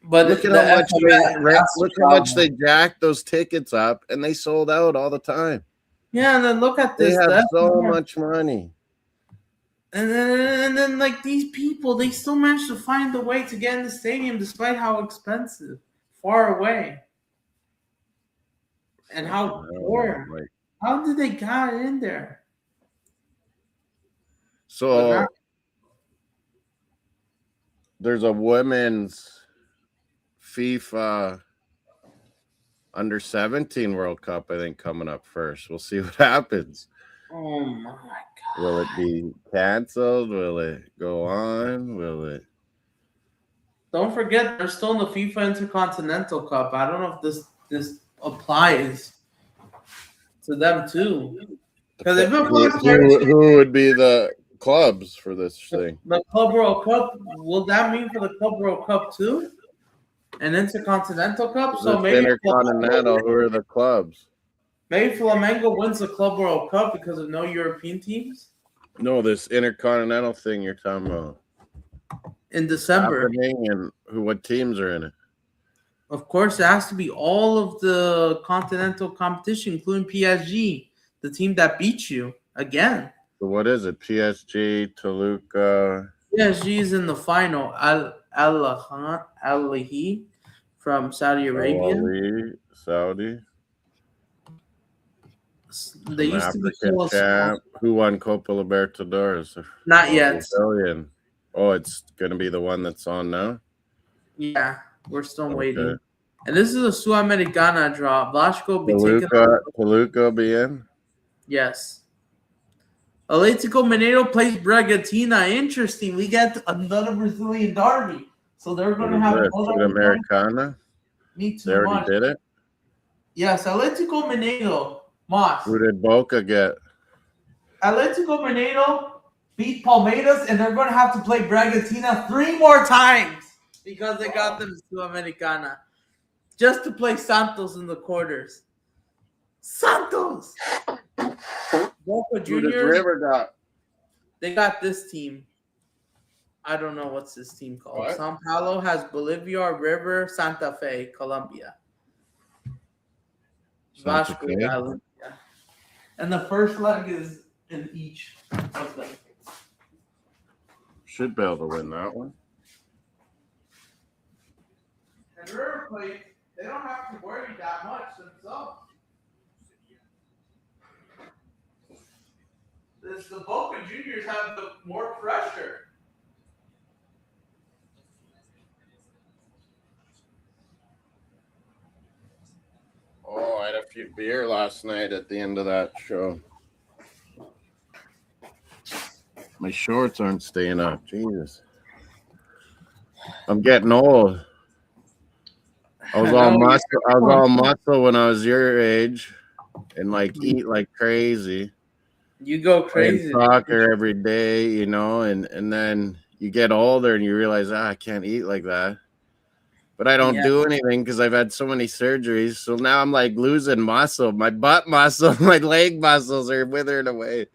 Speaker 1: But
Speaker 2: look at how much they jacked those tickets up, and they sold out all the time.
Speaker 1: Yeah, and then look at this.
Speaker 2: They have so much money.
Speaker 1: And then, like, these people, they still managed to find a way to get in the stadium despite how expensive, far away, and how poor.
Speaker 2: Like,
Speaker 1: how did they got in there?
Speaker 2: So there's a women's FIFA under 17 World Cup, I think, coming up first. We'll see what happens.
Speaker 1: Oh my God.
Speaker 2: Will it be canceled? Will it go on? Will it?
Speaker 1: Don't forget, they're still in the FIFA Intercontinental Cup. I don't know if this applies to them too. Because if
Speaker 2: who would be the clubs for this thing?
Speaker 1: The Club World Cup, will that mean for the Club World Cup too? An Intercontinental Cup? So maybe
Speaker 2: Intercontinental, who are the clubs?
Speaker 1: Maybe Flamengo wins the Club World Cup because of no European teams?
Speaker 2: No, this Intercontinental thing you're talking about.
Speaker 1: In December.
Speaker 2: And what teams are in it?
Speaker 1: Of course, it has to be all of the continental competition, including PSG, the team that beat you again.
Speaker 2: So what is it? PSG, Toluca,
Speaker 1: PSG is in the final. Al-Lahi from Saudi
Speaker 2: Al
Speaker 1: Arabia.
Speaker 2: Ahly, Saudi,
Speaker 1: They
Speaker 2: some
Speaker 1: used to be
Speaker 2: African
Speaker 1: called
Speaker 2: champ. Who won Copa Libertadores?
Speaker 1: Not yet.
Speaker 2: Brazilian. Oh, it's gonna be the one that's on now.
Speaker 1: Yeah, we're still
Speaker 2: Okay.
Speaker 1: waiting. And this is a Sudamericana draw. Vasco will be taking.
Speaker 2: Toluca be in.
Speaker 1: Yes. Atlético Mineiro plays Bragantino. Interesting. We get another Brazilian derby. So they're going to have another
Speaker 2: Sudamericana.
Speaker 1: Me
Speaker 2: They
Speaker 1: too
Speaker 2: already
Speaker 1: much.
Speaker 2: did it.
Speaker 1: Yes, Atlético Mineiro. Moss.
Speaker 2: Who did Boca get?
Speaker 1: Atlético Mineiro beat Palmeiras, and they're going to have to play Bragantino 3 more times because they got them to Sudamericana just to play Santos in the quarters. Santos! Boca
Speaker 2: Who does
Speaker 1: Juniors,
Speaker 2: River got?
Speaker 1: they got this team. I don't know what's this team called.
Speaker 2: What?
Speaker 1: Sao Paulo has Bolivia, River, Santa Fe, Colombia.
Speaker 2: Santa
Speaker 1: Vasco,
Speaker 2: Fe?
Speaker 1: Island. Yeah. And the first leg is in each of them.
Speaker 2: Should be able to win that one.
Speaker 1: And River Plate, they don't have to worry that much themselves. The Boca Juniors have the more pressure.
Speaker 2: Oh, I had a few beer last night at the end of that show. My shorts aren't staying up. Jesus. I'm getting old. I was all muscle when I was your age and like eat like crazy.
Speaker 1: You go crazy.
Speaker 2: Playing soccer every day, you know, and then you get older and you realize, I can't eat like that. But I don't do anything because I've had so many surgeries. So now I'm like losing muscle. My butt muscle, my leg muscles are withering away.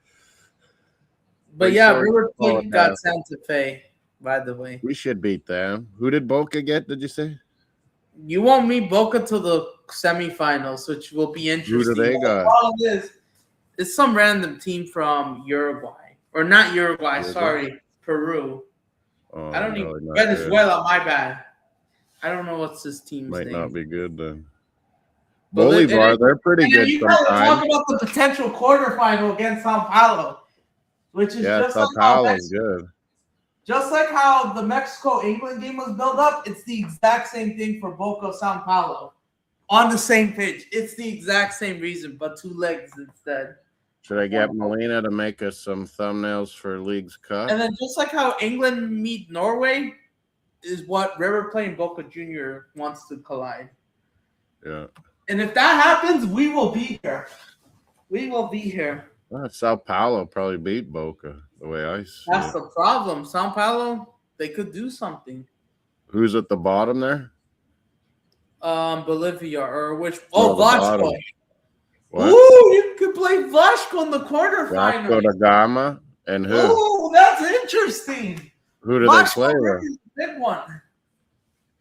Speaker 1: But yeah, River Plate got Santa Fe, by the way.
Speaker 2: We should beat them. Who did Boca get, did you say?
Speaker 1: You won't meet Boca till the semifinals, which will be interesting.
Speaker 2: Who do they got?
Speaker 1: All of this, it's some random team from Uruguay. Or not Uruguay, sorry, Peru.
Speaker 2: Oh,
Speaker 1: I don't even Venezuela, my bad. I don't know what's this team's name.
Speaker 2: Might not be good then. Bolivar, they're pretty good sometimes.
Speaker 1: Talk about the potential quarterfinal against Sao Paulo, which is just
Speaker 2: Sao Paulo's good.
Speaker 1: Just like how the Mexico-England game was built up, it's the exact same thing for Boca Sao Paulo. On the same pitch. It's the exact same reason, but 2 legs instead.
Speaker 2: Should I get Molina to make us some thumbnails for League's Cup?
Speaker 1: And then just like how England meet Norway is what River Plate and Boca Junior wants to collide.
Speaker 2: Yeah.
Speaker 1: And if that happens, we will be here. We will be here.
Speaker 2: Sao Paulo probably beat Boca, the way I see it.
Speaker 1: That's the problem. Sao Paulo, they could do something.
Speaker 2: Who's at the bottom there?
Speaker 1: Bolivia or which? Oh, Vasco.
Speaker 2: What?
Speaker 1: Ooh, you could play Vasco in the quarterfinals.
Speaker 2: Vasco da Gama and who?
Speaker 1: Ooh, that's interesting.
Speaker 2: Who do
Speaker 1: Vasco
Speaker 2: they play with?
Speaker 1: Big one.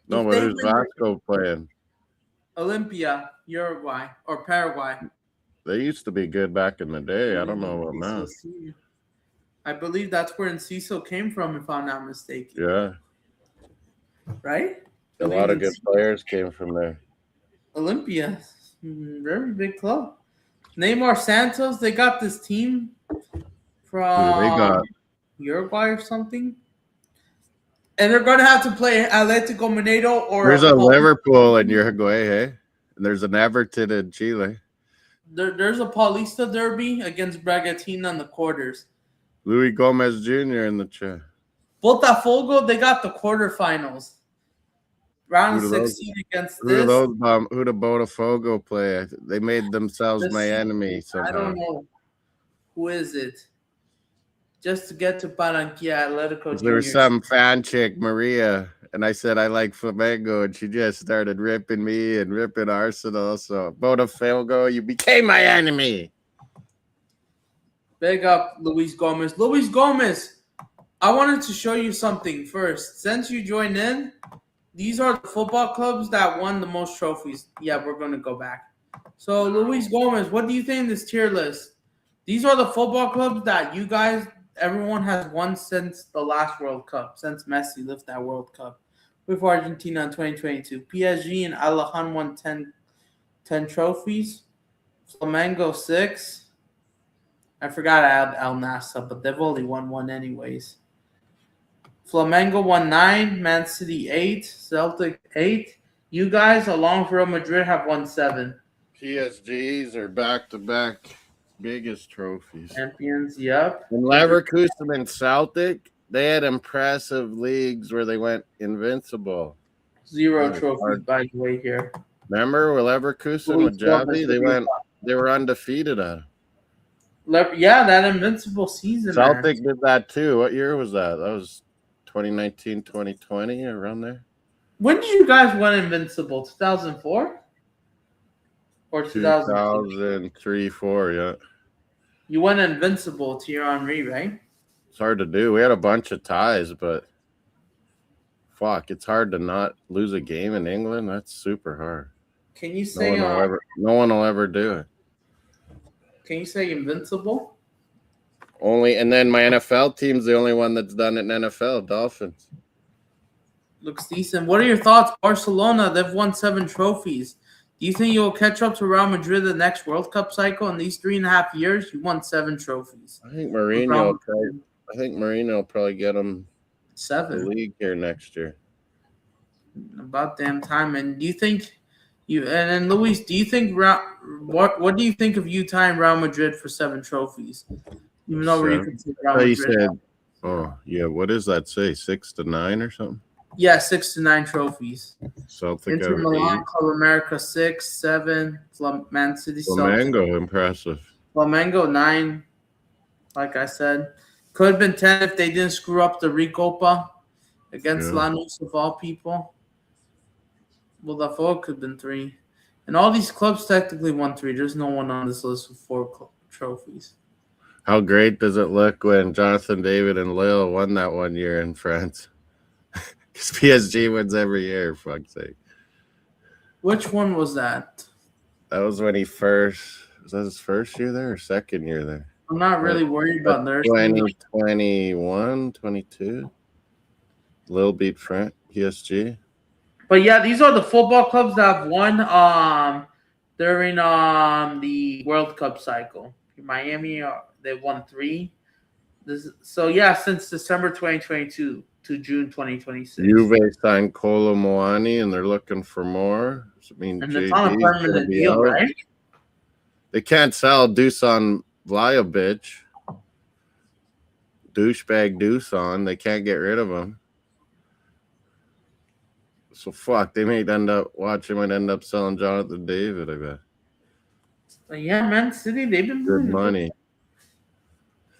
Speaker 2: No, but who's Vasco playing?
Speaker 1: Olympia, Uruguay, or Paraguay.
Speaker 2: They used to be good back in the day. I don't know about now.
Speaker 1: I believe that's where Enciso came from, if I'm not mistaken.
Speaker 2: Yeah.
Speaker 1: Right?
Speaker 2: A lot of good players came from there.
Speaker 1: Olympia, very big club. Neymar Santos, they got this team from Uruguay or something. And they're going to have to play Atlético Mineiro or...
Speaker 2: There's a Liverpool in Uruguay, hey? And there's an Everton in Chile.
Speaker 1: There's a Paulista derby against Bragantino in the quarters.
Speaker 2: Luis Gomez Jr. in the chat.
Speaker 1: Botafogo, they got the quarterfinals. Round of 16 against this.
Speaker 2: Who do Botafogo play? They made themselves my enemy somehow.
Speaker 1: I don't know. Who is it? Just to get to Barranquilla, Atletico
Speaker 2: There was some fan chick, Maria, and I said I like Flamengo, and she just started ripping me and ripping Arsenal. So Botafogo, you became my enemy.
Speaker 1: Big up Luis Gomez. Luis Gomez, I wanted to show you something first. Since you joined in, these are the football clubs that won the most trophies. Yeah, we're going to go back. So, Luis Gomez, what do you think of this tier list? These are the football clubs that everyone has won since the last World Cup, since Messi left that World Cup with Argentina in 2022. PSG and Al-Ahly won 10 trophies. Flamengo 6. I forgot to add Al Nassr, but they've only won one anyways. Flamengo won 9, Man City 8, Celtic 8. You guys, along with Real Madrid, have won 7.
Speaker 2: PSGs are back-to-back biggest trophies.
Speaker 1: Champions, yep.
Speaker 2: And Leverkusen and Celtic, they had impressive leagues where they went invincible.
Speaker 1: 0 trophies, by the way, here.
Speaker 2: Remember with Leverkusen with Javi? They were undefeated at.
Speaker 1: Yeah, that invincible season.
Speaker 2: Celtic did that too. What year was that? That was 2019, 2020, around there.
Speaker 1: When did you guys win invincible? 2004 or
Speaker 2: 2003, 4, yeah.
Speaker 1: You went invincible to Thierry Henry, right?
Speaker 2: It's hard to do. We had a bunch of ties, but fuck, it's hard to not lose a game in England. That's super hard.
Speaker 1: Can you say
Speaker 2: no one will ever do it?
Speaker 1: Can you say invincible?
Speaker 2: And then my NFL team's the only one that's done it in NFL, Dolphins.
Speaker 1: Looks decent. What are your thoughts? Barcelona, they've won 7 trophies. Do you think you'll catch up to Real Madrid the next World Cup cycle? In these 3.5 years, you won 7 trophies.
Speaker 2: I think Mourinho will probably get them
Speaker 1: 7
Speaker 2: the league here next year.
Speaker 1: About damn time. And do you think and Luis, do you think what do you think of you tying Real Madrid for 7 trophies? Even though you can say Real Madrid.
Speaker 2: Said, oh yeah, what does that say? 6 to 9 or something?
Speaker 1: Yeah, 6 to 9 trophies.
Speaker 2: Celtic
Speaker 1: Inter Milan, Club America 6, 7, Man City.
Speaker 2: Flamengo, impressive.
Speaker 1: Flamengo 9, like I said. Could have been 10 if they didn't screw up the Recopa against Lanús of all people. Well, the 4 could have been 3. And all these clubs technically won 3. There's no one on this list with 4 trophies.
Speaker 2: How great does it look when Jonathan David and Lille won that one year in France? Because PSG wins every year, for fuck's sake.
Speaker 1: Which one was that?
Speaker 2: That was when was that his first year there or second year there?
Speaker 1: I'm not really worried about theirs.
Speaker 2: 2021, 22. Lille beat France, PSG.
Speaker 1: But yeah, these are the football clubs that have won during the World Cup cycle. Miami, they won 3. Since December 2022 to June 2026.
Speaker 2: Juve signed Kolo Muani, and they're looking for more. And
Speaker 1: it's on a permanent deal, right?
Speaker 2: They can't sell Dusan Vlahovic. Douchebag Dusan. They can't get rid of him. So fuck, they might end up selling Jonathan David, I bet.
Speaker 1: But yeah, Man City, they've been
Speaker 2: good money.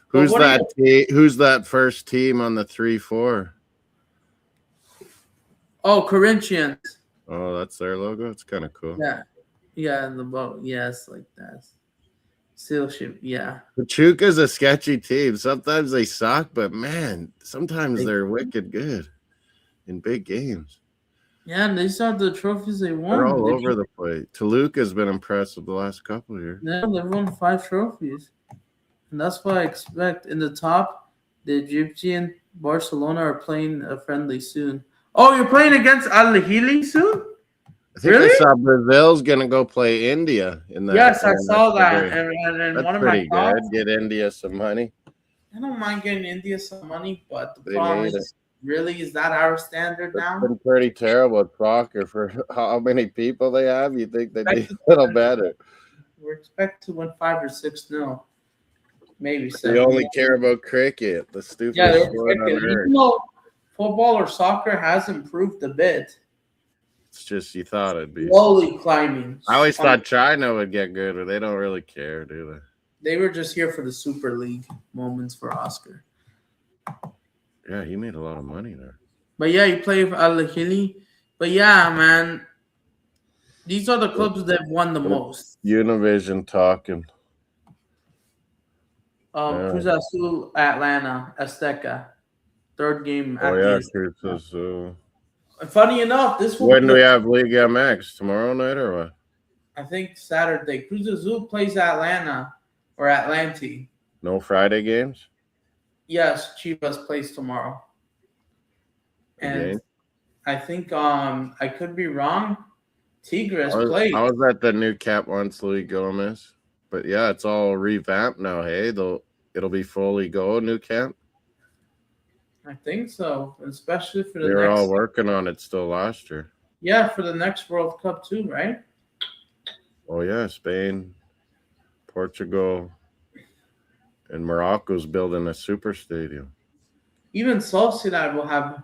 Speaker 2: Who's that first team on the 3-4?
Speaker 1: Oh, Corinthians.
Speaker 2: Oh, that's their logo. It's kind of cool.
Speaker 1: Yeah, yeah, the boat. Yes, like that. Seal ship. Yeah.
Speaker 2: Pachuca's a sketchy team. Sometimes they suck, but man, sometimes they're wicked good in big games.
Speaker 1: Yeah, and these are the trophies they won.
Speaker 2: They're all over the place. Toluca's been impressive the last couple of years.
Speaker 1: Yeah, they've won 5 trophies. And that's what I expect. In the top, the Egyptian Barcelona are playing a friendly soon. Oh, you're playing against Al-Ahly soon?
Speaker 2: I think I saw Brazil's going to go play India in that.
Speaker 1: Yes, I saw that. And
Speaker 2: that's
Speaker 1: one of
Speaker 2: pretty
Speaker 1: my
Speaker 2: good. Get India some money.
Speaker 1: I don't mind getting India some money, but the problem is, really, is that our standard now?
Speaker 2: It's been pretty terrible at soccer for how many people they have. You think they need a little better.
Speaker 1: We're expected to win 5 or 6-0. Maybe 7.
Speaker 2: They only care about cricket. The stupid sport on earth.
Speaker 1: Even though football or soccer has improved a bit.
Speaker 2: It's just you thought it'd be
Speaker 1: slowly climbing.
Speaker 2: I always thought China would get good, but they don't really care, do
Speaker 1: they? They were just here for the Super League moments for Oscar.
Speaker 2: Yeah, he made a lot of money there.
Speaker 1: But yeah, you play with Al-Ahly. But yeah, man, these are the clubs that have won the most.
Speaker 2: Univision talking.
Speaker 1: Cruz Azul, Atlanta, Azteca. 3rd game.
Speaker 2: Cruz Azul.
Speaker 1: Funny enough, this will
Speaker 2: when do we have League MX? Tomorrow night or what?
Speaker 1: I think Saturday. Cruz Azul plays Atlanta or Atlante.
Speaker 2: No Friday games
Speaker 1: Yes, Chivas plays tomorrow. And
Speaker 2: again.
Speaker 1: I think I could be wrong. Tigres plays.
Speaker 2: I was at the new Cap once, Louis Gomez. But yeah, it's all revamped now. Hey, it'll be fully go new camp.
Speaker 1: I think so, especially for the
Speaker 2: They were
Speaker 1: next.
Speaker 2: all working on it still last year.
Speaker 1: Yeah, for the next World Cup too, right?
Speaker 2: Oh yeah, Spain, Portugal, and Morocco's building a super stadium.
Speaker 1: Even Sociedad will have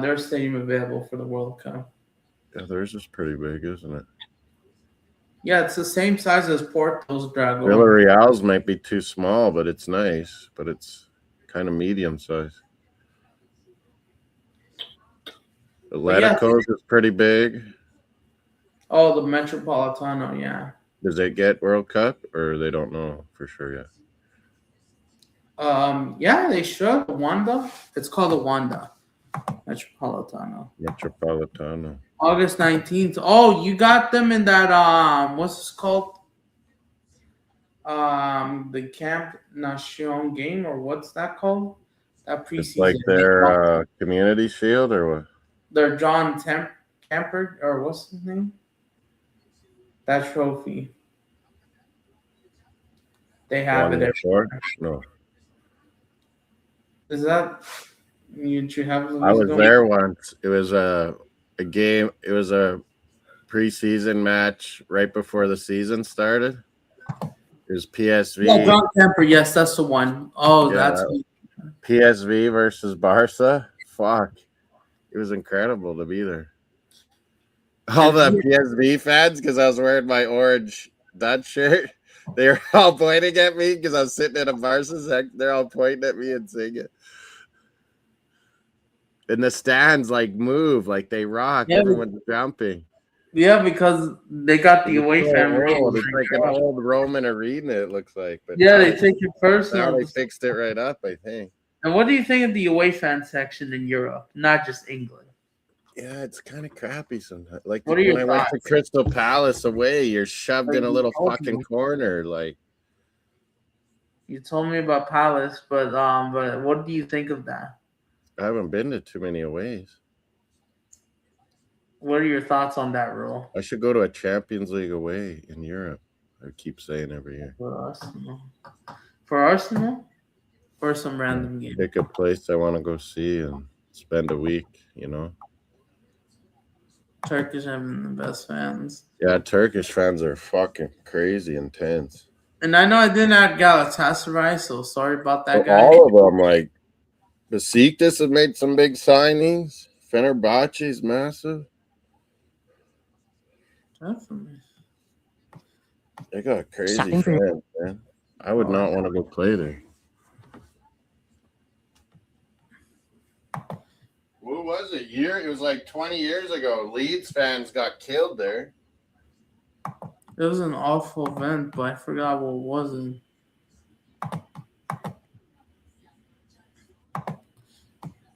Speaker 1: their stadium available for the World Cup.
Speaker 2: Yeah, theirs is pretty big, isn't it?
Speaker 1: Yeah, it's the same size as Porto's Dragón.
Speaker 2: Villarreal's might be too small, but it's nice. But it's kind of medium size. Atletico's is pretty big.
Speaker 1: Oh, the Metropolitano, yeah.
Speaker 2: Does it get World Cup, or they don't know for sure yet?
Speaker 1: Yeah, they should. The Wanda. It's called the Wanda Metropolitano.
Speaker 2: Metropolitano.
Speaker 1: August 19th. Oh, you got them in that what's this called? The Camp Nacion game, or what's that called? That preseason.
Speaker 2: It's like their community shield, or what?
Speaker 1: Their John Camper, or what's his name? That trophy. They have it everywhere.
Speaker 2: No.
Speaker 1: Is that you have?
Speaker 2: I was there once. It was a game. It was a preseason match right before the season started. It was PSV.
Speaker 1: Yeah, John Kemper. Yes, that's the one. Oh,
Speaker 2: Yeah,
Speaker 1: that's
Speaker 2: PSV versus Barca. Fuck. It was incredible to be there. All the PSV fans, because I was wearing my orange Dutch shirt, they were all pointing at me because I was sitting in a Barca section. They're all pointing at me and singing. And the stands like move, like they rock.
Speaker 1: Yeah,
Speaker 2: everyone's jumping.
Speaker 1: Yeah, because they got the away fan.
Speaker 2: It's like an old Roman arena, it looks like. But
Speaker 1: yeah, they take it personal.
Speaker 2: Now they fixed it right up, I think.
Speaker 1: And what do you think of the away fan section in Europe, not just England?
Speaker 2: Yeah, it's kind of crappy sometimes. Like
Speaker 1: what are
Speaker 2: when
Speaker 1: your
Speaker 2: I
Speaker 1: thoughts?
Speaker 2: went to Crystal Palace away, you're shoved in a little fucking corner. Like
Speaker 1: you told me about Palace, but what do you think of that?
Speaker 2: I haven't been to too many aways.
Speaker 1: What are your thoughts on that rule?
Speaker 2: I should go to a Champions League away in Europe. I keep saying every year.
Speaker 1: For Arsenal? For Arsenal? Or some random game?
Speaker 2: Pick a place I want to go see and spend a week, you know?
Speaker 1: Turkish having the best fans.
Speaker 2: Yeah, Turkish fans are fucking crazy intense.
Speaker 1: And I know I didn't add Galatasaray, so sorry about that, guy.
Speaker 2: All of them, like, Besiktas have made some big signings. Fenerbahce's massive.
Speaker 1: Definitely.
Speaker 2: They got crazy fans, man. I would not want to go play there. What was it? It was like 20 years ago. Leeds fans got killed there.
Speaker 1: It was an awful event, but I forgot what was it.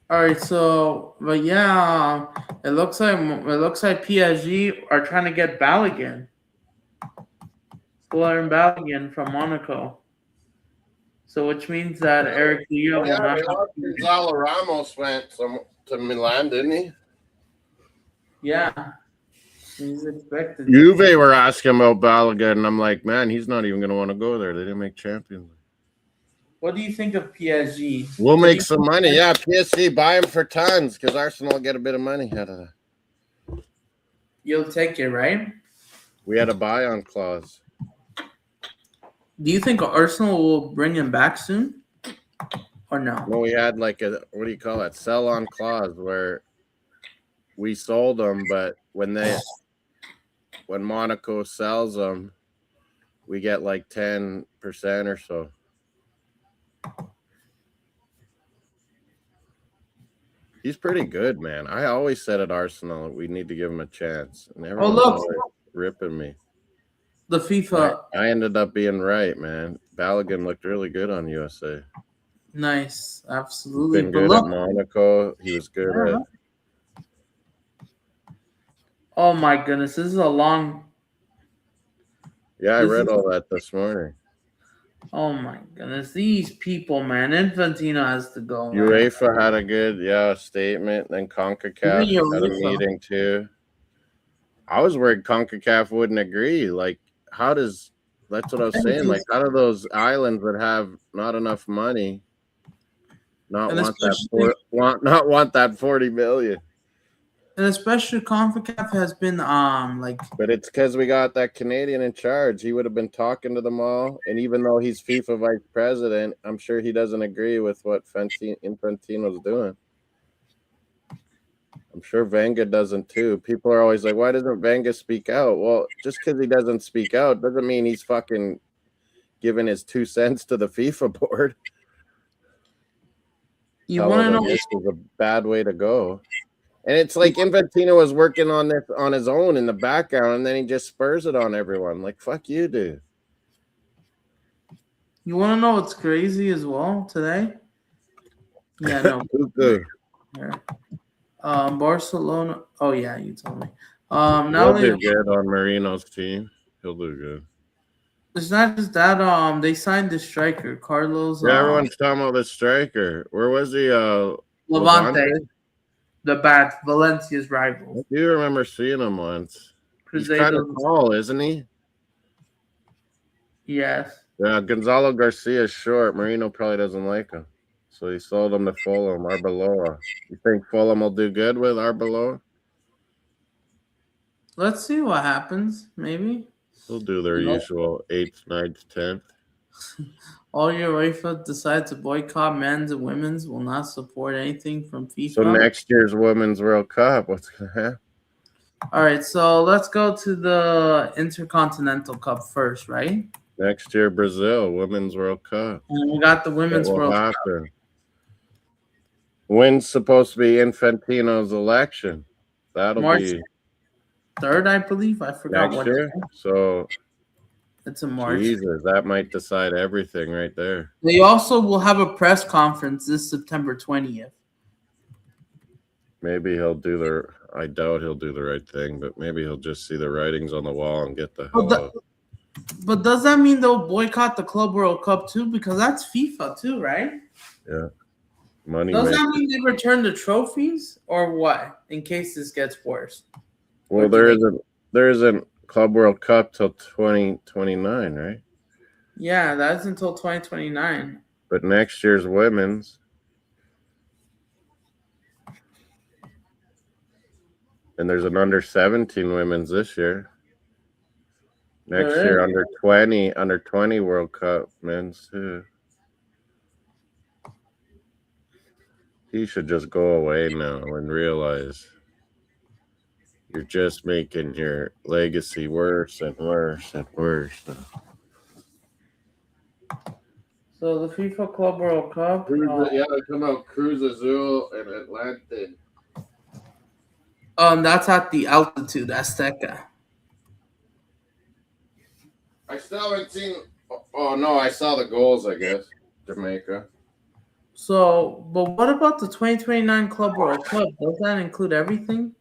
Speaker 1: All right, so but yeah, it looks like PSG are trying to get Balogun. Guillaume Balogun from Monaco. So which means that Eric Leo will not.
Speaker 2: Gonzalo Ramos went to Milan, didn't he?
Speaker 1: Yeah, he's expected.
Speaker 2: Juve were asking about Balogun, and I'm like, man, he's not even going to want to go there. They didn't make Champions League.
Speaker 1: What do you think of PSG?
Speaker 2: We'll make some money. Yeah, PSG, buy him for tons because Arsenal will get a bit of money out of that.
Speaker 1: You'll take it, right?
Speaker 2: We had a buy-on clause.
Speaker 1: Do you think Arsenal will bring him back soon? Or no?
Speaker 2: Well, we had like a, what do you call it, sell-on clause where we sold them, but when Monaco sells them, we get like 10% or so. He's pretty good, man. I always said at Arsenal we need to give him a chance. And everyone's always ripping me.
Speaker 1: The FIFA.
Speaker 2: I ended up being right, man. Balogun looked really good on USA.
Speaker 1: Nice, absolutely.
Speaker 2: He's been good at Monaco. He was good at.
Speaker 1: Oh my goodness, this is a long.
Speaker 2: Yeah, I read all that this morning.
Speaker 1: Oh my goodness, these people, man. Infantino has to go, man.
Speaker 2: UEFA had a good statement. Then CONCACAF
Speaker 1: Even
Speaker 2: had a
Speaker 1: UEFA.
Speaker 2: meeting too. I was worried CONCACAF wouldn't agree. Like, that's what I was saying. Like, how do those islands that have not enough money not
Speaker 1: And
Speaker 2: want that
Speaker 1: especially,
Speaker 2: not want that 40 million?
Speaker 1: and especially CONCACAF has been like
Speaker 2: But it's because we got that Canadian in charge. He would have been talking to them all. And even though he's FIFA vice president, I'm sure he doesn't agree with what Infantino's doing. I'm sure Wenger doesn't too. People are always like, why doesn't Wenger speak out? Well, just because he doesn't speak out doesn't mean he's fucking giving his 2 cents to the FIFA board.
Speaker 1: you want to know.
Speaker 2: This is a bad way to go. And it's like Infantino was working on this on his own in the background, and then he just spurs it on everyone. Like, fuck you, dude.
Speaker 1: You want to know what's crazy as well today? Yeah, no. Here. Barcelona. Oh yeah, you told me.
Speaker 2: He'll do good on Marino's team. He'll do good.
Speaker 1: It's not just that. They signed the striker, Carlos.
Speaker 2: Yeah, everyone's talking about the striker. Where was he?
Speaker 1: Levante. The bad Valencia's rival.
Speaker 2: I do remember seeing him once. He's
Speaker 1: Cruzeiro.
Speaker 2: kind of tall, isn't he?
Speaker 1: Yes.
Speaker 2: Yeah, Gonzalo Garcia's short. Marino probably doesn't like him. So he sold him to Fulham, Arbeloa. You think Fulham will do good with Arbeloa?
Speaker 1: Let's see what happens. Maybe.
Speaker 2: They'll do their usual 8th, 9th, 10th.
Speaker 1: All UEFA decide to boycott men's and women's, will not support anything from FIFA.
Speaker 2: So next year's Women's World Cup, what's going to happen?
Speaker 1: All right, so let's go to the Intercontinental Cup first, right?
Speaker 2: Next year, Brazil, Women's World Cup.
Speaker 1: And we got the Women's World Cup.
Speaker 2: When's supposed to be Infantino's election? That'll
Speaker 1: March
Speaker 2: be
Speaker 1: 3rd, I believe. I forgot
Speaker 2: next
Speaker 1: what
Speaker 2: year. So
Speaker 1: it's in March.
Speaker 2: Jesus, that might decide everything right there.
Speaker 1: They also will have a press conference this September 20th.
Speaker 2: Maybe he'll do I doubt he'll do the right thing, but maybe he'll just see the writings on the wall and get the hell out.
Speaker 1: But does that mean they'll boycott the Club World Cup too? Because that's FIFA too, right?
Speaker 2: Yeah. Money.
Speaker 1: Does that mean they return the trophies or what? In case this gets worse.
Speaker 2: Well, there isn't Club World Cup till 2029, right?
Speaker 1: Yeah, that's until 2029.
Speaker 2: But next year's women's. And there's an under 17 women's this year. Next year, under 20 World Cup men's too. He should just go away now and realize you're just making your legacy worse and worse and worse.
Speaker 1: So the FIFA Club World Cup.
Speaker 2: They come out Cruzeiro and Atlanta.
Speaker 1: That's at the altitude, Azteca.
Speaker 2: I still haven't seen. Oh no, I saw the goals. I guess Jamaica.
Speaker 1: So, but what about the 2029 Club World Cup? Does that include everything?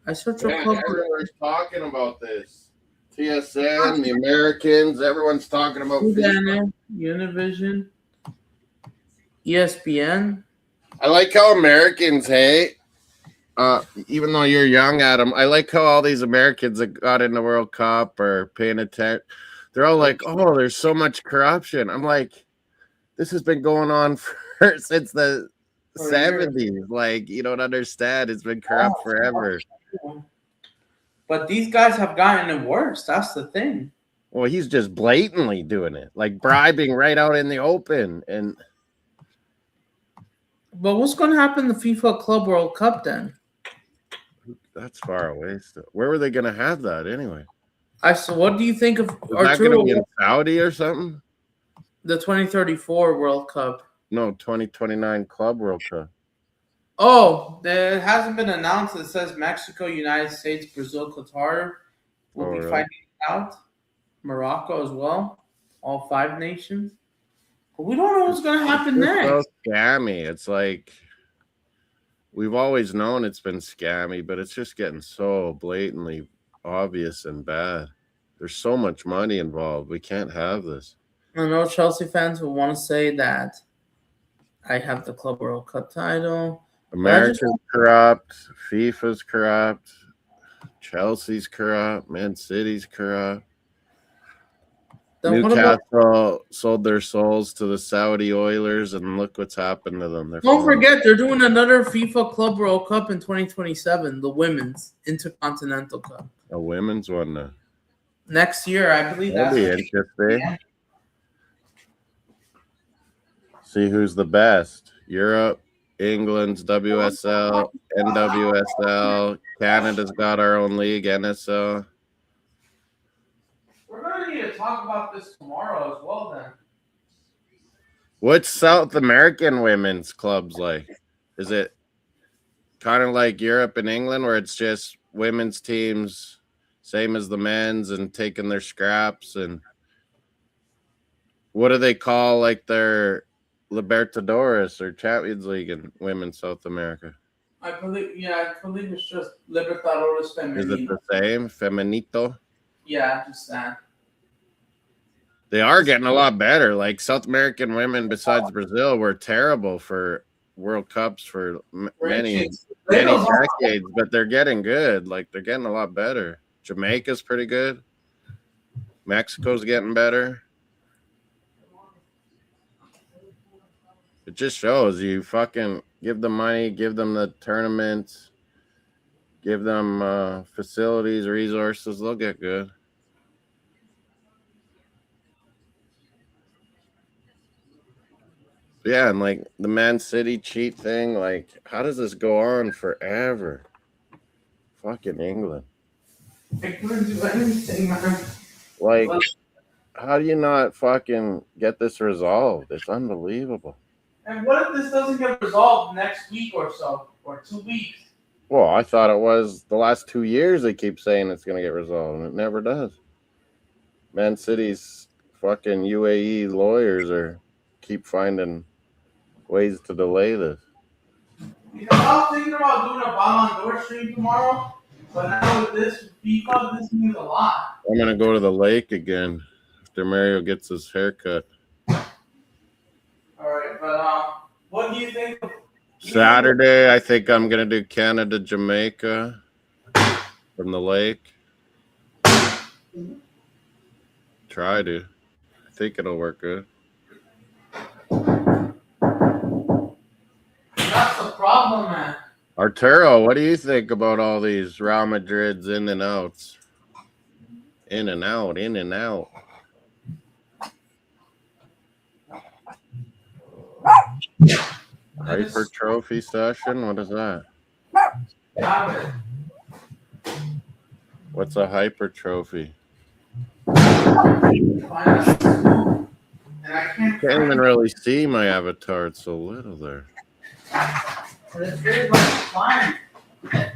Speaker 1: I searched for Club.
Speaker 2: Everyone's talking about this. TSN, the Americans, everyone's talking about
Speaker 1: FIFA. Univision, ESPN.
Speaker 2: I like how Americans, even though you're young, Adam, I like how all these Americans that got in the World Cup are paying attention. They're all like, oh, there's so much corruption. I'm like, this has been going on since the 70s. Like, you don't understand. It's been corrupt forever.
Speaker 1: But these guys have gotten it worse. That's the thing.
Speaker 2: Well, he's just blatantly doing it, like bribing right out in the open.
Speaker 1: But what's going to happen in the FIFA Club World Cup then?
Speaker 2: That's far away still. Where were they going to have that anyway?
Speaker 1: So what do you think of
Speaker 2: Arturo? In Saudi or something?
Speaker 1: The 2034 World Cup.
Speaker 2: No, 2029 Club World Cup.
Speaker 1: Oh, it hasn't been announced. It says Mexico, United States, Brazil, Qatar will be fighting out. Morocco as well. All 5 nations. But we don't know what's going to happen next.
Speaker 2: So scammy. It's like we've always known it's been scammy, but it's just getting so blatantly obvious and bad. There's so much money involved. We can't have this.
Speaker 1: I know Chelsea fans will want to say that I have the Club World Cup title.
Speaker 2: America's corrupt. FIFA's corrupt. Chelsea's corrupt. Man City's corrupt. Newcastle sold their souls to the Saudi Oilers, and look what's happened to them.
Speaker 1: Don't forget, they're doing another FIFA Club World Cup in 2027, the Women's Intercontinental Cup.
Speaker 2: A women's one now.
Speaker 1: Next year, I believe.
Speaker 2: That'll be interesting. Yeah. See who's the best. Europe, England's WSL, NWSL. Canada's got our own league, NSL.
Speaker 1: We're going to need to talk about this tomorrow as well, then.
Speaker 2: What's South American women's clubs like? Is it kind of like Europe and England where it's just women's teams, same as the men's, and taking their scraps? And what do they call like their Libertadores or Champions League in women's South America?
Speaker 1: I believe it's just Libertadores Femenino.
Speaker 2: Is it the same? Femenito?
Speaker 1: Yeah, just that.
Speaker 2: They are getting a lot better. Like South American women, besides Brazil, were terrible for World Cups for many decades, but they're getting good. Like they're getting a lot better. Jamaica's pretty good. Mexico's getting better. It just shows you fucking give them money, give them the tournaments, give them facilities, resources, they'll get good. Yeah, and like the Man City cheat thing, like how does this go on forever? Fucking England.
Speaker 1: I couldn't do anything, man.
Speaker 2: Like, how do you not fucking get this resolved? It's unbelievable.
Speaker 1: And what if this doesn't get resolved next week or so, or 2 weeks?
Speaker 2: Well, I thought it was the last 2 years they keep saying it's going to get resolved, and it never does. Man City's fucking UAE lawyers keep finding ways to delay this.
Speaker 1: You know, I was thinking about doing a Ballon d'Or stream tomorrow, but now with this FIFA, this means a lot.
Speaker 2: I'm going to go to the lake again after Mario gets his haircut.
Speaker 1: All right, but what do you think?
Speaker 2: Saturday, I think I'm going to do Canada, Jamaica from the lake. Try to. I think it'll work good.
Speaker 1: That's the problem, man.
Speaker 2: Arturo, what do you think about all these Real Madrid's in and outs? In and out, in and out. Hypertrophy session? What is that? What's a hypertrophy? I can't even really see my avatar. It's so little there.
Speaker 1: It's very much fine.
Speaker 2: Where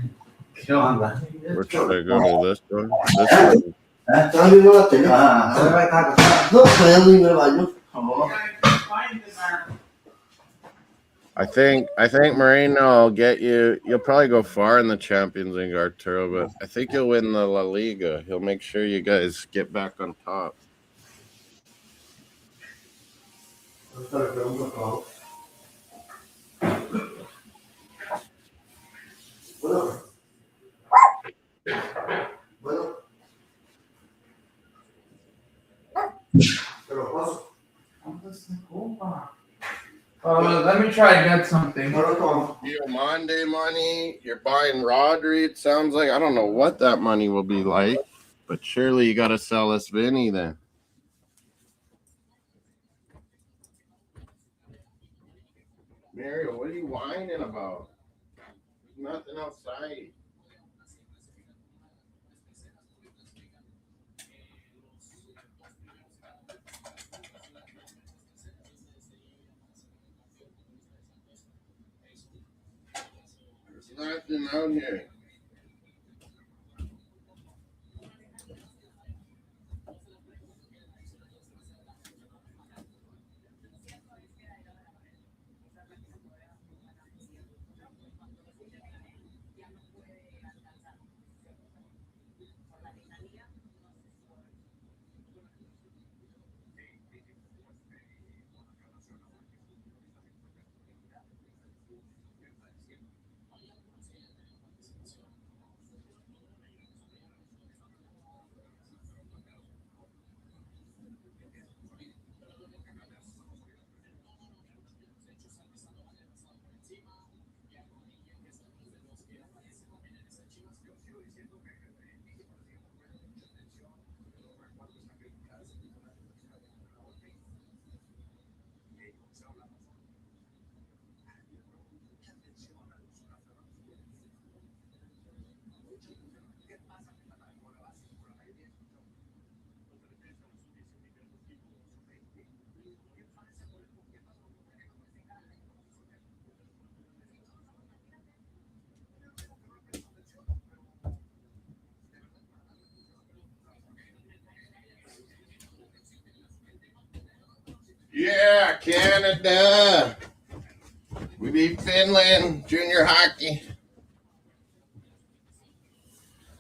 Speaker 2: should I go to this one? This one. I think Marino will get you. You'll probably go far in the Champions League, Arturo, but I think you'll win the La Liga. He'll make sure you guys get back on top.
Speaker 1: Let me try to get something.
Speaker 2: Monday money. You're buying Rodri. It sounds like I don't know what that money will be like, but surely you got to sell us Vinny then. Mario, what are you whining about? There's nothing outside. There's nothing out here. Yeah, Canada. We beat Finland. Junior hockey.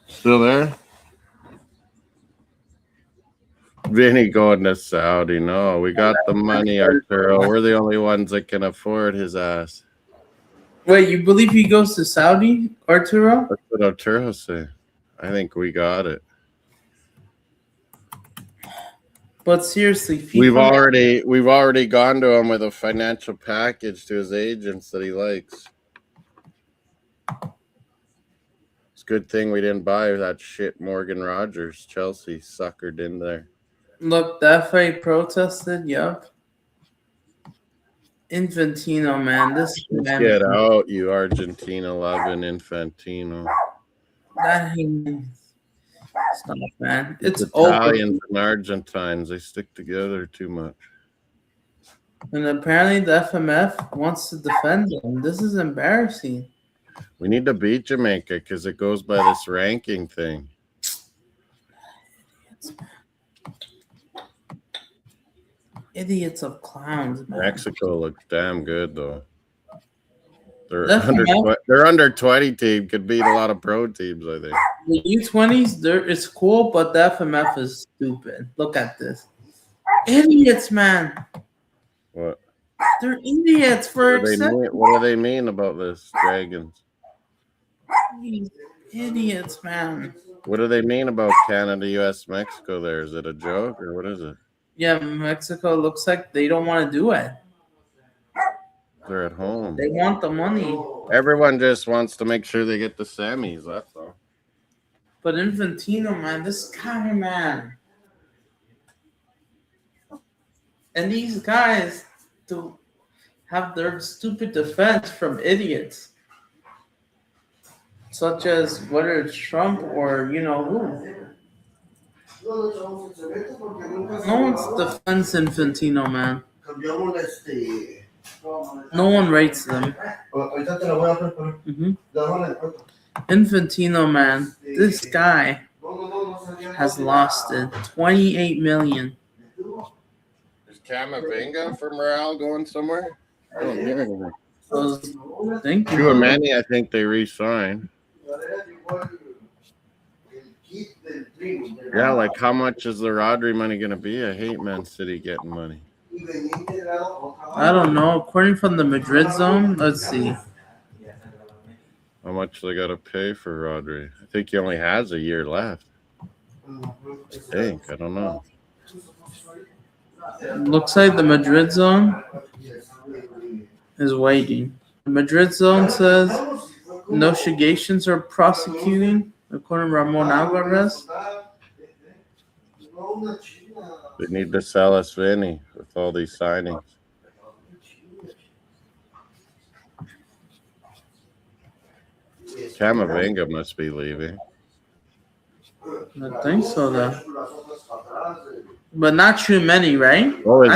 Speaker 2: Still there? Vinny going to Saudi. No, we got the money, Arturo. We're the only ones that can afford his ass.
Speaker 1: Wait, you believe he goes to Saudi, Arturo?
Speaker 2: That's what Arturo said. I think we got it.
Speaker 1: But seriously,
Speaker 2: FIFA, we've already gone to him with a financial package to his agents that he likes. It's a good thing we didn't buy that shit Morgan Rogers. Chelsea suckered in there.
Speaker 1: Look, the FA protested. Yup. Infantino, man, this man.
Speaker 2: Get out, you Argentina loving Infantino.
Speaker 1: That stop, man. It's
Speaker 2: Italians
Speaker 1: over.
Speaker 2: and Argentines, they stick together too much.
Speaker 1: And apparently the FMF wants to defend them. This is embarrassing.
Speaker 2: We need to beat Jamaica because it goes by this ranking thing.
Speaker 1: Idiots of clowns, man.
Speaker 2: Mexico looks damn good though. They're under 20 team could beat a lot of pro teams, I think.
Speaker 1: The U20s, it's cool, but the FMF is stupid. Look at this. Idiots, man.
Speaker 2: What?
Speaker 1: They're idiots for accepting.
Speaker 2: What do they mean about this, Dragons?
Speaker 1: Idiots, man.
Speaker 2: What do they mean about Canada, US, Mexico there? Is it a joke or what is it?
Speaker 1: Yeah, Mexico looks like they don't want to do it.
Speaker 2: They're at home.
Speaker 1: They want the money.
Speaker 2: Everyone just wants to make sure they get the semis, that's all.
Speaker 1: But Infantino, man, this guy, man. And these guys to have their stupid defense from idiots. Such as whether it's Trump or you know who. No one's defends Infantino, man. No one rates them. Infantino, man, this guy has lost it. 28 million.
Speaker 2: Is Camavinga from Real going somewhere? I don't hear anything.
Speaker 1: Thank you.
Speaker 2: Tchouaméni, I think they re-signed. Yeah, like how much is the Rodri money going to be? I hate Man City getting money.
Speaker 1: I don't know. According from the Madrid zone, let's see.
Speaker 2: How much they got to pay for Rodri? I think he only has a year left. I don't know.
Speaker 1: Looks like the Madrid zone is waiting. The Madrid zone says negotiations are prosecuting, according to Ramon Alvarez.
Speaker 2: They need to sell us Vinny with all these signings. Camavinga must be leaving.
Speaker 1: I think so, though. But not too many, right?
Speaker 2: Oh, is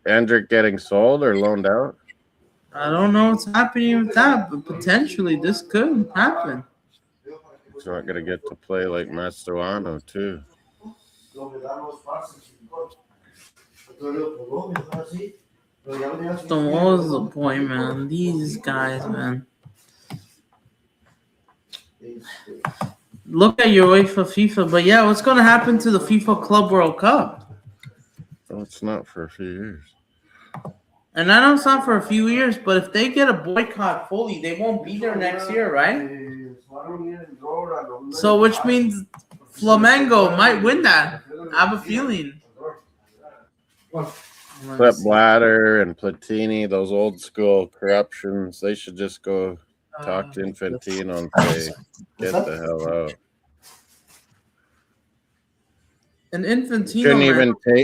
Speaker 2: Endrick getting sold or loaned out?
Speaker 1: I don't know what's happening with that, but potentially this could happen.
Speaker 2: He's not going to get to play like Mastuano, too.
Speaker 1: So what was the point, man? These guys, man. Look at your way for FIFA. But yeah, what's going to happen to the FIFA Club World Cup?
Speaker 2: Well, it's not for a few years.
Speaker 1: And I know it's not for a few years, but if they get a boycott fully, they won't be there next year, right? So which means Flamengo might win that. I have a feeling.
Speaker 2: Sepp Blatter and Platini, those old school corruptions, they should just go talk to Infantino and say, get the hell out.
Speaker 1: And Infantino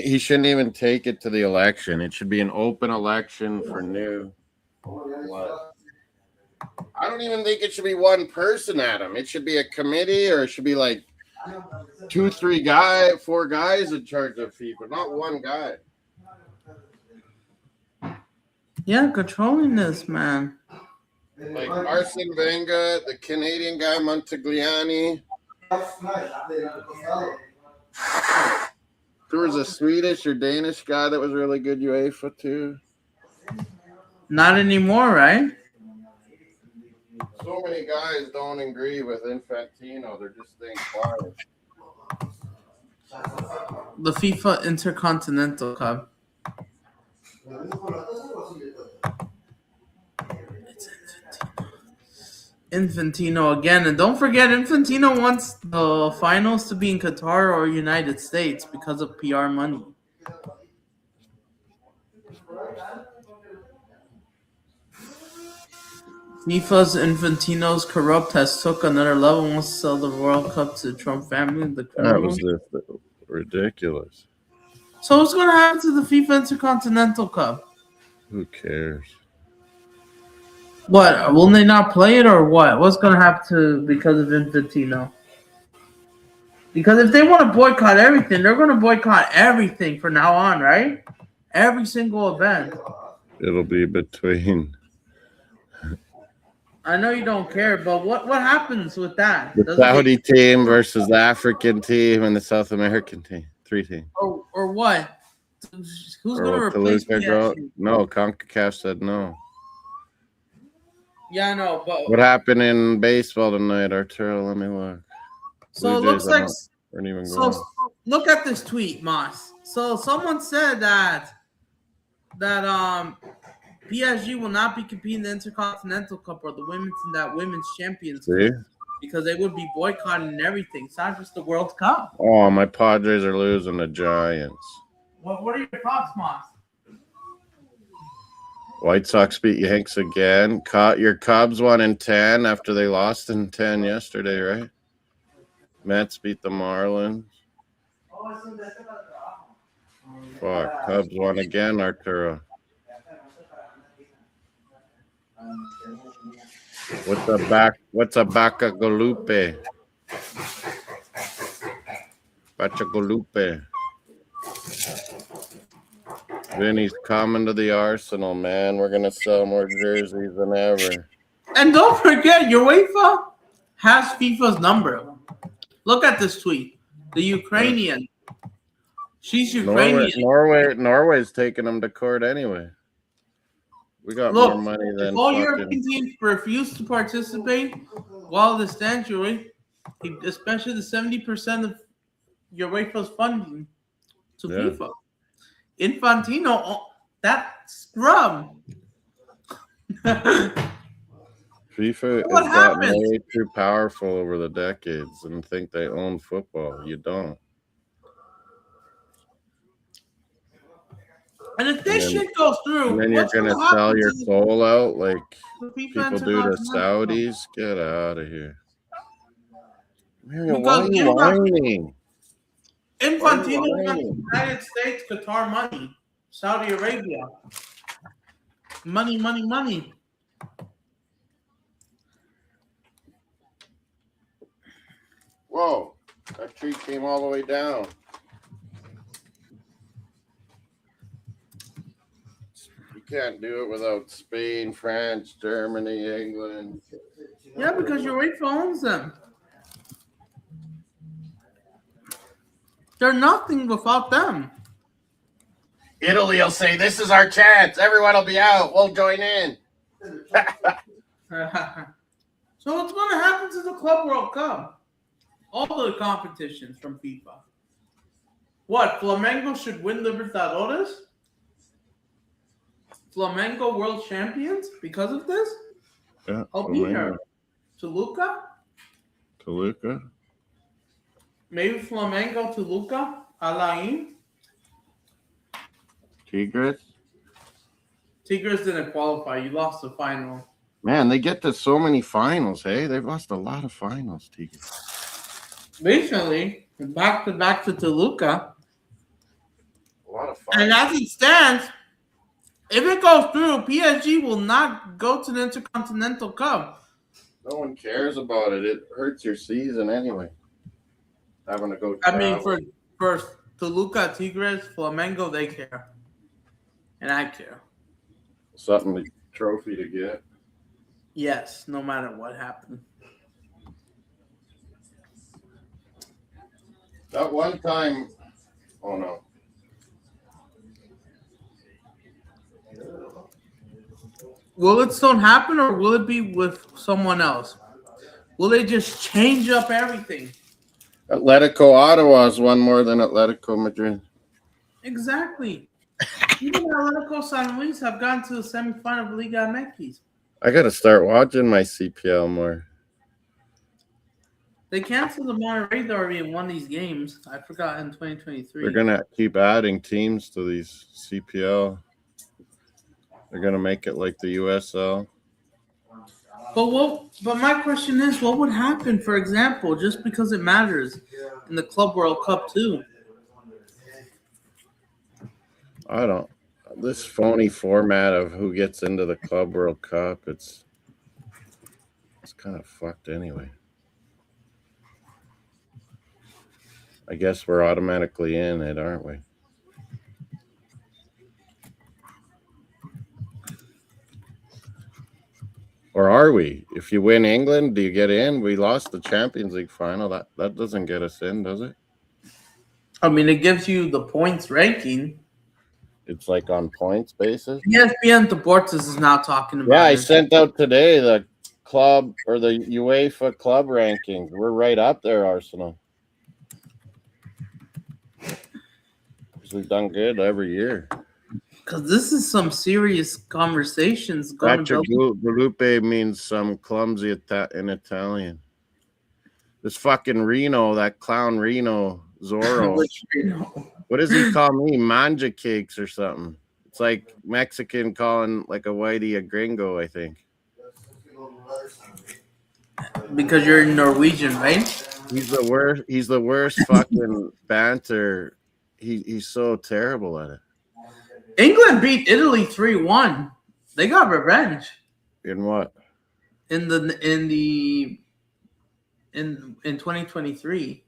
Speaker 2: he shouldn't even take it to the election. It should be an open election for new. What? I don't even think it should be one person at him. It should be a committee, or it should be like 4 guys in charge of FIFA, not one guy.
Speaker 1: Yeah, controlling this, man.
Speaker 2: Like Arsene Wenger, the Canadian guy Montagliani. There was a Swedish or Danish guy that was really good UEFA too.
Speaker 1: Not anymore, right?
Speaker 2: So many guys don't agree with Infantino. They're just staying quiet.
Speaker 1: The FIFA Intercontinental Cup. Infantino again, and don't forget, Infantino wants the finals to be in Qatar or United States because of PR money. FIFA's Infantino's corrupt has took another level. Wants to sell the World Cup to the Trump family, the
Speaker 2: That was
Speaker 1: criminals.
Speaker 2: just ridiculous.
Speaker 1: So what's going to happen to the FIFA Intercontinental Cup?
Speaker 2: Who cares?
Speaker 1: What, will they not play it or what? What's going to happen to because of Infantino? Because if they want to boycott everything, they're going to boycott everything from now on, right? Every single event.
Speaker 2: It'll be between
Speaker 1: I know you don't care, but what happens with that?
Speaker 2: the
Speaker 1: Doesn't
Speaker 2: Saudi team versus the African team and the South American team. 3 teams.
Speaker 1: or what? Who's going to
Speaker 2: Or
Speaker 1: replace
Speaker 2: Toluca go?
Speaker 1: PSG?
Speaker 2: No, CONCACAF said no.
Speaker 1: Yeah, I know, but
Speaker 2: What happened in baseball tonight, Arturo? Let me look.
Speaker 1: so it
Speaker 2: Blue
Speaker 1: looks
Speaker 2: Jays
Speaker 1: like
Speaker 2: aren't even
Speaker 1: so.
Speaker 2: going.
Speaker 1: Look at this tweet, Moss. So someone said that PSG will not be competing in the Intercontinental Cup or the women's Champions
Speaker 2: See?
Speaker 1: Cup because they would be boycotting and everything. It's not just the World Cup.
Speaker 2: Oh, my Padres are losing the Giants.
Speaker 1: What are your thoughts, Moss?
Speaker 2: White Sox beat Yanks again. Your Cubs won in 10 after they lost in 10 yesterday, right? Mets beat the Marlins. Fuck, Cubs won again, Arturo. What's a Bacagalupe? Bacagalupe. Vinny's coming to the Arsenal, man. We're gonna sell more jerseys than ever.
Speaker 1: And don't forget, UEFA has FIFA's number. Look at this tweet. The Ukrainian. She's Ukrainian.
Speaker 2: Norway's taking them to court anyway. We got
Speaker 1: Look,
Speaker 2: more money than
Speaker 1: if all
Speaker 2: fucking...
Speaker 1: European teams refuse to participate while the statutory, especially the 70% of UEFA's funding to FIFA. Infantino, that scrub.
Speaker 2: FIFA has gotten way too powerful over the decades and think they own football. You don't.
Speaker 1: And if this shit goes through,
Speaker 2: and then you're going to sell your soul out like people do to Saudis? Get out of here. Miriam, why are you whining?
Speaker 1: Infantino wants United States, Qatar money, Saudi Arabia. Money, money, money.
Speaker 2: Whoa, that tree came all the way down. You can't do it without Spain, France, Germany, England.
Speaker 1: Yeah, because UEFA owns them. They're nothing without them.
Speaker 2: Italy will say, this is our chance. Everyone will be out. We'll join in.
Speaker 1: So what's going to happen to the Club World Cup? All the competitions from FIFA. What, Flamengo should win Libertadores? Flamengo world champions because of this?
Speaker 2: Yeah,
Speaker 1: I'll be here. Toluca? Maybe Flamengo, Toluca, Alain.
Speaker 2: Tigres
Speaker 1: didn't qualify. You lost the final.
Speaker 2: Man, they get to so many finals, hey? They've lost a lot of finals, Tigres.
Speaker 1: Recently, back to Toluca.
Speaker 2: A lot of finals.
Speaker 1: And as it stands, if it goes through, PSG will not go to the Intercontinental Cup.
Speaker 2: No one cares about it. It hurts your season anyway. Having to go travel.
Speaker 1: I mean, for Toluca, Tigres, Flamengo, they care. And I care.
Speaker 2: Trophy to get.
Speaker 1: Yes, no matter what happened.
Speaker 2: That one time Oh no.
Speaker 1: Will it still happen, or will it be with someone else? Will they just change up everything?
Speaker 2: Atletico Ottawa's won more than Atletico Madrid.
Speaker 1: Exactly. Even Atletico San Luis have gone to the semifinal of Liga MX.
Speaker 2: I gotta start watching my CPL more.
Speaker 1: They canceled the Monterrey Derby and won these games. I forgot in
Speaker 2: They're
Speaker 1: 2023.
Speaker 2: gonna keep adding teams to these CPL. They're gonna make it like the USL.
Speaker 1: But my question is, what would happen, for example, just because it matters in the Club World Cup too?
Speaker 2: I don't. This phony format of who gets into the Club World Cup, it's kind of fucked anyway. I guess we're automatically in it, aren't we? Or are we? If you win England, do you get in? We lost the Champions League final. That doesn't get us in, does it?
Speaker 1: I mean, it gives you the points ranking.
Speaker 2: It's like on points basis.
Speaker 1: ESPN Deportes is now talking about
Speaker 2: Yeah, I
Speaker 1: it.
Speaker 2: sent out today the club or the UEFA club rankings. We're right up there, Arsenal. We've done good every year.
Speaker 1: Because this is some serious conversations going to go.
Speaker 2: Galupe means some clumsy in Italian. This fucking Reno, that clown Reno, Zorro. What does he call me? Manja cakes or something. It's like Mexican calling like a whitey a gringo, I think.
Speaker 1: Because you're Norwegian, right?
Speaker 2: He's the worst fucking banter. He's so terrible at it.
Speaker 1: England beat Italy 3-1. They got revenge.
Speaker 2: In what?
Speaker 1: In 2023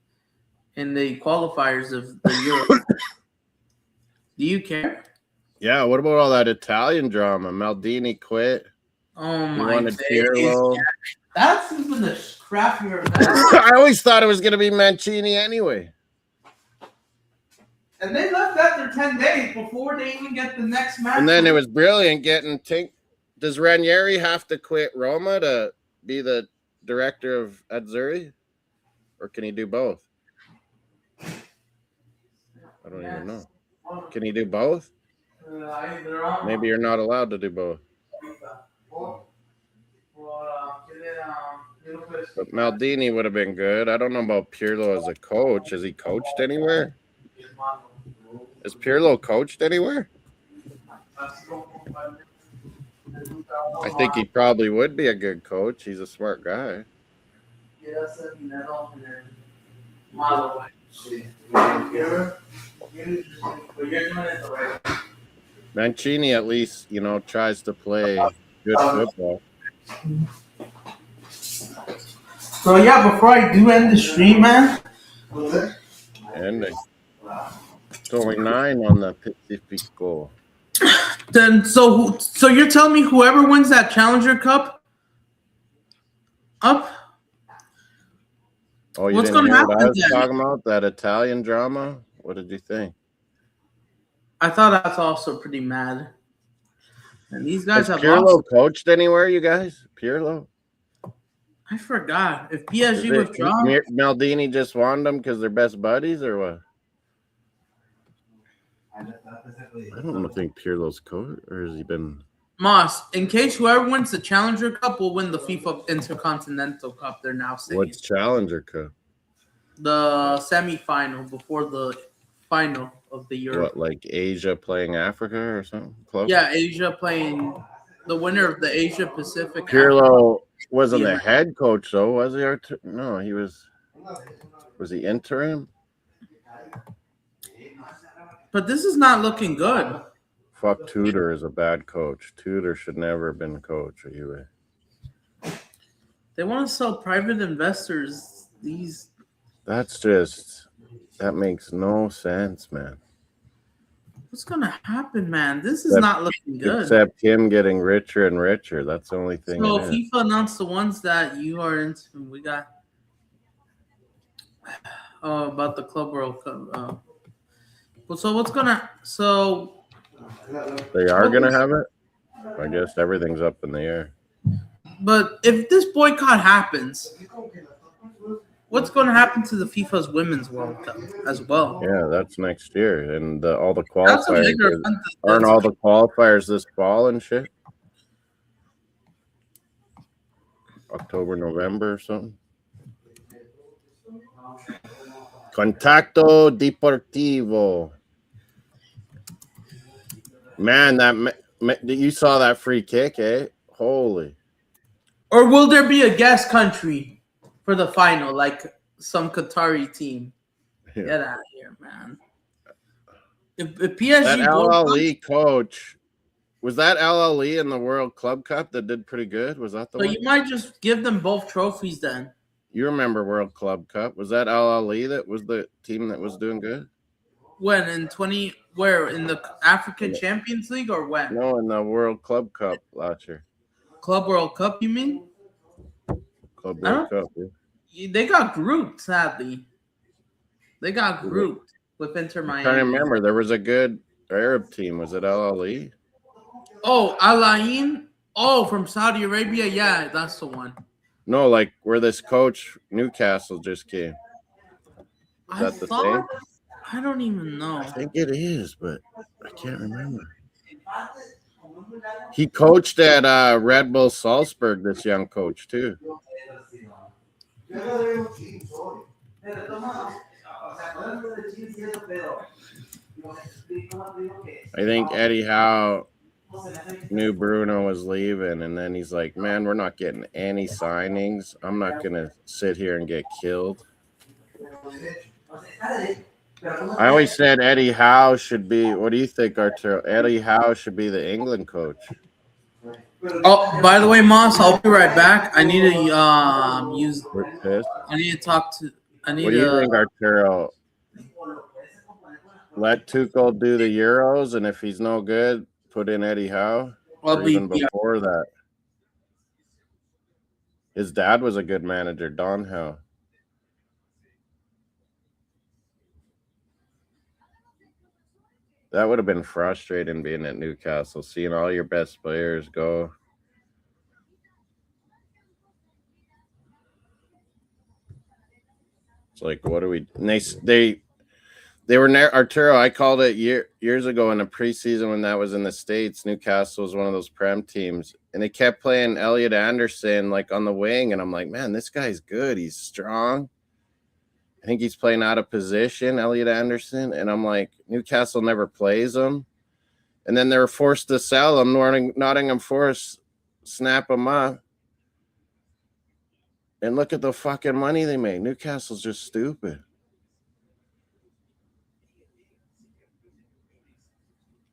Speaker 1: in the qualifiers of the Euro. Do you care?
Speaker 2: Yeah, what about all that Italian drama? Maldini quit.
Speaker 1: Oh
Speaker 2: He
Speaker 1: my
Speaker 2: wanted
Speaker 1: days.
Speaker 2: Pirlo.
Speaker 1: Yeah. That's even the crappier event.
Speaker 2: I always thought it was going to be Mancini anyway.
Speaker 1: And they left after 10 days before they even get the next match.
Speaker 2: And then it was brilliant getting Does Ranieri have to quit Roma to be the director of Azzurri? Or can he do both? I don't even know. Can he do both? Maybe you're not allowed to do both. But Maldini would have been good. I don't know about Pirlo as a coach. Has he coached anywhere? Has Pirlo coached anywhere? I think he probably would be a good coach. He's a smart guy. Mancini at least, tries to play good football.
Speaker 1: So yeah, before I do end the stream, man.
Speaker 2: And it's only 9 on the Pacifico.
Speaker 1: Then so you're telling me whoever wins that Challenger Cup up?
Speaker 2: Oh, you
Speaker 1: What's
Speaker 2: didn't
Speaker 1: gonna
Speaker 2: hear what I
Speaker 1: happen
Speaker 2: was
Speaker 1: then?
Speaker 2: talking about? That Italian drama? What did you think?
Speaker 1: I thought that's also pretty mad. And these guys
Speaker 2: Has
Speaker 1: have
Speaker 2: Pirlo
Speaker 1: lost.
Speaker 2: coached anywhere, you guys? Pirlo?
Speaker 1: I forgot. If PSG
Speaker 2: Is it
Speaker 1: withdraw,
Speaker 2: Maldini just wanted them because they're best buddies or what? I don't think Pirlo's coach, or has he been?
Speaker 1: Moss, in case whoever wins the Challenger Cup will win the FIFA Intercontinental Cup, they're now saying.
Speaker 2: What's Challenger Cup?
Speaker 1: The semi-final before the final of the Euro.
Speaker 2: What, like Asia playing Africa or something? Close?
Speaker 1: Yeah, Asia playing the winner of the Asia Pacific.
Speaker 2: Pirlo wasn't
Speaker 1: Yeah.
Speaker 2: the head coach, though, was he? No, he was. Was he interim?
Speaker 1: But this is not looking good.
Speaker 2: Fuck, Tudor is a bad coach. Tudor should never have been coach. Are you right?
Speaker 1: They want to sell private investors these.
Speaker 2: That makes no sense, man.
Speaker 1: What's gonna happen, man? This is not looking good.
Speaker 2: Except him getting richer and richer. That's the only thing.
Speaker 1: So FIFA announced the ones that you are into. We got about the Club World Cup. Well, so what's gonna so
Speaker 2: They are
Speaker 1: what
Speaker 2: gonna
Speaker 1: was,
Speaker 2: have it. I guess everything's up in the air.
Speaker 1: but if this boycott happens, what's gonna happen to the FIFA's Women's World Cup as well?
Speaker 2: Yeah, that's next year, and all the
Speaker 1: That's a
Speaker 2: qualifiers
Speaker 1: bigger event
Speaker 2: aren't all the qualifiers this fall and shit. October, November, or something. Contacto Deportivo. Man, you saw that free kick, eh? Holy.
Speaker 1: Or will there be a guest country for the final, like some Qatari team?
Speaker 2: Yeah.
Speaker 1: Get out of here, man. If PSG
Speaker 2: That
Speaker 1: boycotts,
Speaker 2: LLE coach, was that LLE in the World Club Cup that did pretty good? Was that the
Speaker 1: so
Speaker 2: one?
Speaker 1: you might just give them both trophies then.
Speaker 2: You remember World Club Cup? Was that LLE that was the team that was doing good?
Speaker 1: When in where in the African Champions League or when?
Speaker 2: No, in the World Club Cup last year.
Speaker 1: Club World Cup, you mean?
Speaker 2: Club
Speaker 1: I
Speaker 2: World
Speaker 1: don't.
Speaker 2: Cup. Yeah.
Speaker 1: They got grouped, sadly. They got grouped with Inter
Speaker 2: I'm
Speaker 1: Miami.
Speaker 2: trying to remember. There was a good Arab team. Was it LLE?
Speaker 1: Oh, Al Ain. Oh, from Saudi Arabia. Yeah, that's the one.
Speaker 2: No, like where this coach Newcastle just came. Is
Speaker 1: I
Speaker 2: that the same?
Speaker 1: I don't even know.
Speaker 2: I think it is, but I can't remember. He coached at Red Bull Salzburg, this young coach, too. I think Eddie Howe knew Bruno was leaving, and then he's like, man, we're not getting any signings. I'm not going to sit here and get killed. I always said Eddie Howe should be, what do you think, Arturo? Eddie Howe should be the England coach.
Speaker 1: Oh, by the way, Moss, I'll be right back. I need to use. I need to talk to. I need
Speaker 2: What do you think, Arturo? Let Tuchel do the Euros, and if he's no good, put in Eddie Howe? Or even before that. His dad was a good manager, Don Howe. That would have been frustrating being at Newcastle, seeing all your best players go. It's like, what do we? And they were near Arturo. I called it years ago in the preseason when that was in the States. Newcastle was one of those Prem teams, and they kept playing Elliot Anderson like on the wing, and I'm like, man, this guy's good. He's strong. I think he's playing out of position, Elliot Anderson. And I'm like, Newcastle never plays him. And then they were forced to sell him. Nottingham Forest snap him up. And look at the fucking money they made. Newcastle's just stupid.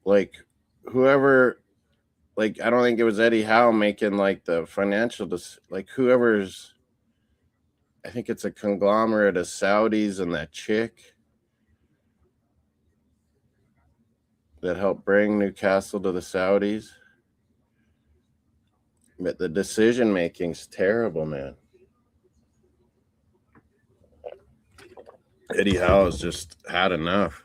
Speaker 2: Like, whoever, like, I don't think it was Eddie Howe making, like, the financial, like, whoever's, I think it's a conglomerate of Saudis and that chick that helped bring Newcastle to the Saudis. But the decision making's terrible, man. Eddie Howe has just had enough.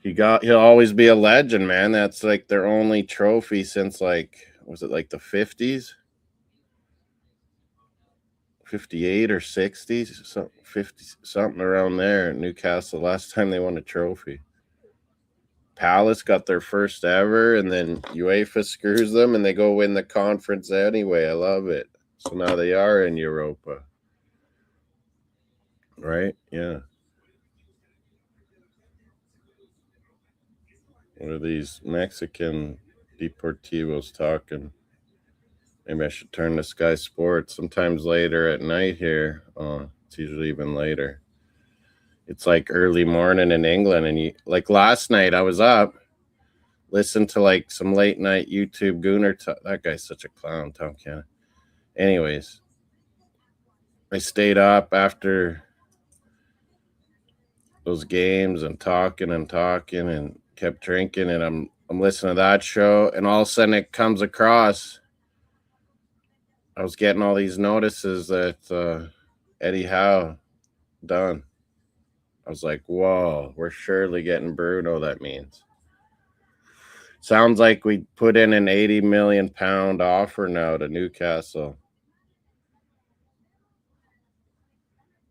Speaker 2: He'll always be a legend, man. That's like their only trophy since, like, was it like the 50s? 58 or 60s, 50 something around there. Newcastle, last time they won a trophy. Palace got their first ever, and then UEFA screws them, and they go win the conference anyway. I love it. So now they are in Europa. Right? Yeah. What are these Mexican Deportivos talking? Maybe I should turn to Sky Sports. Sometimes later at night here. It's usually even later. It's like early morning in England. And like last night, I was up, listened to like some late night YouTube Gooner. That guy's such a clown, Tom Cannon. Anyways, I stayed up after those games and talking and kept drinking. And I'm listening to that show. And all of a sudden it comes across. I was getting all these notices that Eddie Howe done. I was like, whoa, we're surely getting Bruno, that means. Sounds like we put in an 80 million pound offer now to Newcastle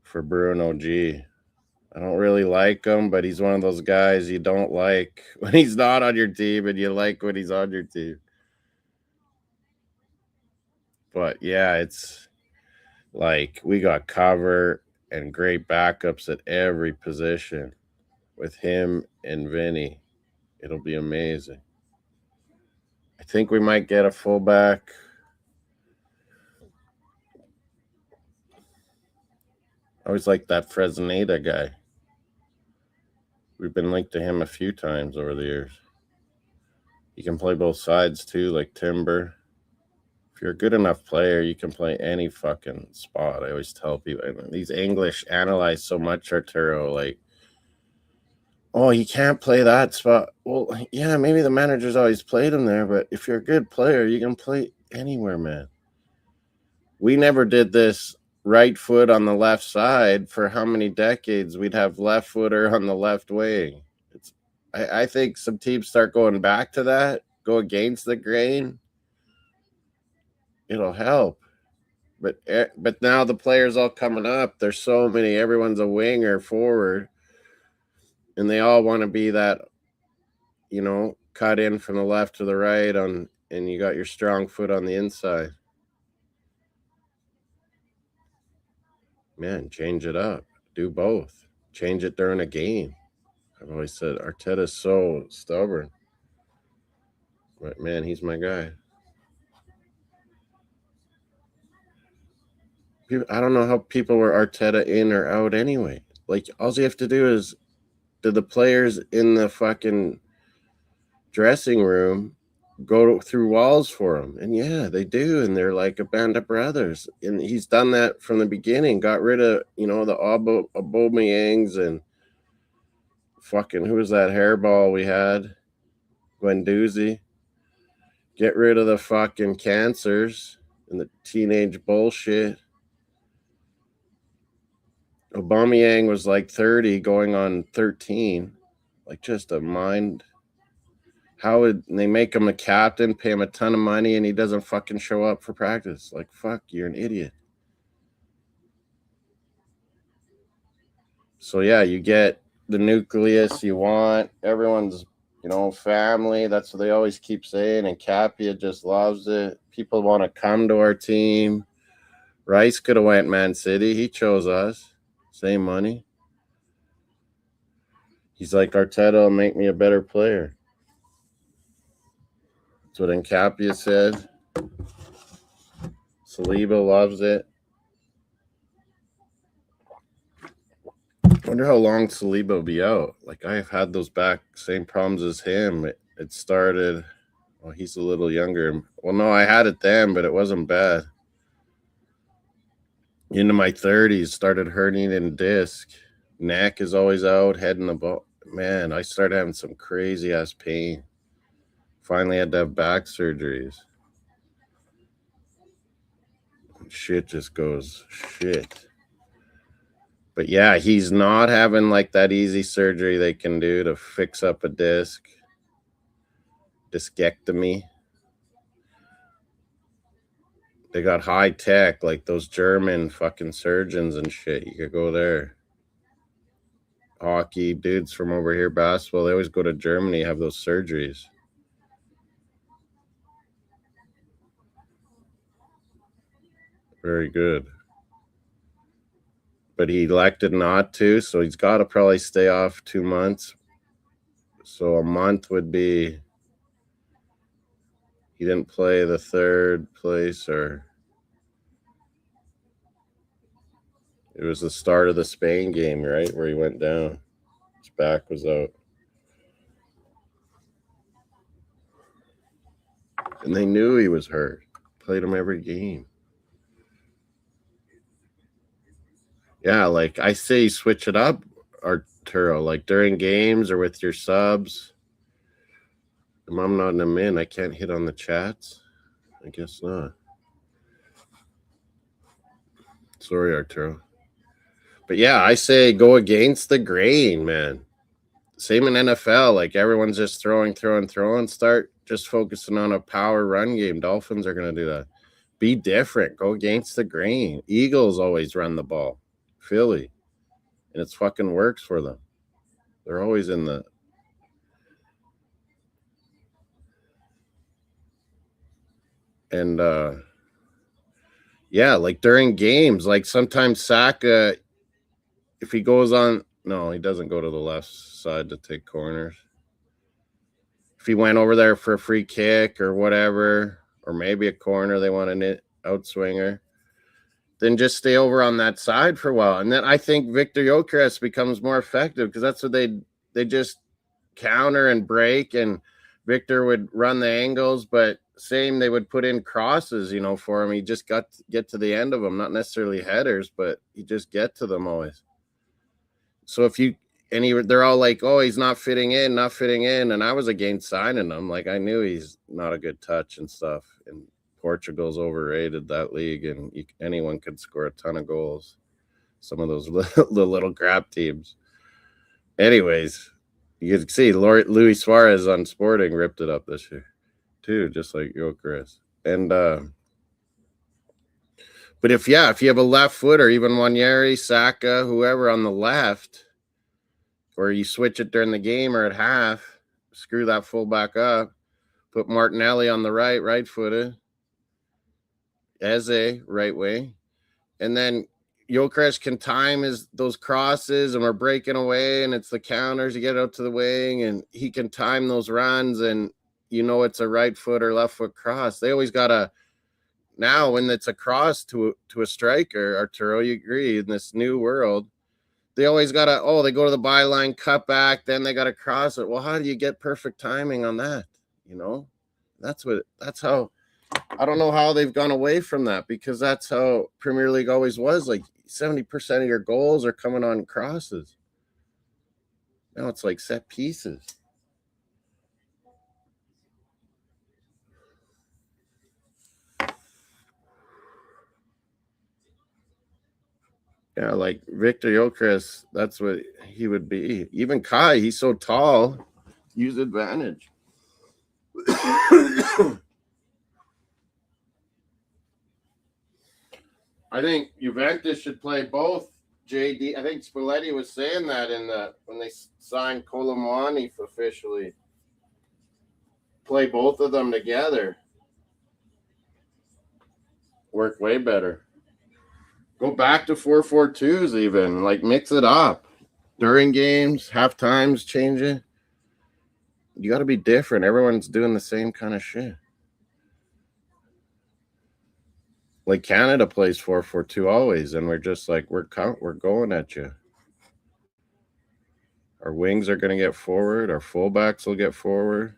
Speaker 2: for Bruno G. I don't really like him, but he's one of those guys you don't like when he's not on your team and you like when he's on your team. But yeah, it's like we got cover and great backups at every position with him and Vinny. It'll be amazing. I think we might get a fullback. I always like that Fresneda guy. We've been linked to him a few times over the years. He can play both sides too, like Timber. If you're a good enough player, you can play any fucking spot. I always tell people, these English analyze so much, Arturo, like, oh, you can't play that spot. Well, yeah, maybe the manager's always played him there, but if you're a good player, you can play anywhere, man. We never did this right foot on the left side for how many decades. We'd have left footer on the left wing. I think some teams start going back to that, go against the grain. It'll help. But now the players all coming up, there's so many, everyone's a winger forward, and they all want to be that, cut in from the left to the right and you got your strong foot on the inside. Man, change it up. Do both. Change it during a game. I've always said Arteta's so stubborn. But man, he's my guy. I don't know how people were Arteta in or out anyway. Like, all you have to do is, do the players in the fucking dressing room go through walls for him? And yeah, they do. And they're like a band of brothers. And he's done that from the beginning. Got rid of, the Aubameyangs and fucking, who was that hairball we had? Guendouzi. Get rid of the fucking cancers and the teenage bullshit. Aubameyang was like 30 going on 13. Like, just a mind. How would they make him a captain, pay him a ton of money, and he doesn't fucking show up for practice? Like, fuck, you're an idiot. So yeah, you get the nucleus you want. Everyone's, family. That's what they always keep saying. And Capia just loves it. People want to come to our team. Rice could have went Man City. He chose us. Same money. He's like, Arteta will make me a better player. That's what Encapia said. Saliba loves it. I wonder how long Saliba will be out. Like, I've had those same problems as him. It started, well, he's a little younger. Well, no, I had it then, but it wasn't bad. Into my 30s, started hurting in disc. Neck is always out, head in the ball. Man, I started having some crazy ass pain. Finally had to have back surgeries. Shit just goes shit. But yeah, he's not having like that easy surgery they can do to fix up a disc. Discectomy. They got high tech, like those German fucking surgeons and shit. You could go there. Hockey dudes from over here, basketball, they always go to Germany, have those surgeries. Very good. But he elected not to, so he's got to probably stay off 2 months. So a month would be, he didn't play the third place, or it was the start of the Spain game, right, where he went down. His back was out. And they knew he was hurt. Played him every game. Yeah, like I say, switch it up, Arturo. Like during games or with your subs. I'm not in them in. I can't hit on the chats. I guess not. Sorry, Arturo. But yeah, I say go against the grain, man. Same in NFL. Like everyone's just throwing. Start just focusing on a power run game. Dolphins are going to do that. Be different. Go against the grain. Eagles always run the ball. Philly. And it fucking works for them. They're always in the... And, yeah, like during games, like sometimes Saka, if he goes on... No, he doesn't go to the left side to take corners. If he went over there for a free kick or whatever, or maybe a corner, they want an outswinger, then just stay over on that side for a while. And then I think Victor Gyökeres becomes more effective because that's what they just counter and break, and Victor would run the angles, but same, they would put in crosses, you know, for him. He just get to the end of them, not necessarily headers, but he just get to them always. So if you... And they're all like, oh, he's not fitting in. And I was against signing him. Like, I knew he's not a good touch and stuff. And Portugal's overrated, that league. And anyone could score a ton of goals. Some of those little crap teams. Anyways, you can see Luis Suarez on Sporting ripped it up this year, too, just like Gyökeres. And, but if you have a left foot or even Wanyeri, Saka, whoever on the left, or you switch it during the game or at half, screw that fullback up, put Martinelli on the right-footed, Eze, right way, and then Gyökeres can time those crosses, and we're breaking away, and it's the counters, you get out to the wing, and he can time those runs, and you know it's a right foot or left foot cross. They always got to... Now, when it's a cross to a striker, Arturo, you agree, in this new world, they always got to, they go to the byline, cut back, then they got to cross it. Well, how do you get perfect timing on that? You know, that's how, I don't know how they've gone away from that, because that's how Premier League always was. Like 70% of your goals are coming on crosses. Now it's like set pieces. Yeah, like Victor Gyökeres, that's what he would be. Even Kai, he's so tall. Use advantage. I think Juventus should play both. JD, I think Spalletti was saying that when they signed Colomwani officially. Play both of them together. Work way better. Go back to 4-4-2s even. Like, mix it up. During games, half times, change it. You got to be different. Everyone's doing the same kind of shit. Like, Canada plays 4-4-2 always, and we're just like, we're going at you. Our wings are going to get forward. Our fullbacks will get forward.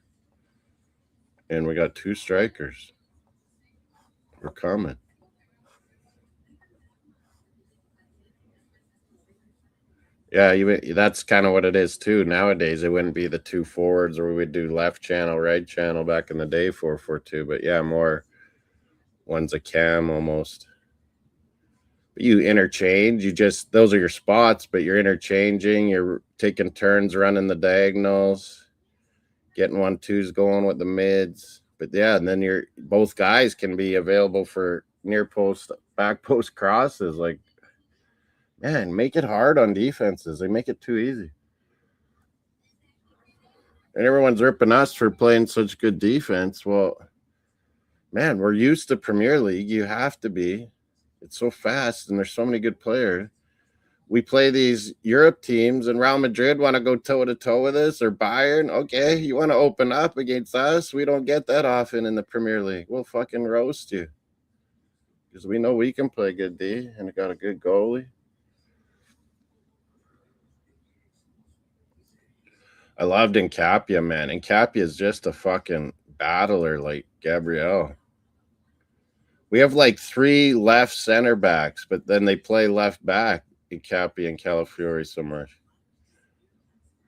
Speaker 2: And we got 2 strikers. We're coming. Yeah, that's kind of what it is too. Nowadays, it wouldn't be the 2 forwards, or we would do left channel, right channel back in the day, 4-4-2. But yeah, more one's a cam almost. But you interchange. Those are your spots, but you're interchanging. You're taking turns running the diagonals, getting 1-2s going with the mids. But yeah, and then both guys can be available for near post, back post crosses. Like, man, make it hard on defenses. They make it too easy. And everyone's ripping us for playing such good defense. Well, man, we're used to Premier League. You have to be. It's so fast, and there's so many good players. We play these Europe teams, and Real Madrid want to go toe-to-toe with us, or Bayern. Okay, you want to open up against us? We don't get that often in the Premier League. We'll fucking roast you. Because we know we can play good D, and got a good goalie. I loved Nkapia, man. Nkapia is just a fucking battler like Gabriel. We have like 3 left center backs, but then they play left back, Nkapia and Calafiori so much.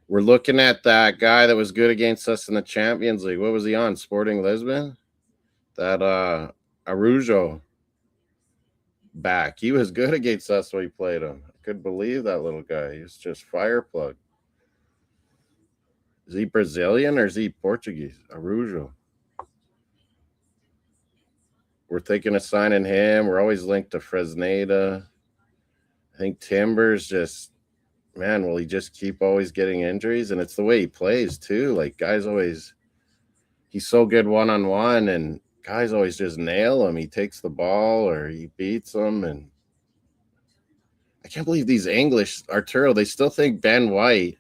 Speaker 2: We're looking at that guy that was good against us in the Champions League. What was he on? Sporting Lisbon? That Arujo back. He was good against us when we played him. could believe that little guy. He's just fireplug. Is he Brazilian or is he Portuguese? Arujo. We're thinking of signing him. We're always linked to Fresneda. I think Timber's just, man, will he just keep always getting injuries? And it's the way he plays too. Like guys always, he's so good one-on-one and guys always just nail him. He takes the ball or he beats them. And I can't believe these English, Arturo, they still think Ben White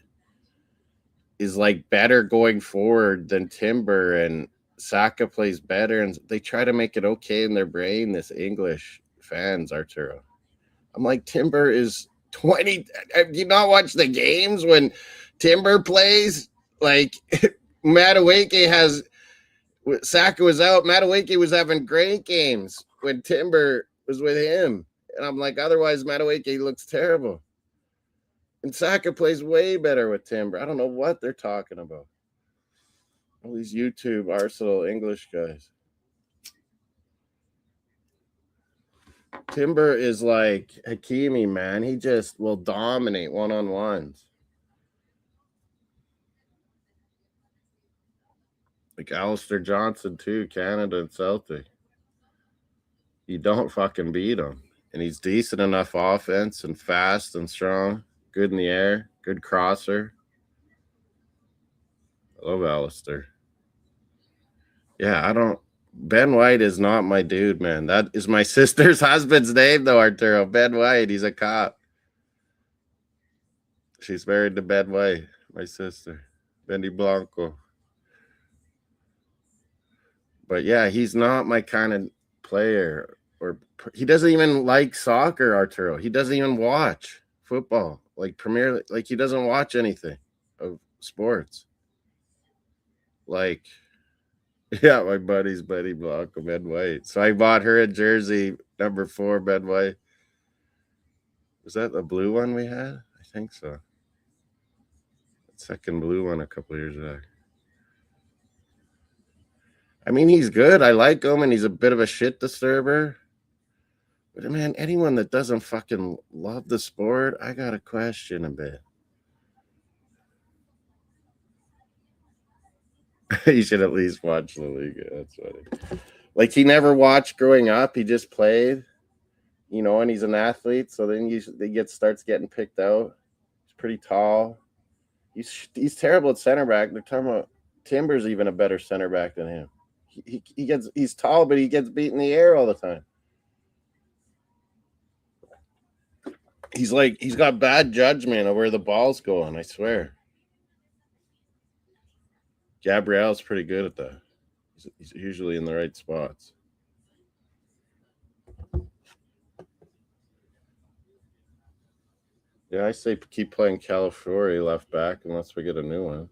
Speaker 2: is like better going forward than Timber and Saka plays better. And they try to make it okay in their brain, this English fans, Arturo. I'm like, Timber is 20. Do you not watch the games when Timber plays? Like, Madueke has, Saka was out. Madueke was having great games when Timber was with him. And I'm like, otherwise, Madueke looks terrible. And Saka plays way better with Timber. I don't know what they're talking about. All these YouTube Arsenal English guys. Timber is like Hakimi, man. He just will dominate one-on-ones. Like Alistair Johnson, too, Canada and Celtic. You don't fucking beat him. And he's decent enough offense and fast and strong. Good in the air. Good crosser. I love Alistair. Yeah, Ben White is not my dude, man. That is my sister's husband's name, though, Arturo. Ben White. He's a cop. She's married to Ben White, my sister. Benny Blanco. But, yeah, he's not my kind of player. Or he doesn't even like soccer, Arturo. He doesn't even watch football. Like, Premier League. Like, he doesn't watch anything of sports. Like... Yeah, my buddy's Benny Blanco, Ben White. So I bought her a jersey, number 4, Ben White. Was that the blue one we had? I think so. Second blue one a couple years back. I mean, he's good. I like him, and he's a bit of a shit disturber. But, man, anyone that doesn't fucking love the sport, I got to question a bit. You should at least watch the league. That's funny. Like, he never watched growing up. He just played, and he's an athlete. So then starts getting picked out. He's pretty tall. He's terrible at center back. They're talking about Timber's even a better center back than him. He's tall, but he gets beat in the air all the time. He's got bad judgment of where the ball's going, I swear. Gabriel's pretty good at that. He's usually in the right spots. Yeah, I say keep playing Calafiori left back unless we get a new one.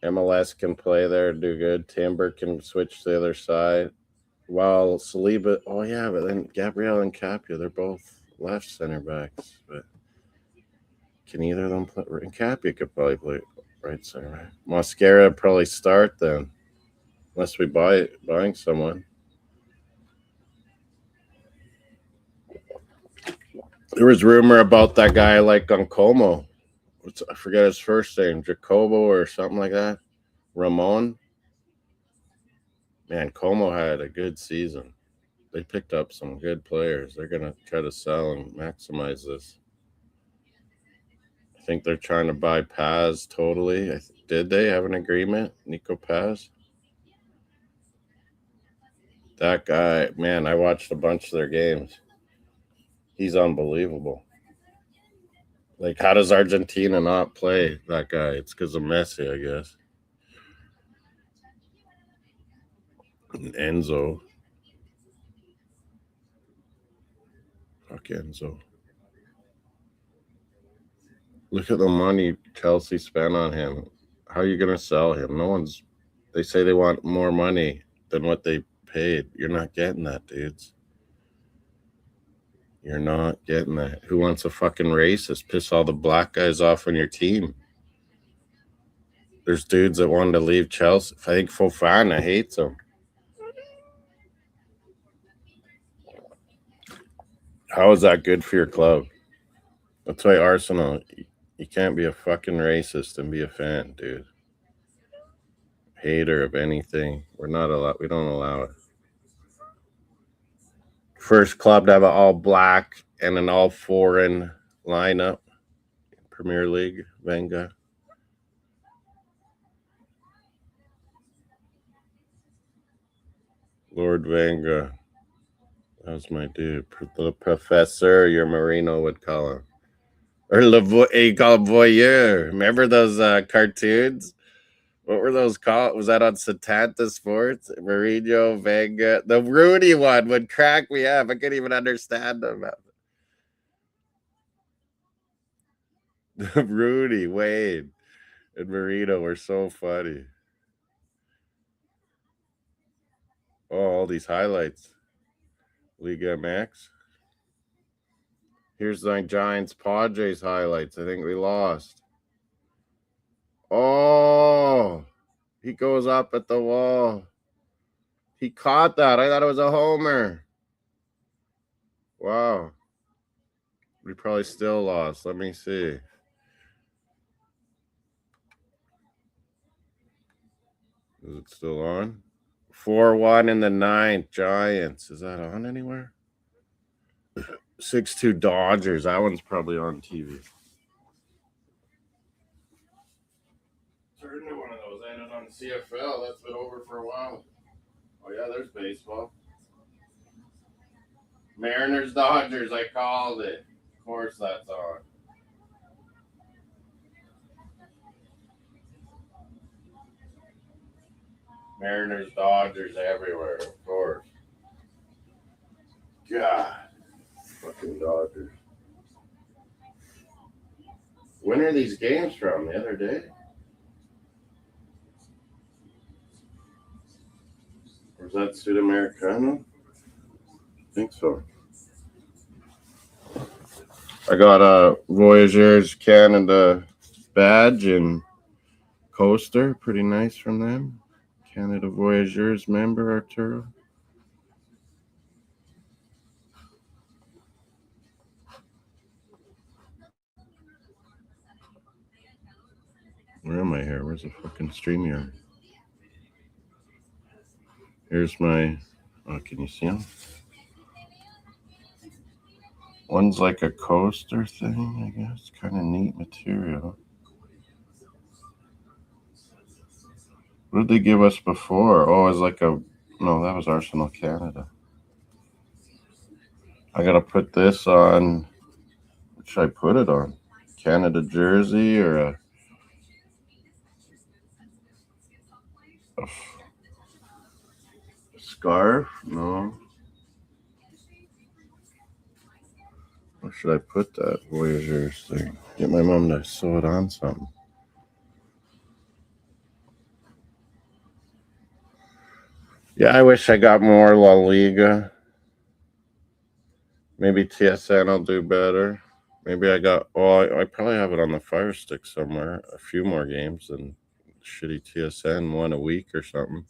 Speaker 2: MLS can play there, do good. Timber can switch to the other side. While Saliba, oh yeah, but then Gabriel and Capia, they're both left center backs. But can either of them play? And Capia could probably play right center back. Mosquera probably start then, unless we buying someone. There was rumor about that guy like on Como. I forget his first name, Jacobo or something like that. Ramon. Man, Como had a good season. They picked up some good players. They're going to try to sell and maximize this. I think they're trying to buy Paz totally. Did they have an agreement? Nico Paz? That guy, man, I watched a bunch of their games. He's unbelievable. Like, how does Argentina not play that guy? It's because of Messi, I guess. And Enzo. Fuck Enzo. Look at the money Chelsea spent on him. How are you going to sell him? They say they want more money than what they paid. You're not getting that, dudes. You're not getting that. Who wants a fucking racist? Piss all the black guys off on your team. There's dudes that wanted to leave Chelsea. I think Fofana hates him. How is that good for your club? That's why Arsenal, you can't be a fucking racist and be a fan, dude. Hater of anything. We're not allowed. We don't allow it. First club to have an all black and an all foreign lineup. Premier League, Venga. Lord Venga. That was my dude. The professor, your Marino would call him. Or he called him Voyeur. Remember those cartoons? What were those called? Was that on Satanta Sports? Mourinho, Venga. The Rudy one would crack me up. I couldn't even understand them. Rudy, Wade, and Mourinho were so funny. Oh, all these highlights. Liga Max. Here's the Giants Padres highlights. I think we lost. Oh, he goes up at the wall. He caught that. I thought it was a homer. Wow. We probably still lost. Let me see. Is it still on? 4-1 in the ninth. Giants. Is that on anywhere? 6-2 Dodgers. That one's probably on TV. Turn to one of those. I had it on CFL. That's been over for a while. Oh, yeah, there's baseball. Mariners, Dodgers. I called it. Of course that's on. Mariners, Dodgers everywhere, of course. God. Fucking Dodgers. When are these games from? The other day? Or is that Sudamericano? I think so. I got a Voyageurs Canada badge and coaster. Pretty nice from them. Canada Voyageurs member, Arturo. Where am I here? Where's the fucking StreamYard? Here's my... Oh, can you see them? One's like a coaster thing, I guess. Kind of neat material. What did they give us before? Oh, it was like a... No, that was Arsenal Canada. I gotta put this on... What should I put it on? Canada jersey or a scarf? No. Where should I put that Voyageurs thing? Get my mom to sew it on something. Yeah, I wish I got more La Liga. Maybe TSN will do better. Maybe I got... Oh, I probably have it on the Fire Stick somewhere. A few more games than shitty TSN, one a week or something.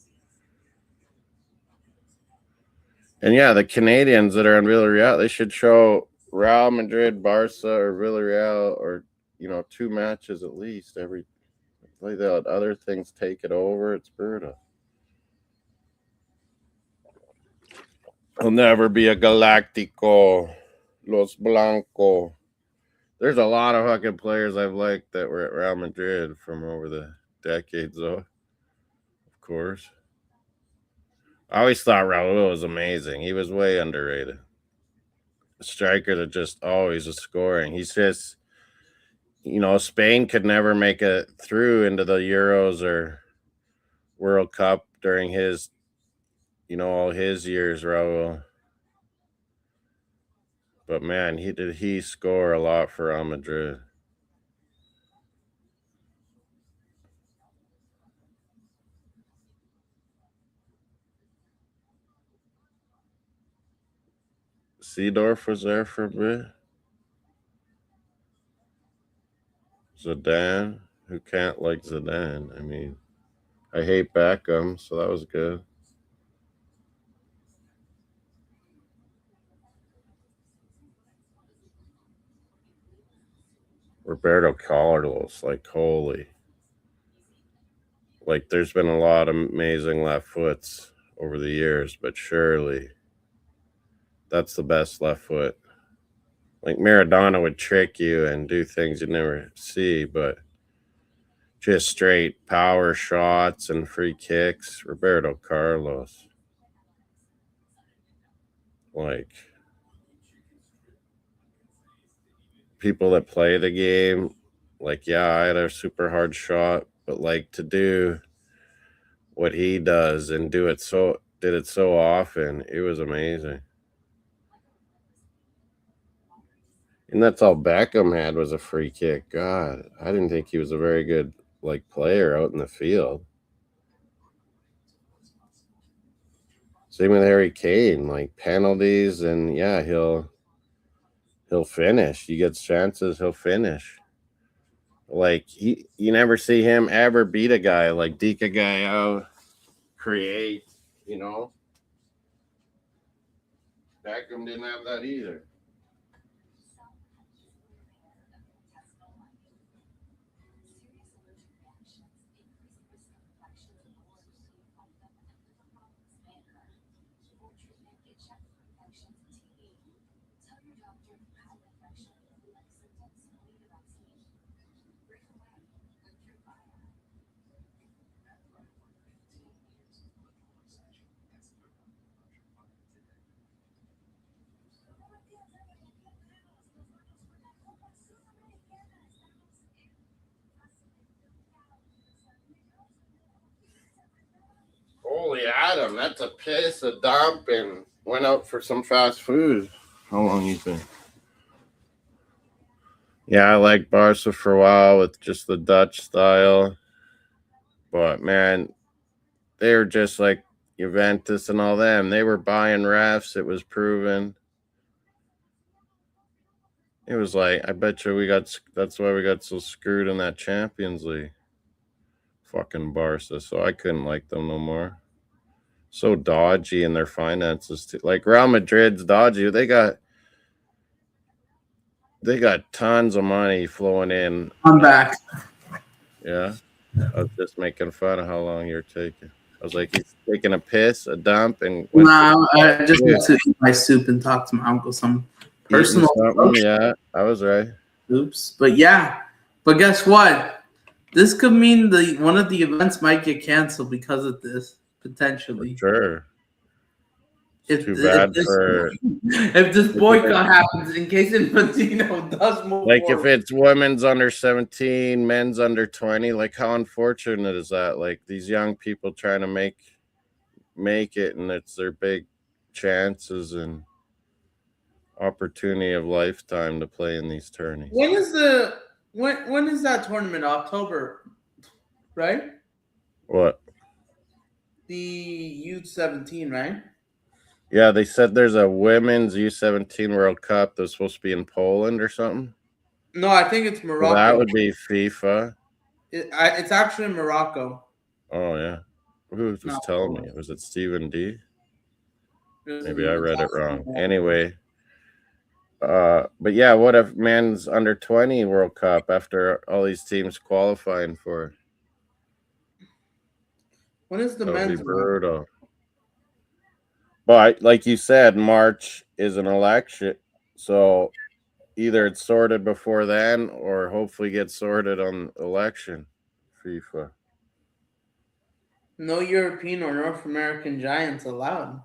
Speaker 2: And yeah, the Canadians that are on Villarreal, they should show Real Madrid, Barca, or Villarreal, or, 2 matches at least every... Like that, other things take it over. It's brutal. I'll never be a Galactico. Los Blanco. There's a lot of fucking players I've liked that were at Real Madrid from over the decades, though. Of course. I always thought Raul was amazing. He was way underrated. A striker that just always was scoring. He's just, Spain could never make it through into the Euros or World Cup during his, all his years, Raul. But man, he score a lot for Real Madrid. Seedorf was there for a bit. Zidane, who can't like Zidane? I mean, I hate Beckham, so that was good. Roberto Carlos, like holy. Like there's been a lot of amazing left foots over the years, but surely that's the best left foot. Like Maradona would trick you and do things you never see, but just straight power shots and free kicks. Roberto Carlos. Like people that play the game, like, yeah, I had a super hard shot, but like to do what he does and did it so often, it was amazing. And that's all Beckham had was a free kick. God, I didn't think he was a very good like player out in the field. Same with Harry Kane, like penalties, and yeah, he'll finish. He gets chances, he'll finish. Like you never see him ever beat a guy, like deke a guy out, create, you know. Beckham didn't have that either. Holy Adam, that's a piss, a dump, and went out for some fast food. How long you think? Yeah, I liked Barca for a while with just the Dutch style. But man, they were just like Juventus and all them. They were buying refs, it was proven. It was like, I bet you that's why we got so screwed in that Champions League. Fucking Barca. So I couldn't like them no more. So dodgy in their finances too. Like Real Madrid's dodgy. They got tons of money flowing in.
Speaker 1: I'm back.
Speaker 2: Yeah. I was just making fun of how long you're taking. I was like, he's taking a piss, a dump, and
Speaker 1: Nah, I just need to eat my soup and talk to my uncle some personal.
Speaker 2: Yeah, I was right.
Speaker 1: Oops. But guess what? This could mean one of the events might get canceled because of this, potentially.
Speaker 2: For sure.
Speaker 1: If
Speaker 2: If
Speaker 1: this boycott happens, in case Infantino does move
Speaker 2: like
Speaker 1: forward.
Speaker 2: if it's women's under 17, men's under 20, like how unfortunate is that? Like these young people trying to make it, and it's their big chances and opportunity of lifetime to play in these tourneys.
Speaker 1: When is that tournament? October, right?
Speaker 2: What?
Speaker 1: The U17, right?
Speaker 2: Yeah, they said there's a women's U17 World Cup that's supposed to be in Poland or something.
Speaker 1: No, I think it's Morocco.
Speaker 2: Well, that would be FIFA.
Speaker 1: It's actually in Morocco.
Speaker 2: Oh, yeah. Who was telling me? Was it Stephen D? Maybe I read it wrong. Anyway. But yeah, what if men's under 20 World Cup after all these teams qualifying for it?
Speaker 1: When is the men's?
Speaker 2: Brutal. But like you said, March is an election, so either it's sorted before then or hopefully gets sorted on election. FIFA.
Speaker 1: No European or North American giants allowed.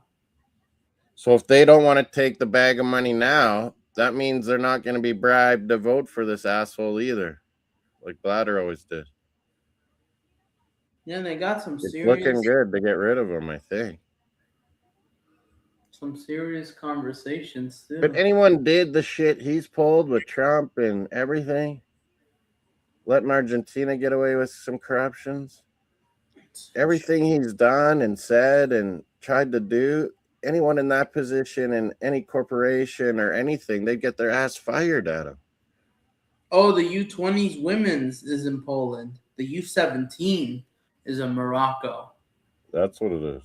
Speaker 2: So if they don't want to take the bag of money now, that means they're not going to be bribed to vote for this asshole either, like Blatter always did.
Speaker 1: Yeah, they got some
Speaker 2: it's
Speaker 1: serious.
Speaker 2: Looking good to get rid of him, I think.
Speaker 1: Some serious conversations too.
Speaker 2: But anyone did the shit he's pulled with Trump and everything, letting Argentina get away with some corruptions, everything he's done and said and tried to do, anyone in that position in any corporation or anything, they'd get their ass fired at him.
Speaker 1: Oh, the U20s women's is in Poland. The U17 is in Morocco.
Speaker 2: That's what it is.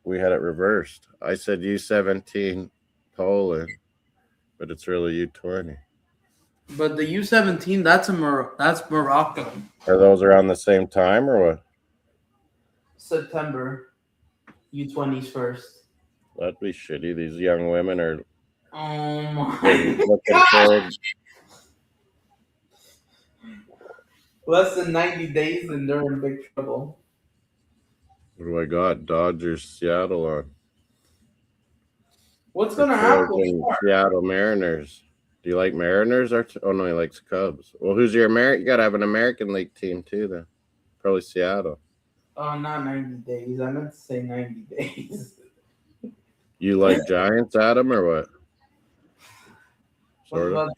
Speaker 2: We had it reversed. I said U17 Poland, but it's really U20.
Speaker 1: But the U17, that's Morocco.
Speaker 2: Are those around the same time or what?
Speaker 1: September. U20s first.
Speaker 2: That'd be shitty. These young women are
Speaker 1: Oh my
Speaker 2: looking
Speaker 1: god!
Speaker 2: forward.
Speaker 1: Less than 90 days and they're in big trouble.
Speaker 2: What do I got? Dodgers, Seattle on.
Speaker 1: What's
Speaker 2: For
Speaker 1: gonna happen?
Speaker 2: Trojan, Seattle Mariners. Do you like Mariners? Or oh no, he likes Cubs. Well, who's your American? You gotta have an American League team too, then. Probably Seattle.
Speaker 1: Oh, not 90 days. I meant to say 90 days.
Speaker 2: You like Giants, Adam, or what?
Speaker 1: What
Speaker 2: Sort of.
Speaker 1: about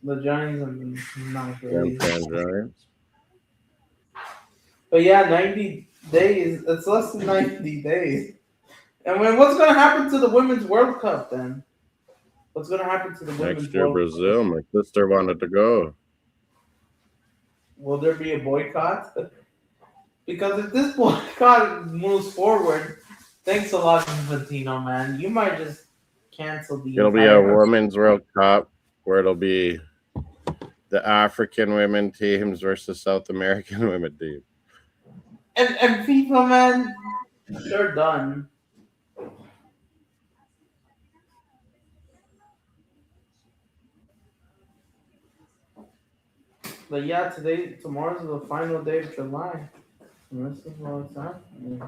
Speaker 1: the Giants? I'm not really.
Speaker 2: Giants.
Speaker 1: But yeah, 90 days. It's less than 90 days. And what's going to happen to the Women's World Cup then? What's going to happen to the Women's
Speaker 2: Next year,
Speaker 1: World
Speaker 2: Brazil. My sister wanted to go.
Speaker 1: Will there be a boycott? Because if this boycott moves forward, thanks a lot, Infantino, man. You might just cancel the.
Speaker 2: It'll be a Women's World Cup where it'll be the African women teams versus South American women team.
Speaker 1: And FIFA, man, they're done. But yeah, tomorrow's the final day of July. And this is what's happening.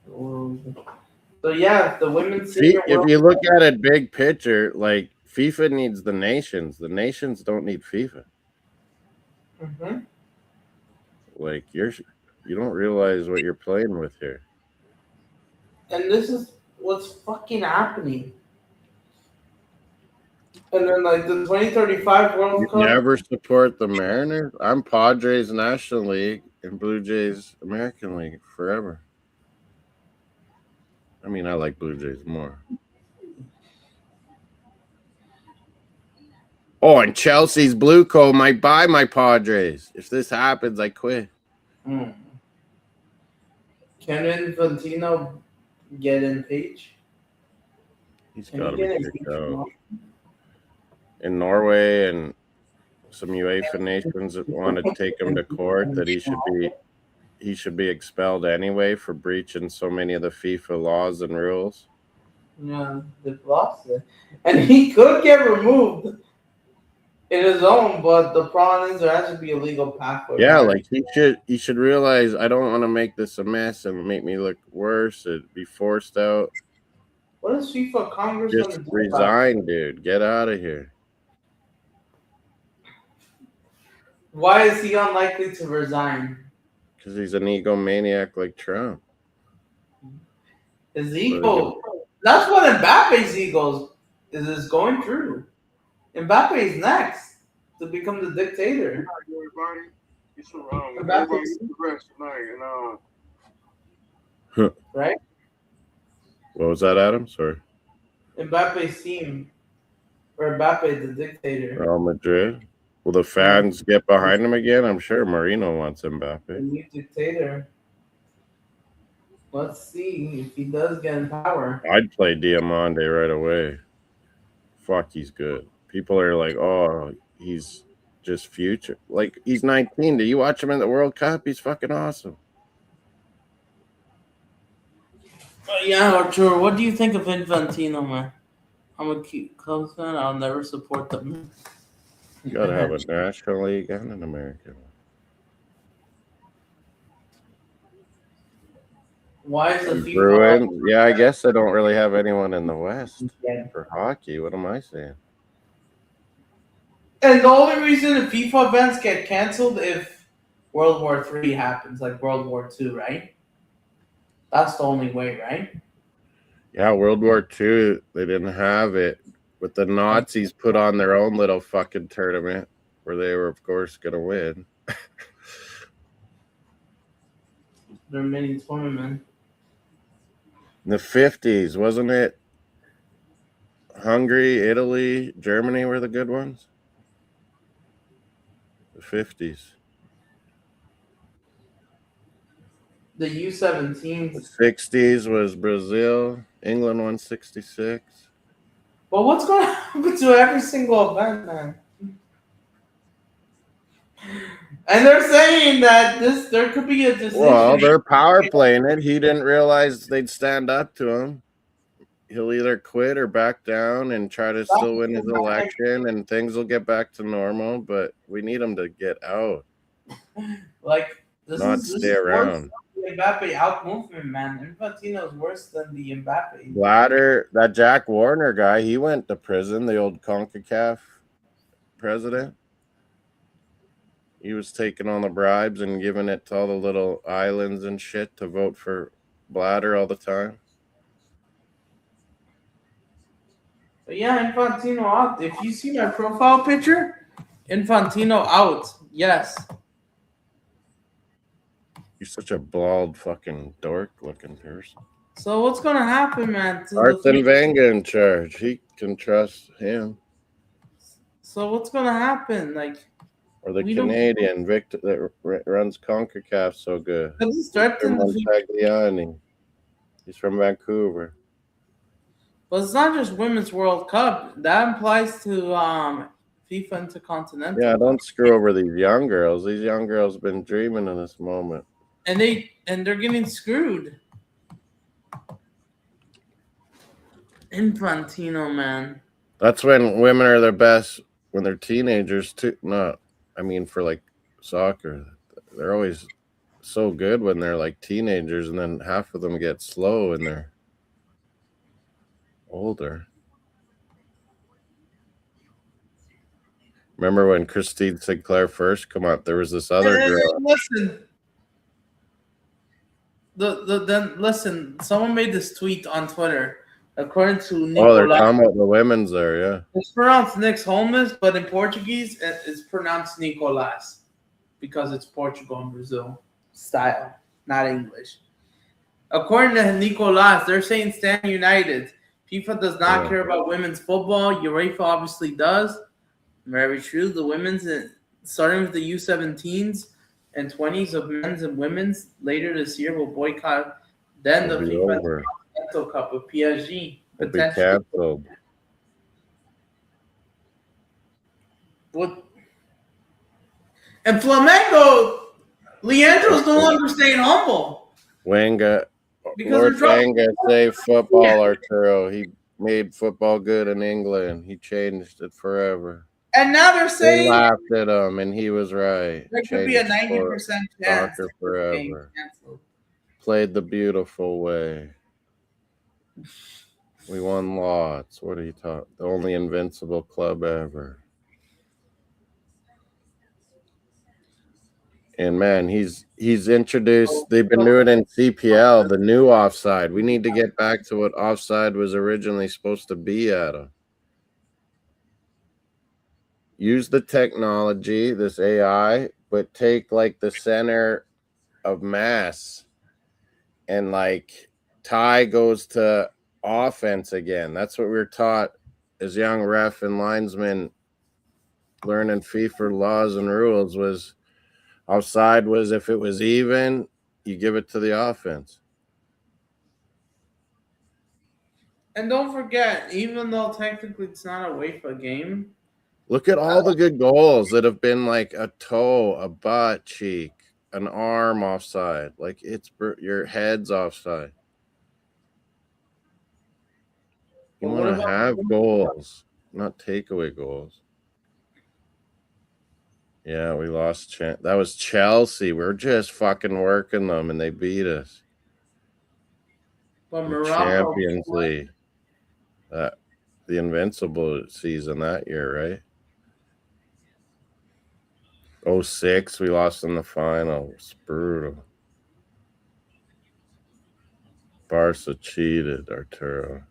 Speaker 1: So yeah, the women's.
Speaker 2: If you look at it big picture, like FIFA needs the nations. The nations don't need FIFA.
Speaker 1: Mm-hmm.
Speaker 2: Like you don't realize what you're playing with here.
Speaker 1: And this is what's fucking happening. And then like the 2035 World Cup.
Speaker 2: Never support the Mariners. I'm Padres National League and Blue Jays American League forever. I mean, I like Blue Jays more. Oh, and Chelsea's Blue Co. might buy my Padres. If this happens, I quit.
Speaker 1: Can Infantino get impeached?
Speaker 2: He's got to be kicked out. In Norway and some UEFA nations that want to take him to court that he should be expelled anyway for breaching so many of the FIFA laws and rules.
Speaker 1: Yeah, they've lost it. And he could get removed in his own, but the problem is there has to be a legal pathway.
Speaker 2: Yeah, like he should realize I don't want to make this a mess and make me look worse and be forced out.
Speaker 1: What is FIFA Congress
Speaker 2: just
Speaker 1: going to do?
Speaker 2: Resign, dude. Get out of here.
Speaker 1: Why is he unlikely to resign?
Speaker 2: Because he's an egomaniac like Trump.
Speaker 1: His ego. That's what Mbappe's ego is going through. Mbappe is next to become the dictator. Right?
Speaker 2: What was that, Adam? Sorry.
Speaker 1: Mbappe's team. Or Mbappe, the dictator.
Speaker 2: Real Madrid. Will the fans get behind him again? I'm sure Marino wants Mbappe.
Speaker 1: The new dictator. Let's see if he does get in power.
Speaker 2: I'd play Diamande right away. Fuck, he's good. People are like, oh, he's just future. Like, he's 19. Do you watch him in the World Cup? He's fucking awesome.
Speaker 1: Yeah, Arturo, what do you think of Infantino, man? I'm a cute Cubs fan. I'll never support them.
Speaker 2: You gotta have a National League and an American one.
Speaker 1: Why is the FIFA
Speaker 2: Bruins? Yeah, I guess I don't really have anyone in the West for hockey. What am I saying?
Speaker 1: And the only reason the FIFA events get canceled if World War III happens, like World War II, right? That's the only way, right?
Speaker 2: Yeah, World War II, they didn't have it. But the Nazis put on their own little fucking tournament where they were, of course, going to win.
Speaker 1: There are many tournaments.
Speaker 2: In the 50s, wasn't it? Hungary, Italy, Germany were the good ones? The 50s.
Speaker 1: The U17s.
Speaker 2: The 60s was Brazil. England won 66.
Speaker 1: But what's going to happen to every single event, man? And they're saying that there could be a decision.
Speaker 2: Well, they're power playing it. He didn't realize they'd stand up to him. He'll either quit or back down and try to still win his election, and things will get back to normal. But we need him to get out,
Speaker 1: Like
Speaker 2: not stay around.
Speaker 1: The Mbappe out movement, man. Infantino's worse than the Mbappe.
Speaker 2: Bladder, that Jack Warner guy, he went to prison. The old CONCACAF president. He was taking all the bribes and giving it to all the little islands and shit to vote for Bladder all the time.
Speaker 1: But yeah, Infantino out. If you see my profile picture, Infantino out. Yes.
Speaker 2: You're such a bald fucking dork looking person.
Speaker 1: So what's gonna happen, man?
Speaker 2: Arsene Wenger in charge. He can trust him.
Speaker 1: So what's gonna happen? Like,
Speaker 2: or the Canadian Victor that runs CONCACAF so good. Montagliani. He's from Vancouver.
Speaker 1: But it's not just Women's World Cup. That applies to FIFA Intercontinental.
Speaker 2: Yeah, don't screw over these young girls. These young girls have been dreaming of this moment.
Speaker 1: And they're getting screwed. Infantino, man.
Speaker 2: That's when women are their best when they're teenagers too. For like soccer. They're always so good when they're like teenagers, and then half of them get slow when they're older. Remember when Christine Sinclair first come out? There was this other girl.
Speaker 1: Listen. Someone made this tweet on Twitter. According to Nicolas,
Speaker 2: they're talking about the women's there, yeah.
Speaker 1: It's pronounced Nix Holmes, but in Portuguese it's pronounced Nicolas because it's Portugal and Brazil style, not English. According to Nicolas, they're saying stand united. FIFA does not care about women's football. UEFA obviously does. Very true. The women's, starting with the U17s and 20s of men's and women's, later this year will boycott. Then the FIFA Continental Cup with PSG potentially. What? And Flamengo, Leandro's no longer staying humble.
Speaker 2: Wenger, Lord Wenger saved football, Arturo. He made football good in England. He changed it forever.
Speaker 1: And now they're saying
Speaker 2: they laughed at him, and he was right.
Speaker 1: There could be a 90% chance.
Speaker 2: Soccer forever. Played the beautiful way. We won lots. What are you talking? The only invincible club ever. And man, he's introduced. They've been doing it in CPL, the new offside. We need to get back to what offside was originally supposed to be, Adam. Use the technology, this AI, but take like the center of mass, and like tie goes to offense again. That's what we were taught as young ref and linesmen learning FIFA laws and rules. Was offside was if it was even, you give it to the offense.
Speaker 1: And don't forget, even though technically it's not a UEFA game,
Speaker 2: look at all the good goals that have been like a toe, a butt cheek, an arm offside. Like it's your head's offside. You want to have goals, not takeaway goals. Yeah, we lost. That was Chelsea. We're just fucking working them, and they beat us.
Speaker 1: But
Speaker 2: Champions League. The Invincible season that year, right? 2006, we lost in the final. It's brutal. Barca cheated, Arturo.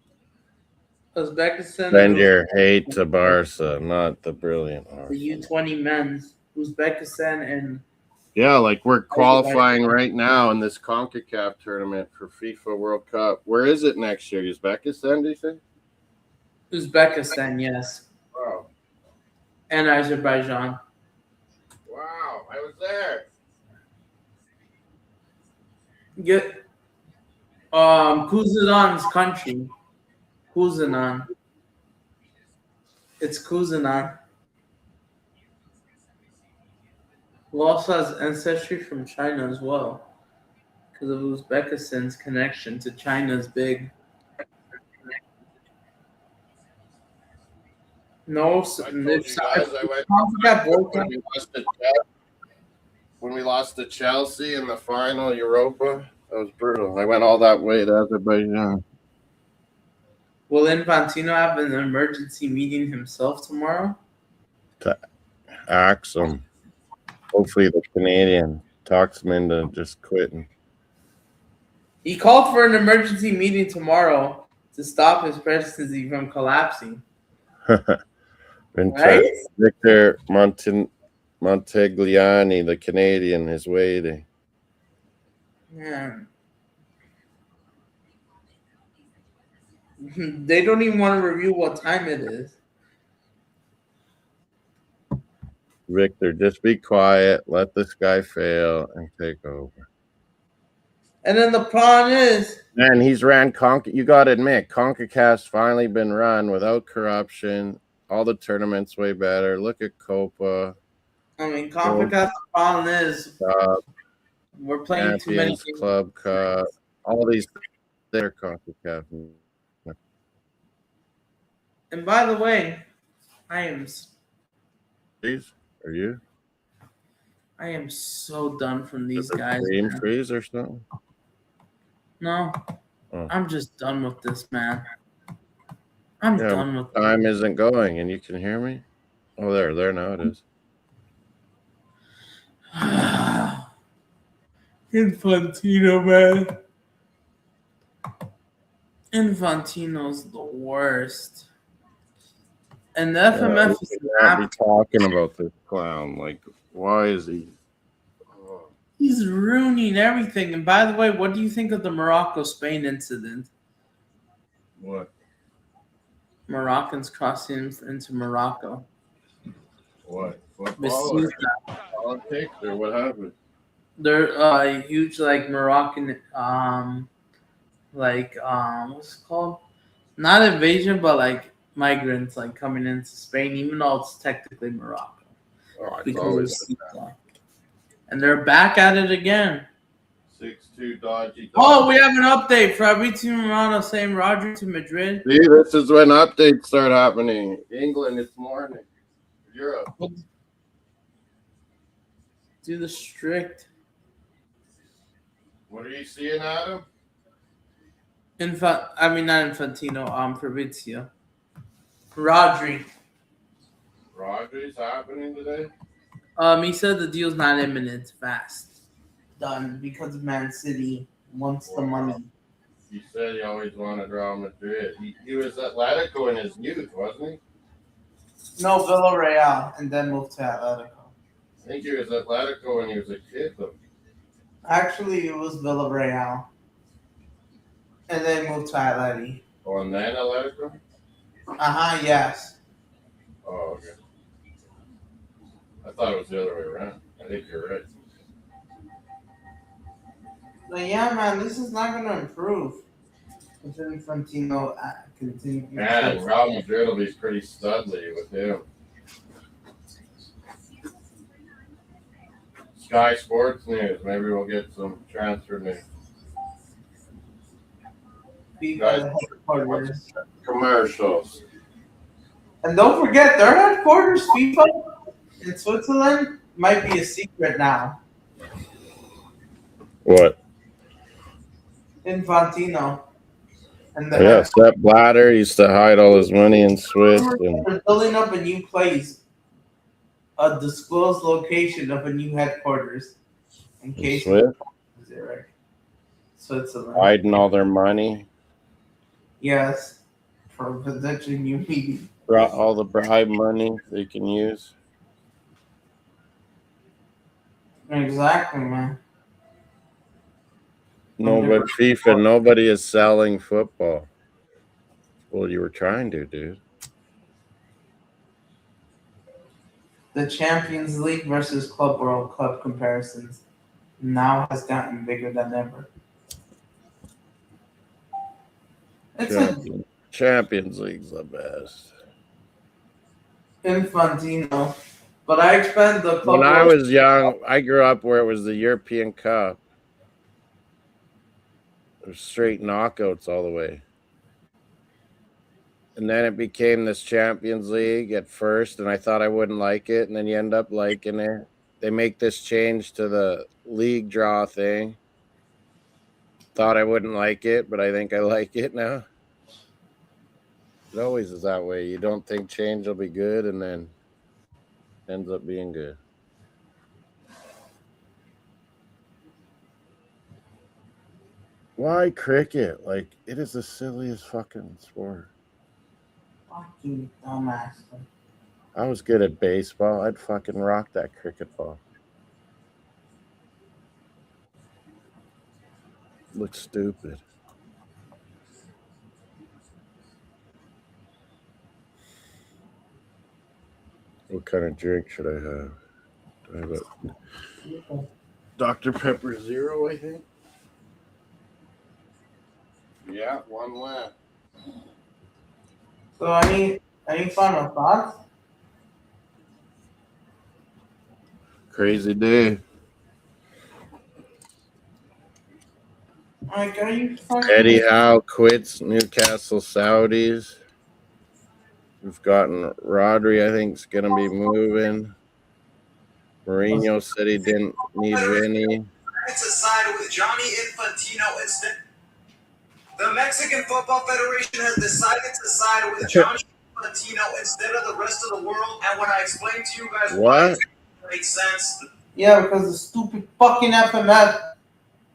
Speaker 1: Uzbekistan.
Speaker 2: Send your hate to Barca, not the brilliant Arsenal.
Speaker 1: The U20 men's, Uzbekistan and.
Speaker 2: Yeah, like we're qualifying right now in this CONCACAF tournament for FIFA World Cup. Where is it next year? Uzbekistan, do you think?
Speaker 1: Uzbekistan, yes.
Speaker 2: Wow.
Speaker 1: And Azerbaijan.
Speaker 2: Wow, I was there.
Speaker 1: Kuzan's country. Kuzan. It's Kuzanan, who also has ancestry from China as well, because of Uzbekistan's connection to China's big. No,
Speaker 2: I told you guys I went
Speaker 1: that
Speaker 2: when we lost to Chelsea in the final Europa. That was brutal. I went all that way to Azerbaijan.
Speaker 1: Will Infantino have an emergency meeting himself tomorrow?
Speaker 2: To axe him. Hopefully the Canadian talks him into just quitting.
Speaker 1: He called for an emergency meeting tomorrow to stop his presidency from collapsing. Right?
Speaker 2: Victor Montegliani, the Canadian, is waiting.
Speaker 1: Man. They don't even want to review what time it is.
Speaker 2: Victor, just be quiet, let this guy fail, and take over.
Speaker 1: And then the problem is,
Speaker 2: Man, he's ran you got to admit, CONCACAF's finally been run without corruption. All the tournaments way better. Look at Copa.
Speaker 1: I mean, CONCACAF's problem is we're playing too many
Speaker 2: Champions Club Cup. All these they're CONCACAF.
Speaker 1: And by the way, I am
Speaker 2: you?
Speaker 1: I am so done from these guys.
Speaker 2: Game freeze or something?
Speaker 1: No,
Speaker 2: Oh.
Speaker 1: I'm just done with this, man. I'm done with
Speaker 2: time isn't going, and you can hear me. Oh, there now it is.
Speaker 1: Infantino, man. Infantino's the worst. And the FMF is
Speaker 2: not be talking about this clown. Like, why is he?
Speaker 1: He's ruining everything. And by the way, what do you think of the Morocco-Spain incident?
Speaker 2: What?
Speaker 1: Moroccans crossing into Morocco.
Speaker 2: What? Football? Politics or what happened?
Speaker 1: They're a huge Moroccan what's it called? Not invasion, but migrants coming into Spain, even though it's technically Morocco. Because of and they're back at it again.
Speaker 2: 6-2 dodgy.
Speaker 1: Oh, we have an update. Fabrizio Romano saying Roger to Madrid.
Speaker 2: See, this is when updates start happening. England this morning. Europe.
Speaker 1: Do the strict.
Speaker 2: What are you seeing, Adam?
Speaker 1: Not Infantino. Fabrizio. Rodri's
Speaker 2: happening today?
Speaker 1: He said the deal's not imminent, fast. Done because Man City wants the money.
Speaker 2: He said he always wanted Real Madrid. He was Atletico in his youth, wasn't he?
Speaker 1: No, Villarreal, and then moved to Atletico.
Speaker 2: I think he was Atletico when he was a kid, though.
Speaker 1: Actually, it was Villarreal. And then moved to Atleti.
Speaker 2: Oh, and then Atletico?
Speaker 1: Yes.
Speaker 2: Oh, okay. I thought it was the other way around. I think you're right.
Speaker 1: But yeah, man, this is not going to improve. If Infantino continues.
Speaker 2: Man, Real Madrid will be pretty studly with him. Sky Sports News. Maybe we'll get some transfer news.
Speaker 1: Headquarters.
Speaker 2: Commercials.
Speaker 1: And don't forget, their headquarters, FIFA, in Switzerland, might be a secret now.
Speaker 2: What?
Speaker 1: Infantino. And
Speaker 2: Sepp Blatter used to hide all his money in Swiss.
Speaker 1: They're building up a new place, a disclosed location of a new headquarters. In case Switzerland.
Speaker 2: Hiding all their money.
Speaker 1: Yes, for a potential new meeting.
Speaker 2: Brought all the bribe money they can use.
Speaker 1: Exactly, man.
Speaker 2: No, but FIFA, nobody is selling football. Well, you were trying to, dude.
Speaker 1: The Champions League versus Club World Cup comparisons now has gotten bigger than ever.
Speaker 2: Champions League's the best.
Speaker 1: Infantino. But I expect the
Speaker 2: When
Speaker 1: club
Speaker 2: I
Speaker 1: will.
Speaker 2: was young, I grew up where it was the European Cup. It was straight knockouts all the way. And then it became this Champions League at first, and I thought I wouldn't like it, and then you end up liking it. They make this change to the league draw thing. Thought I wouldn't like it, but I think I like it now. It always is that way. You don't think change will be good, and then ends up being good. Why cricket? Like, it is the silliest fucking sport.
Speaker 1: Fuck you, dumbass.
Speaker 2: I was good at baseball. I'd fucking rock that cricket ball. Looks stupid. What kind of drink should I have? Do I have a Dr. Pepper Zero, I think? Yeah, one left.
Speaker 1: So any final thoughts?
Speaker 2: Crazy day.
Speaker 1: Like, are you fucking?
Speaker 2: Eddie Howe quits Newcastle Saudis. We've gotten Rodri, I think, is going to be moving. Mourinho said he didn't need Vinny.
Speaker 4: To side with Johnny Infantino instead. The Mexican Football Federation has decided to side with Johnny Infantino instead of the rest of the world. And when I explain to you guys why, it makes sense.
Speaker 1: Yeah, because the stupid fucking FMF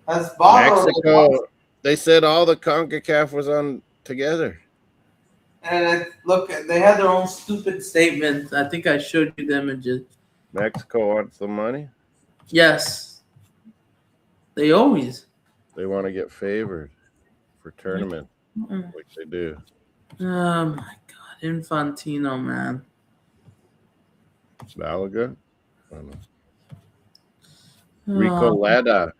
Speaker 1: has bothered
Speaker 2: Mexico, they said all the CONCACAF was on together.
Speaker 1: And look, they had their own stupid statements. I think I showed you the images.
Speaker 2: Mexico wants the money.
Speaker 1: Yes. They always.
Speaker 2: They want to get favored for tournament, like they do.
Speaker 1: Oh my God, Infantino, man.
Speaker 2: Malaga? I don't know. Recoleta.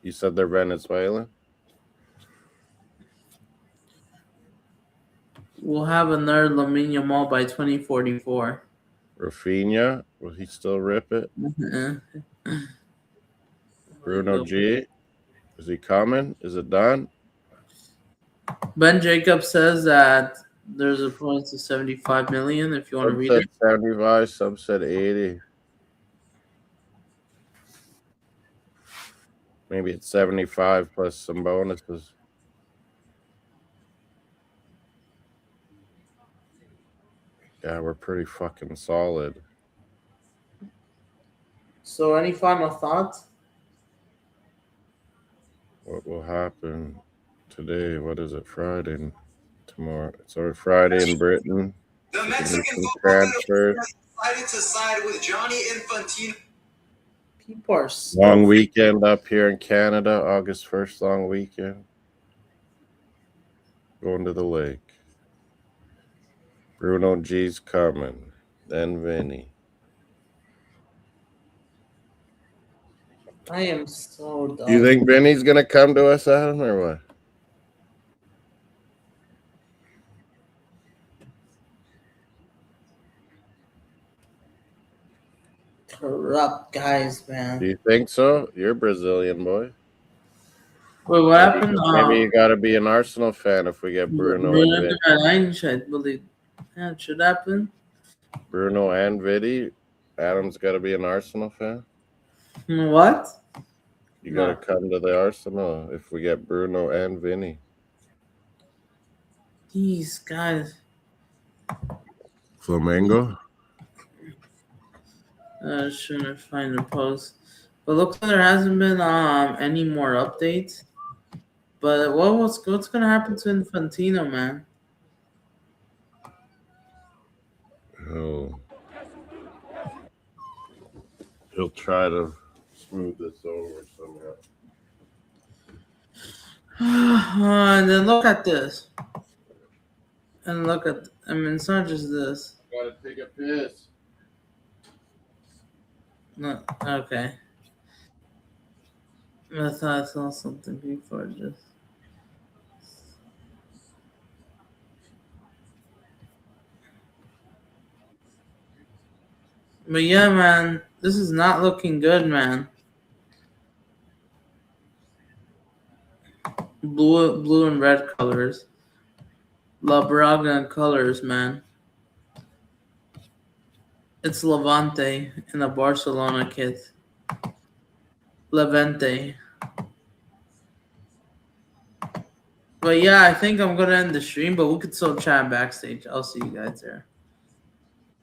Speaker 2: You said they're Venezuelan?
Speaker 1: We'll have another Lamine Yamal by 2044.
Speaker 2: Rafinha, will he still rip it? Bruno G, is he coming? Is it done?
Speaker 1: Ben Jacobs says that there's a point to 75 million if you want to read it.
Speaker 2: 75, some said 80. Maybe it's 75 plus some bonuses. Yeah, we're pretty fucking solid.
Speaker 1: So any final thoughts?
Speaker 2: What will happen today? What is it? Friday? Tomorrow? It's our Friday in Britain.
Speaker 4: The Mexican Football
Speaker 2: Federation
Speaker 4: has decided to side with Johnny Infantino.
Speaker 1: People are so
Speaker 2: long weekend up here in Canada, August 1st, long weekend. Going to the lake. Bruno G's coming. Then Vinny.
Speaker 1: I am so dumb.
Speaker 2: You think Vinny's going to come to us, Adam, or what?
Speaker 1: Corrupt guys, man.
Speaker 2: Do you think so? You're a Brazilian boy.
Speaker 1: Wait, what happened?
Speaker 2: Maybe you got to be an Arsenal fan if we get Bruno and Vinny.
Speaker 1: I believe that should happen.
Speaker 2: Bruno and Vinny. Adam's got to be an Arsenal fan.
Speaker 1: What?
Speaker 2: You got to come to the Arsenal if we get Bruno and Vinny.
Speaker 1: These guys.
Speaker 2: Flamengo.
Speaker 1: Trying to find a post, but looks like there hasn't been any more updates. But what's gonna happen to Infantino, man?
Speaker 2: He'll try to smooth this over somehow.
Speaker 1: And then look at this. And look at, I mean, it's not just this.
Speaker 2: Gotta take a piss.
Speaker 1: No, okay. I thought I saw something before just. But yeah, man, this is not looking good, man. Blue and red colors. La Braga colors, man. It's Levante in the Barcelona kit. Levante. But yeah, I think I'm gonna end the stream, but we could still chat backstage. I'll see you guys there.